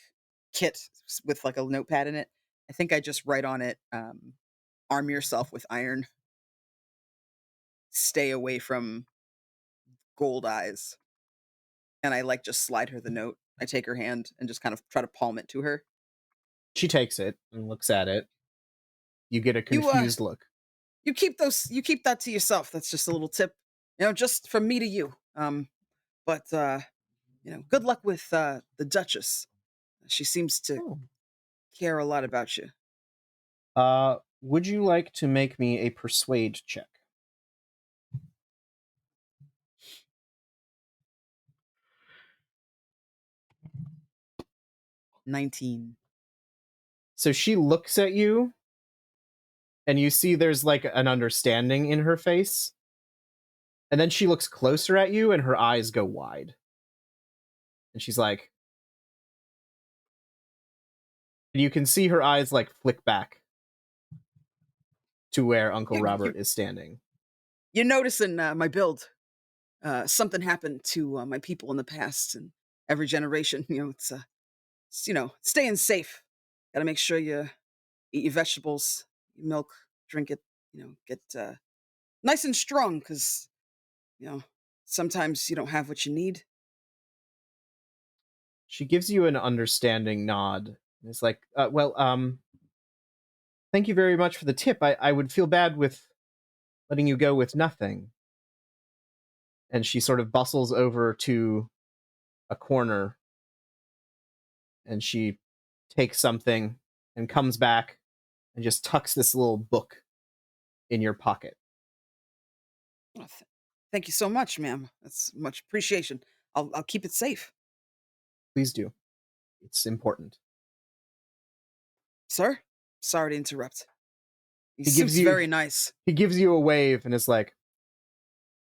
kit with like a notepad in it. I think I just write on it, arm yourself with iron. Stay away from gold eyes. And I like just slide her the note. I take her hand and just kind of try to palm it to her. She takes it and looks at it. You get a You confused look. you keep that to yourself. That's just a little tip. Just from me to you. But good luck with the Duchess. She seems to Oh. care a lot about you. Would you like to make me a persuade check? $19. So she looks at you and you see there's like an understanding in her face. And then she looks closer at you and her eyes go wide. And she's like, and you can see her eyes like flick back to where Uncle Robert is standing. You notice in my build, something happened to my people in the past, and every generation, it's staying safe. Got to make sure you eat your vegetables, your milk, drink it, get nice and strong, because sometimes you don't have what you need. She gives you an understanding nod. It's like, thank you very much for the tip. I would feel bad with letting you go with nothing. And she sort of bustles over to a corner and she takes something and comes back and just tucks this little book in your pocket. Oh, thank you so much, ma'am. That's much appreciation. I'll keep it safe. Please do. It's important. Sir? Sorry to interrupt. He He seems gives you very nice. He gives you a wave and is like,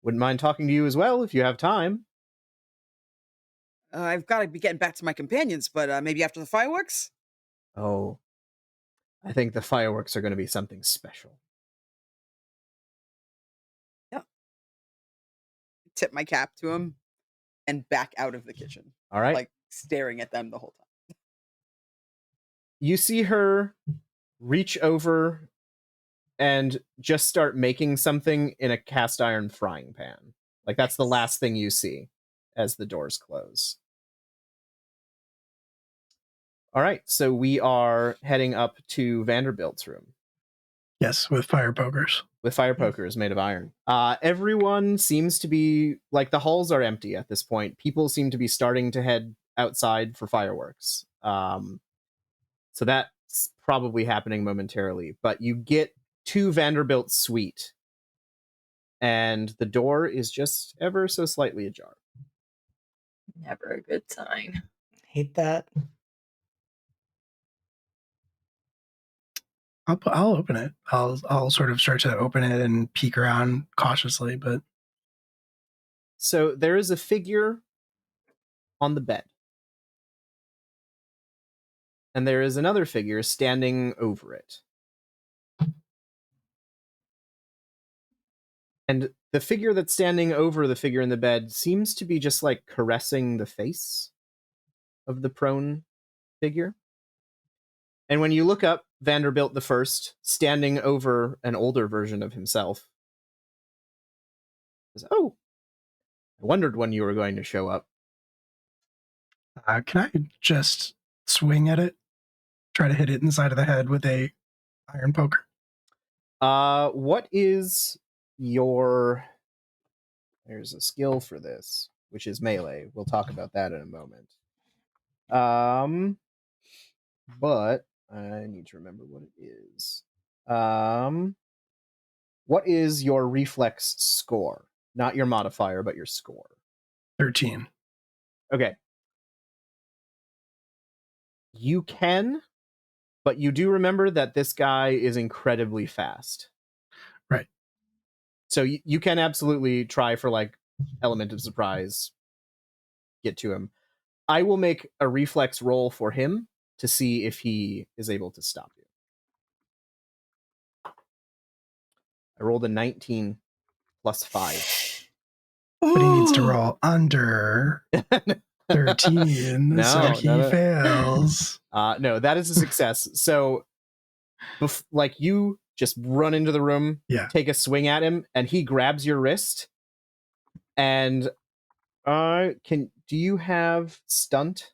wouldn't mind talking to you as well if you have time. I've got to be getting back to my companions, but maybe after the fireworks? Oh, I think the fireworks are going to be something special. Yeah. Tip my cap to him and back out of the kitchen. All right. Like staring at them the whole time. You see her reach over and just start making something in a cast iron frying pan. Like that's the last thing you see as the doors close. All right, so we are heading up to Vanderbilt's room. Yes, with fire pokers. With fire pokers made of iron. Everyone seems to be, like, the halls are empty at this point. People seem to be starting to head outside for fireworks. So that's probably happening momentarily. But you get to Vanderbilt's suite, and the door is just ever so slightly ajar. Never a good sign. Hate that. I'll open it. I'll sort of start to open it and peek around cautiously, but So there is a figure on the bed. And there is another figure standing over it. And the figure that's standing over the figure in the bed seems to be just like caressing the face of the prone figure. And when you look up Vanderbilt the First standing over an older version of himself, says, "Oh, I wondered when you were going to show up." can I just swing at it? Try to hit it in the side of the head with a iron poker? What is your There's a skill for this, which is melee. We'll talk about that in a moment. But I need to remember what it is. What is your reflex score? Not your modifier, but your score. 13. Okay. You can, but you do remember that this guy is incredibly fast. Right. So you can absolutely try for like element of surprise, get to him. I will make a reflex roll for him to see if he is able to stop you. I rolled a 19 plus 5. But he needs to roll under 13, so he fails. No, that is a success. So, like, you just run into the room, take a swing at him, and he grabs your wrist. And do you have stunt?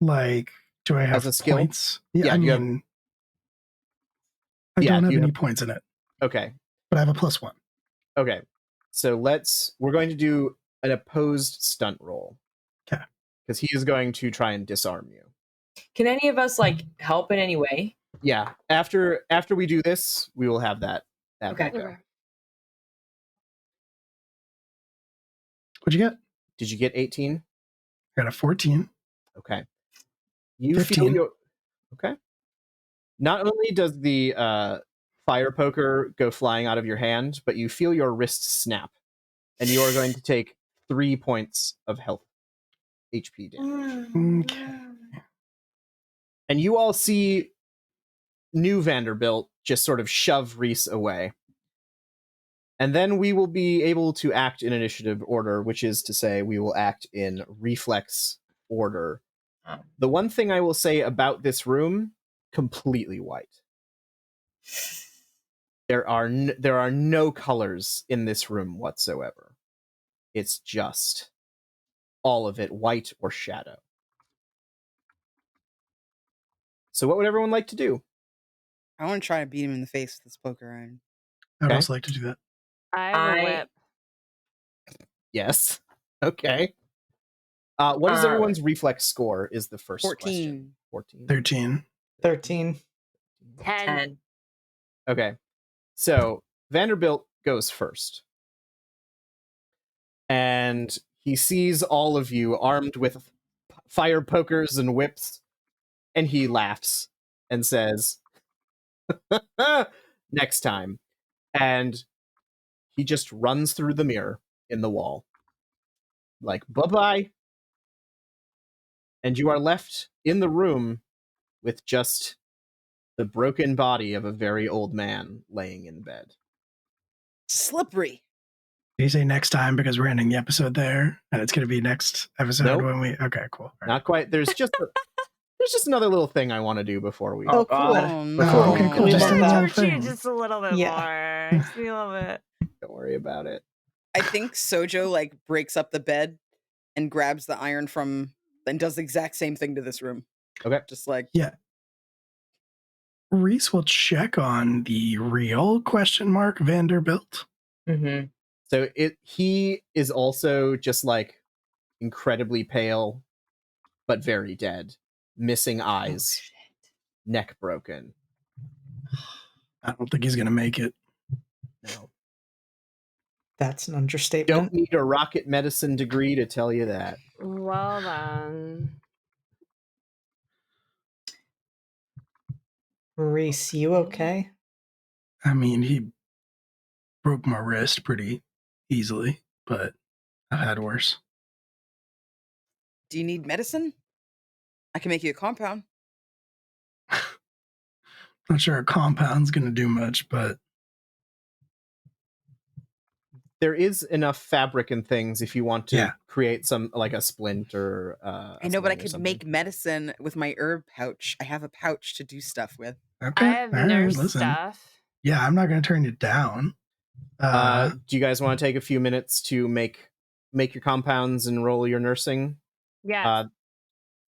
Like, do I have as a skill? points? Yeah, I mean, I don't have any points in it. Okay. But I have a +1. Okay. So we're going to do an opposed stunt roll. Okay. Because he is going to try and disarm you. Can any of us like help in any way? Yeah. After we do this, we will have that. Okay. Go. What'd you get? Did you get 18? I got a 14. Okay. You 15. feel okay. Not only does the fire poker go flying out of your hand, but you feel your wrist snap, and you are going to take 3 points of health HP damage. Okay. And you all see New Vanderbilt just sort of shove Reese away. And then we will be able to act in initiative order, which is to say we will act in reflex order. The one thing I will say about this room, completely white. There are no colors in this room whatsoever. It's just all of it white or shadow. So what would everyone like to do? I want to try to beat him in the face with this poker iron. I'd also like to do that. I have a whip. Yes. Okay. What is everyone's reflex score is the first 14. question. 14. 13. 13. 10. Okay. So Vanderbilt goes first. And he sees all of you armed with fire pokers and whips. And he laughs and says, next time. And he just runs through the mirror in the wall. Like, bye-bye. And you are left in the room with just the broken body of a very old man laying in bed. Slippery. Did you say next time because we're ending the episode there, and it's going to be next episode when we? Okay, cool. Right. Not quite. There's just another little thing I want to do before we. Oh, cool. Oh, no. Oh, okay, cool. We Just want a to little torture you thing. just a little bit more. Just a little bit. Don't worry about it. I think Sojo like breaks up the bed and grabs the iron from and does the exact same thing to this room. Okay. Just like Reese will check on the real ? Vanderbilt. Mm-hmm. So he is also just like incredibly pale, but very dead, missing eyes, neck broken. I don't think he's going to make it. No. That's an understatement. Don't need a rocket medicine degree to tell you that. Well then. Reese, you okay? I mean, he broke my wrist pretty easily, but I've had worse. do you need medicine? I can make you a compound. Not sure a compound's going to do much, but there is enough fabric and things if you want to create some like a splint or I know, but I could make medicine with my herb pouch. I have a pouch to do stuff with. Okay. I have nurse stuff. Yeah, I'm not going to turn it down. Do you guys want to take a few minutes to make your compounds and roll your nursing? Yeah.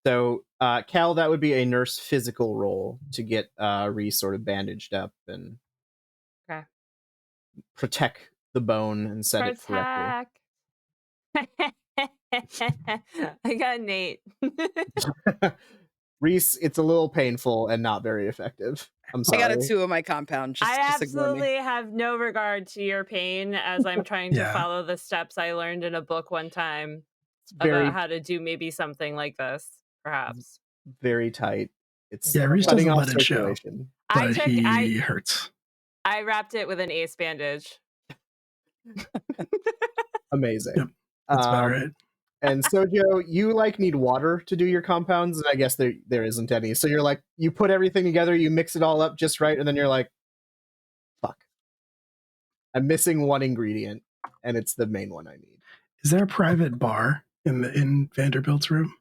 So Cal, that would be a nurse physical roll to get Reese sort of bandaged up and protect the bone and set it correctly. I got Nate. Reese, it's a little painful and not very effective. I'm I sorry. got a 2 on my compound. Just ignore me. absolutely have no regard to your pain as I'm trying to Yeah. follow the steps I learned in a book one time It's very, about how to do maybe something like this, perhaps. very tight. It's Yeah, Reese cutting doesn't off let it show. circulation. But he hurts. I wrapped it with an ace bandage. Amazing. Yep, that's about right. And Sojo, you need water to do your compounds, and I guess there isn't any. So you're you put everything together, you mix it all up just right, and then you're like, fuck. I'm missing one ingredient, and it's the main one I need. Is there a private bar in Vanderbilt's room?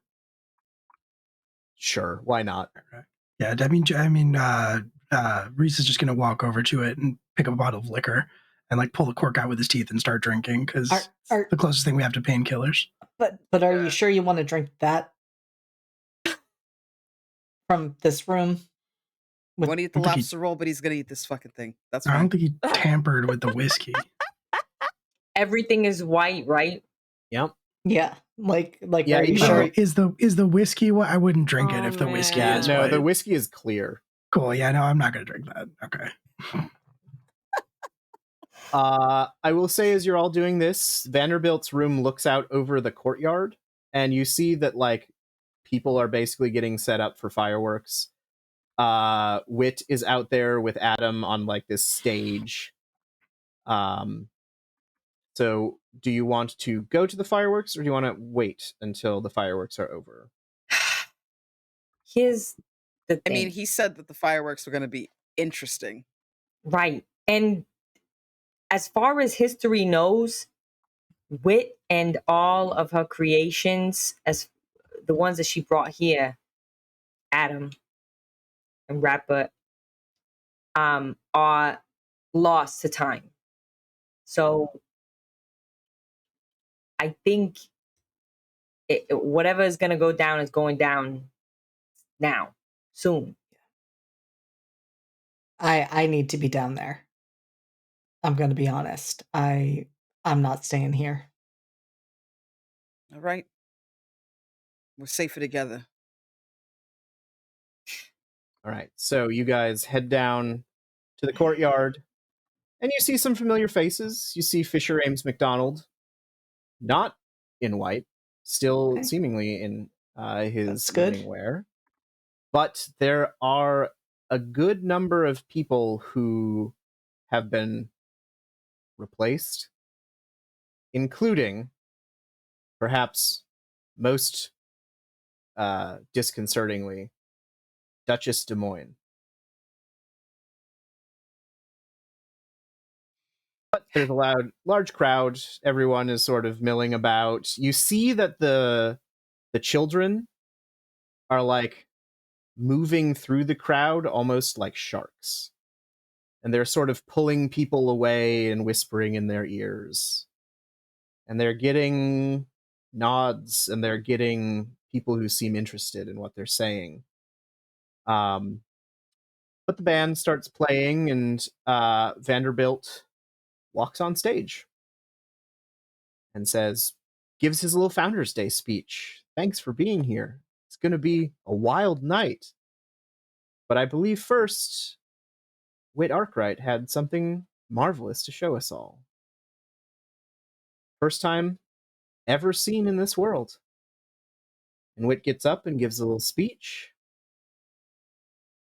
Sure, why not? Yeah, Reese is just gonna walk over to it and pick up a bottle of liquor and pull the cork out with his teeth and start drinking because the closest thing we have to painkillers. But are you sure you want to drink that from this room? I want to eat the lobster roll, but he's gonna eat this fucking thing. That's I fine. don't think he tampered with the whiskey. Everything is white, right? Yep. Yeah, Yeah, are you even sure? Is the whiskey? I wouldn't drink it if the whiskey Yeah, is no, white. the whiskey is clear. Cool. Yeah, no, I'm not gonna drink that. Okay. I will say, as you're all doing this, Vanderbilt's room looks out over the courtyard, and you see that people are basically getting set up for fireworks. Wit is out there with Adam on this stage. So do you want to go to the fireworks, or do you want to wait until the fireworks are over? Here's the thing. I mean, he said that the fireworks were going to be interesting. Right. And as far as history knows, Wit and all of her creations, as the ones that she brought here, Adam and Rapper, are lost to time. So I think whatever is going to go down is going down now, soon. I need to be down there. I'm going to be honest. I'm not staying here. All right. We're safer together. All right, so you guys head down to the courtyard, and you see some familiar faces. You see Fisher Ames McDonald, not in white, still Okay. seemingly in his That's good. evening wear. But there are a good number of people who have been replaced, including, perhaps most disconcertingly, Duchess Des Moines. But there's a large crowd. Everyone is sort of milling about. You see that the children are moving through the crowd almost like sharks. And they're sort of pulling people away and whispering in their ears. And they're getting nods, and they're getting people who seem interested in what they're saying. But the band starts playing, and Vanderbilt walks on stage and gives his little Founders Day speech. Thanks for being here. It's going to be a wild night. But I believe first, Whit Arkwright had something marvelous to show us all. First time ever seen in this world. And Whit gets up and gives a little speech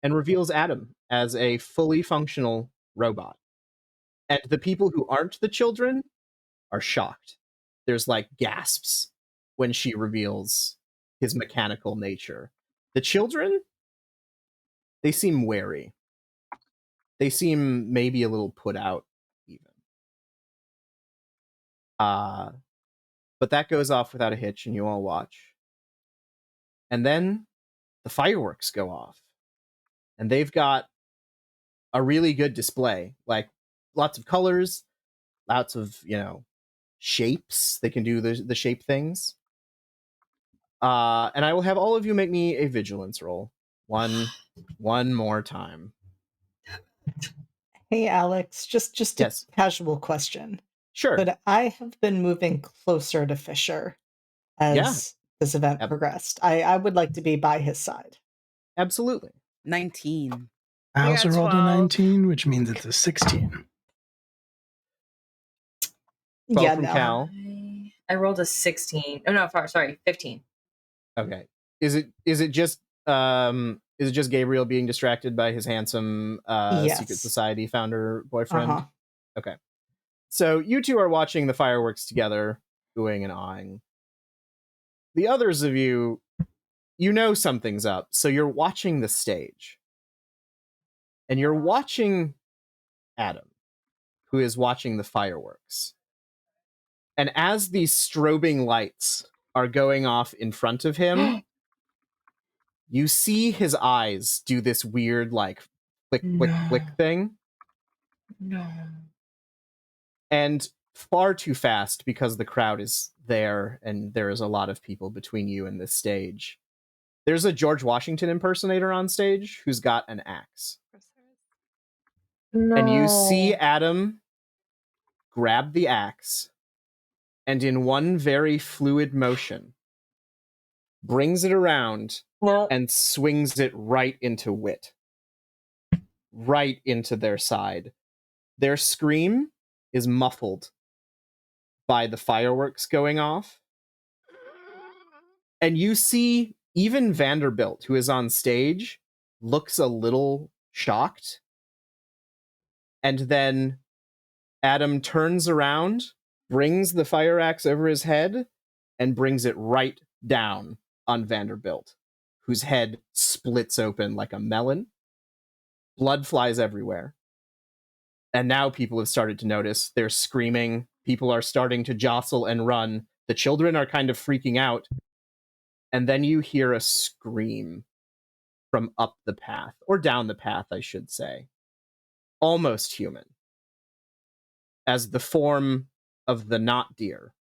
and reveals Adam as a fully functional robot. And the people who aren't the children are shocked. There's gasps when she reveals his mechanical nature. The children, they seem wary. They seem maybe a little put out, even. But that goes off without a hitch, and you all watch. And then the fireworks go off. And they've got a really good display. Lots of colors, lots of, shapes. They can do the shape things. And I will have all of you make me a vigilance roll. One more time. Hey, Alex, just Yes. a casual question. Sure. But I have been moving closer to Fisher as this event progressed. I would like to be by his side. Absolutely. 19. I I also got rolled a 12. 19, which means it's a 16. 12 Yeah, from no. Cal. I rolled a 16. Oh no, sorry, 15. Okay. Is it just Gabriel being distracted by his handsome Yes. secret society founder boyfriend? Uh-huh. Okay. So you two are watching the fireworks together, oohing and awing. The others of you, you know something's up, so you're watching the stage. And you're watching Adam, who is watching the fireworks. And as these strobing lights are going off in front of him, you see his eyes do this weird, like, flick, flick, flick thing. No. And far too fast, because the crowd is there and there is a lot of people between you and this stage. There's a George Washington impersonator on stage who's got an axe. No. And you see Adam grab the axe and in one very fluid motion brings it around and swings it right into Wit. Right into their side. Their scream is muffled by the fireworks going off. And you see even Vanderbilt, who is on stage, looks a little shocked. And then Adam turns around, brings the fire axe over his head, and brings it right down on Vanderbilt, whose head splits open like a melon. Blood flies everywhere. And now people have started to notice. They're screaming. People are starting to jostle and run. The children are kind of freaking out. And then you hear a scream from up the path, or down the path, I should say. Almost human. As the form of the not deer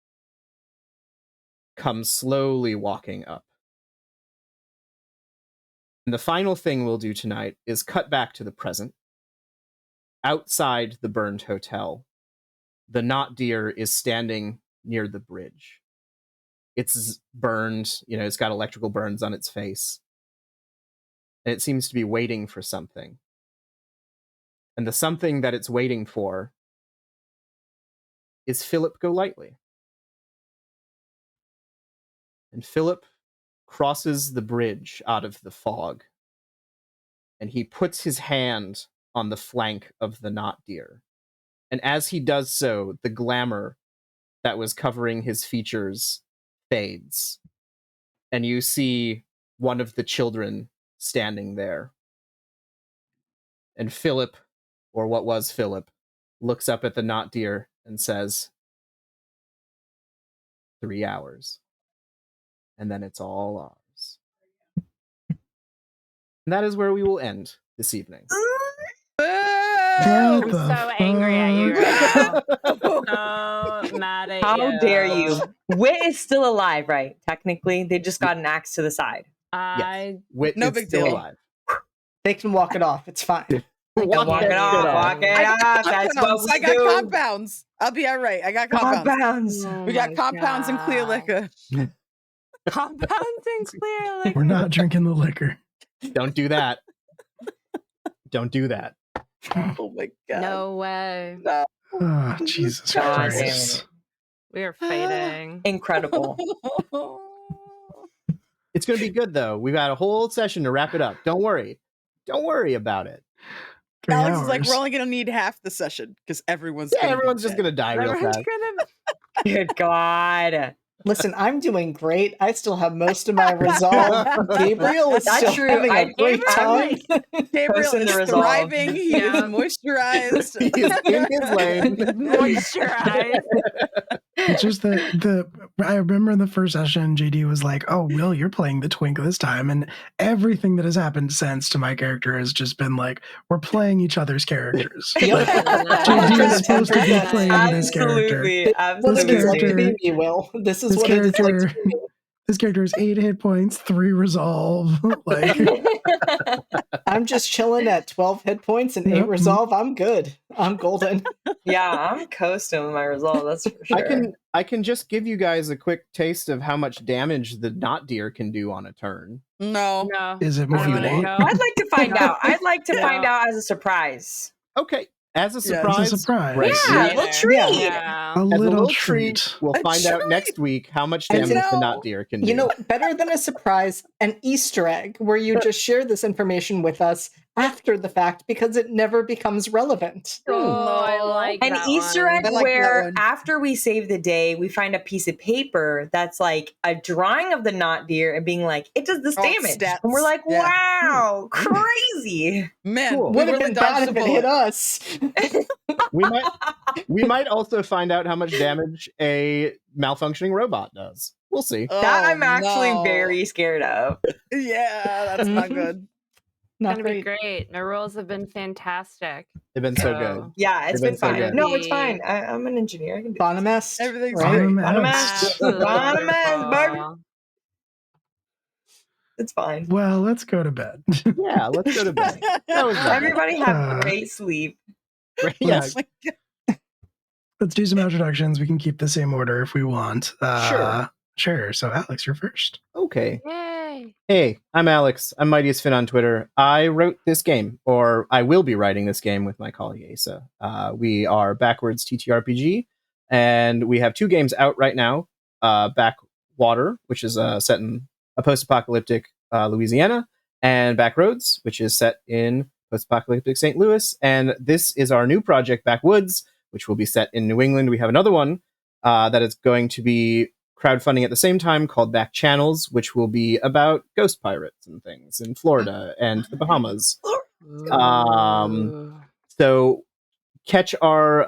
comes slowly walking up. And the final thing we'll do tonight is cut back to the present. Outside the burned hotel, the not deer is standing near the bridge. It's burned, it's got electrical burns on its face. And it seems to be waiting for something. And the something that it's waiting for is Philip Golightly. And Philip crosses the bridge out of the fog. And he puts his hand on the flank of the not deer. And as he does so, the glamour that was covering his features fades. And you see one of the children standing there. And Philip, or what was Philip, looks up at the not deer and says, 3 hours. And then it's all ours. And that is where we will end this evening. I'm What so the angry at you right fuck? now. So mad at you. How dare you? Wit is still alive, right? Technically, they just got an axe to the side. Yes. Wit No is big still deal. alive. They can walk it off. It's fine. Walk it off. Walk it I got off. That's what compounds. we I got do. compounds. I'll be all right. I got compounds. Oh We got my compounds and clear gosh. liquor. Compounds and clear liquor. We're not drinking the liquor. Don't do that. Don't do that. Oh my god. No way. No. Oh, Jesus God damn Christ. it. We are fighting. Incredible. It's going to be good, though. We've got a whole session to wrap it up. Don't worry. Don't worry about it. 3 Alex is like, hours. we're only gonna need half the session because everyone's Yeah, gonna everyone's just going to die real Everyone's fast. gonna Good God. Listen, I'm doing great. I still have most of my resolve. Gabriel is That's still true. having a great time. Gabriel Posting is the resolve. thriving. He is Yeah. moisturized. He is in his lane. moisturize. It's just that I remember in the first session, JD was like, "Oh, Will, you're playing the twink this time," and everything that has happened since to my character has just been like, we're playing each other's characters. Yep. JD is supposed to be 110%. playing this character. Absolutely. What Absolutely. it is like to character- be me, Will. This is This what it is like to character, be me. this character is 8 hit points, 3 resolve. Like, I'm just chilling at 12 hit points and 8 Yep. resolve. I'm good. I'm golden. Yeah, I'm coasting with my result. That's for sure. I can just give you guys a quick taste of how much damage the not deer can do on a turn. No. No. Is it I more don't than wanna 8? know. I'd like to find No. out. I'd like to No. find out as a surprise. Okay, as a Yeah, surprise, It's a surprise. great. Yeah, Yeah. a little treat. Yeah. A As a little little treat. we'll A find out treat? next week how much And damage the no. not deer can do. You know what? Better than a surprise, an Easter egg where you just share this information with us after the fact because it never becomes relevant. Oh, I No. like An that Easter one. egg I like that where one. after we save the day, we find a piece of paper that's like a drawing of the not deer and being like, it does this Oh, damage. stats. And we're like, Yeah. wow, crazy. Man, Cool. we Would have really been bad dodged if a it hit bullet. us. We might also find out how much damage a malfunctioning robot does. We'll see. That Oh, I'm actually no. very scared of. Yeah, that's not Mhm. good. Not Gonna be great. great. The rules have been fantastic. They've been so good. Yeah, it's They've been been so fine. good. No, it's fine. I'm an engineer. I can do Bonomest, Everything's right? great. Bottomest. Absolutely Bottomest, bud. wonderful. It's fine. Well, let's go to bed. Yeah, let's go to bed. That was lovely. Everybody have great sleep. Yeah, Let's, let's do some introductions. We can keep the same order if we want. Sure. Sure. So, Alex, you're first. okay. Yay. Hey, I'm Alex. I'm Mightiest Finn on Twitter. I wrote this game, or I will be writing this game with my colleague Asa. We are Backwards TTRPG, and we have 2 games out right now. Backwater, which is set in a post-apocalyptic Louisiana, and Backroads, which is set in post-apocalyptic St. Louis. And this is our new project, Backwoods, which will be set in New England. We have another one that is going to be crowdfunding at the same time called Back Channels, which will be about ghost pirates and things in Florida and the Bahamas. Ooh. So catch our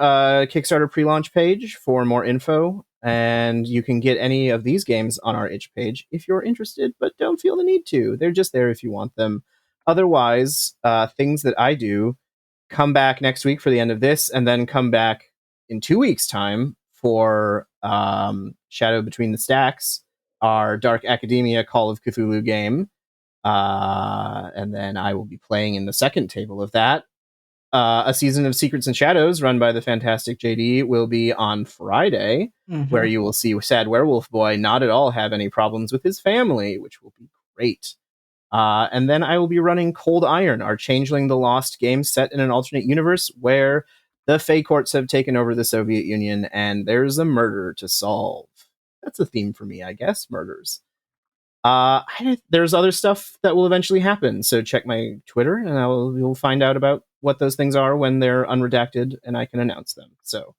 Kickstarter pre-launch page for more info, and you can get any of these games on our itch page if you're interested, but don't feel the need to. They're just there if you want them. Otherwise, things that I do come back next week for the end of this, and then come back in 2 weeks' time for Shadow Between the Stacks, our Dark Academia Call of Cthulhu game. And then I will be playing in the second table of that. A season of Secrets and Shadows, run by the fantastic JD, will be on Friday, where you will see Sad Werewolf Boy not at all have any problems with his family, which will be great. And then I will be running Cold Iron, our Changeling the Lost game set in an alternate universe where the Fey courts have taken over the Soviet Union and there's a murder to solve. That's a theme for me, I guess, murders. There's other stuff that will eventually happen, so check my Twitter and you'll find out about what those things are when they're unredacted and I can announce them. So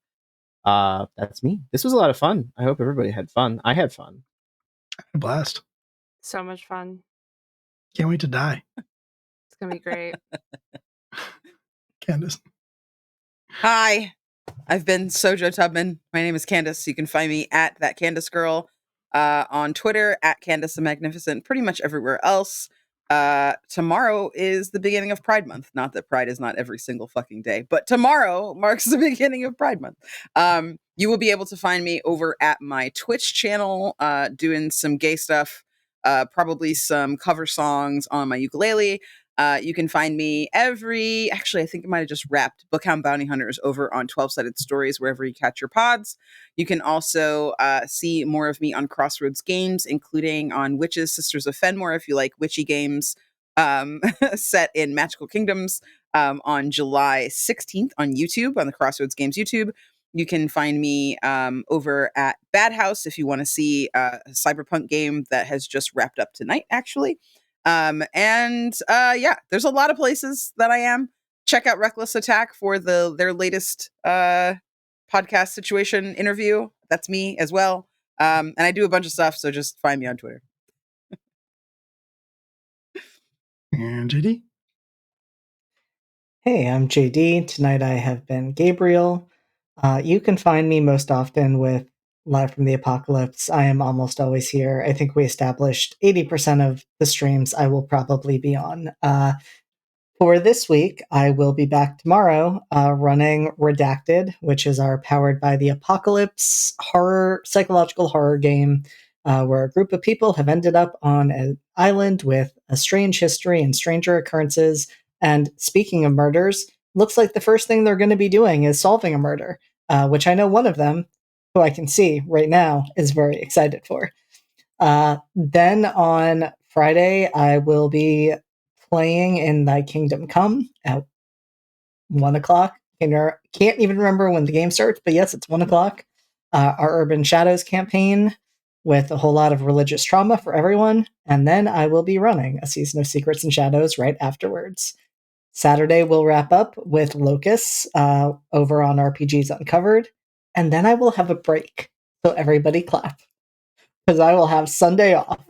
that's me. This was a lot of fun. I hope everybody had fun. I had fun. Blast. So much fun. Can't wait to die. It's gonna be great. Candace. Hi, I've been Sojo Tubman. My name is Candace. You can find me at that Candace Girl on Twitter, at Candace the Magnificent, pretty much everywhere else. Tomorrow is the beginning of Pride Month. Not that Pride is not every single fucking day, but tomorrow marks the beginning of Pride Month. You will be able to find me over at my Twitch channel, doing some gay stuff, probably some cover songs on my ukulele. You can find me actually, I think I might have just wrapped Bookhound Bounty Hunters over on 12-Sided Stories, wherever you catch your pods. You can also see more of me on Crossroads Games, including on Witches, Sisters of Fenmore, if you like witchy games set in magical kingdoms, on July 16th on YouTube, on the Crossroads Games YouTube. You can find me over at Bad House if you want to see a cyberpunk game that has just wrapped up tonight, actually. Yeah, there's a lot of places that I am. Check out Reckless Attack for their latest podcast situation interview. That's me as well. And I do a bunch of stuff, so just find me on Twitter. And JD. Hey, I'm JD. Tonight I have been Gabriel. You can find me most often with Live from the Apocalypse. I am almost always here. I think we established 80% of the streams I will probably be on. For this week, I will be back tomorrow running Redacted, which is our Powered by the Apocalypse psychological horror game, where a group of people have ended up on an island with a strange history and stranger occurrences. And speaking of murders, looks like the first thing they're going to be doing is solving a murder, which I know one of them, who I can see right now, is very excited for. Then on Friday, I will be playing in Thy Kingdom Come at 1 o'clock. Can't even remember when the game starts, but yes, it's 1 o'clock. Our Urban Shadows campaign with a whole lot of religious trauma for everyone. And then I will be running a season of Secrets and Shadows right afterwards. Saturday, we'll wrap up with Locusts over on RPGs Uncovered. And then I will have a break. So everybody clap. Because I will have Sunday off.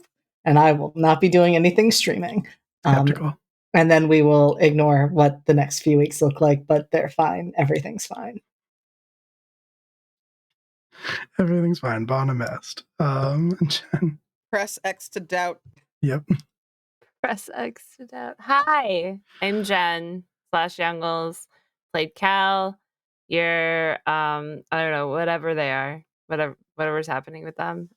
And I will not be doing anything streaming. Skeptical. And then we will ignore what the next few weeks look like, but they're fine. Everything's fine. Everything's fine. Bonamest. Jen. Press X to doubt. Yep. Press X to doubt. Hi, I'm Jen /Youngles. Played Cal. You're I don't know, whatever they are, whatever's happening with them.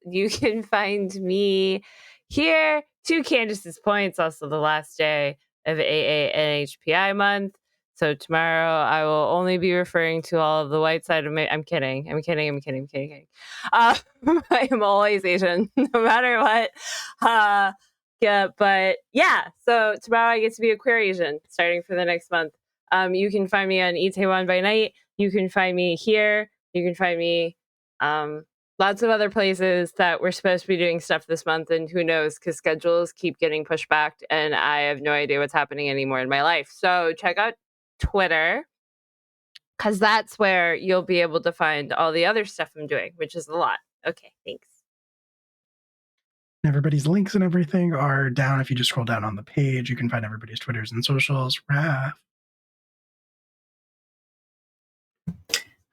You can find me here. 2 Candace's points. Also the last day of AANHPI month. So tomorrow I will only be referring to all of the white side of my. I'm kidding. I am always Asian, no matter what. Yeah, but yeah. So tomorrow I get to be a queer Asian starting for the next month. You can find me on Itaewon by Night. You can find me here. You can find me lots of other places that we're supposed to be doing stuff this month, and who knows, because schedules keep getting pushed back, and I have no idea what's happening anymore in my life. So check out Twitter, because that's where you'll be able to find all the other stuff I'm doing, which is a lot. Okay, thanks. Everybody's links and everything are down. If you just scroll down on the page, you can find everybody's Twitters and socials. Raph.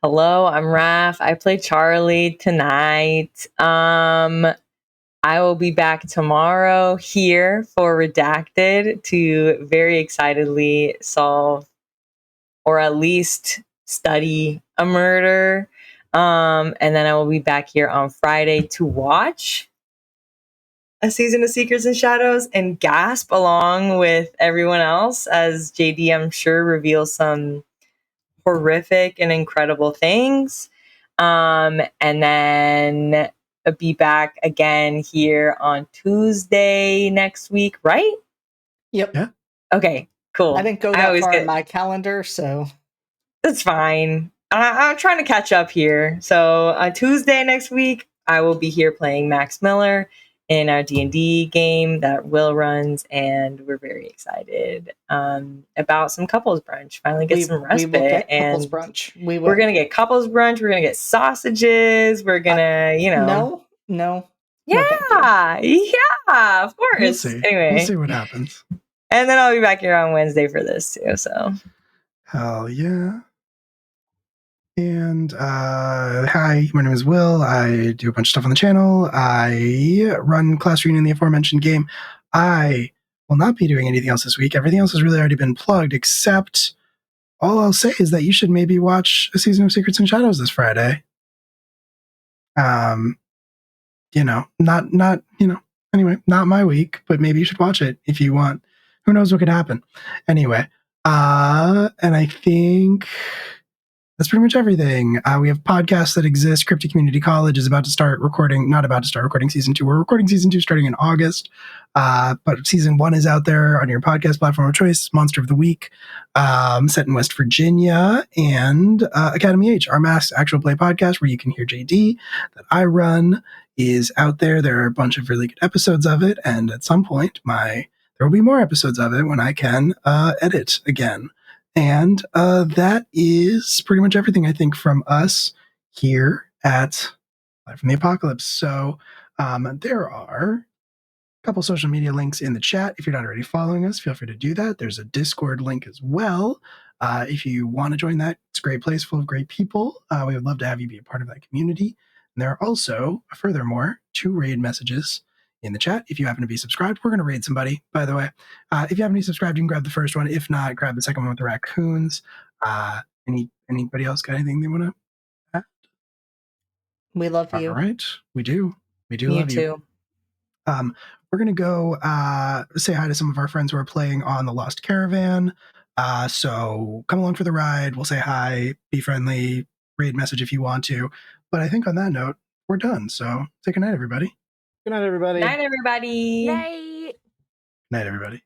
Hello, I'm Raph. I play Charlie tonight. I will be back tomorrow here for Redacted to very excitedly solve or at least study a murder. And then I will be back here on Friday to watch a season of Secrets and Shadows and gasp along with everyone else as JD, I'm sure, reveals some horrific and incredible things. And then be back again here on Tuesday next week, right? Yep. Yeah. Okay, cool. I didn't go that far in my calendar, so that's fine. I'm trying to catch up here. So on Tuesday next week, I will be here playing Max Miller in our D&D game that Will runs, and we're very excited about some couples brunch. Finally get some respite. We will get couples brunch. We're gonna get couples brunch. We're gonna get sausages. We're gonna, No. Yeah, of course. We'll see. Anyway, We'll see what happens. And then I'll be back here on Wednesday for this too. So, hell yeah. And hi, my name is Will. I do a bunch of stuff on the channel. I run Class Reunion, the aforementioned game. I will not be doing anything else this week. Everything else has really already been plugged, except all I'll say is that you should maybe watch a season of Secrets and Shadows this Friday. Anyway, not my week, but maybe you should watch it if you want. Who knows what could happen? Anyway, and I think that's pretty much everything. We have podcasts that exist. Cryptic Community College is not about to start recording season 2. We're recording season 2 starting in August. But season 1 is out there on your podcast platform of choice. Monster of the Week, set in West Virginia, and Academy H, our mass actual play podcast where you can hear JD that I run is out there. There are a bunch of really good episodes of it. And at some point, there will be more episodes of it when I can edit again. And that is pretty much everything, I think, from us here at Live from the Apocalypse. So there are a couple social media links in the chat. If you're not already following us, feel free to do that. There's a Discord link as well. If you want to join that, it's a great place full of great people. We would love to have you be a part of that community. And there are also, furthermore, 2 raid messages in the chat. If you happen to be subscribed, we're going to raid somebody, by the way. If you happen to be subscribed, you can grab the first one. If not, grab the second one with the raccoons. Anybody else got anything they want to add? We love you. All right. We do. We do Me love too. you. We're going to go say hi to some of our friends who are playing on the Lost Caravan. So come along for the ride. We'll say hi, be friendly, raid message if you want to. But I think on that note, we're done. So say good night, everybody. Good night, everybody. Night, everybody. Yay! Night, everybody.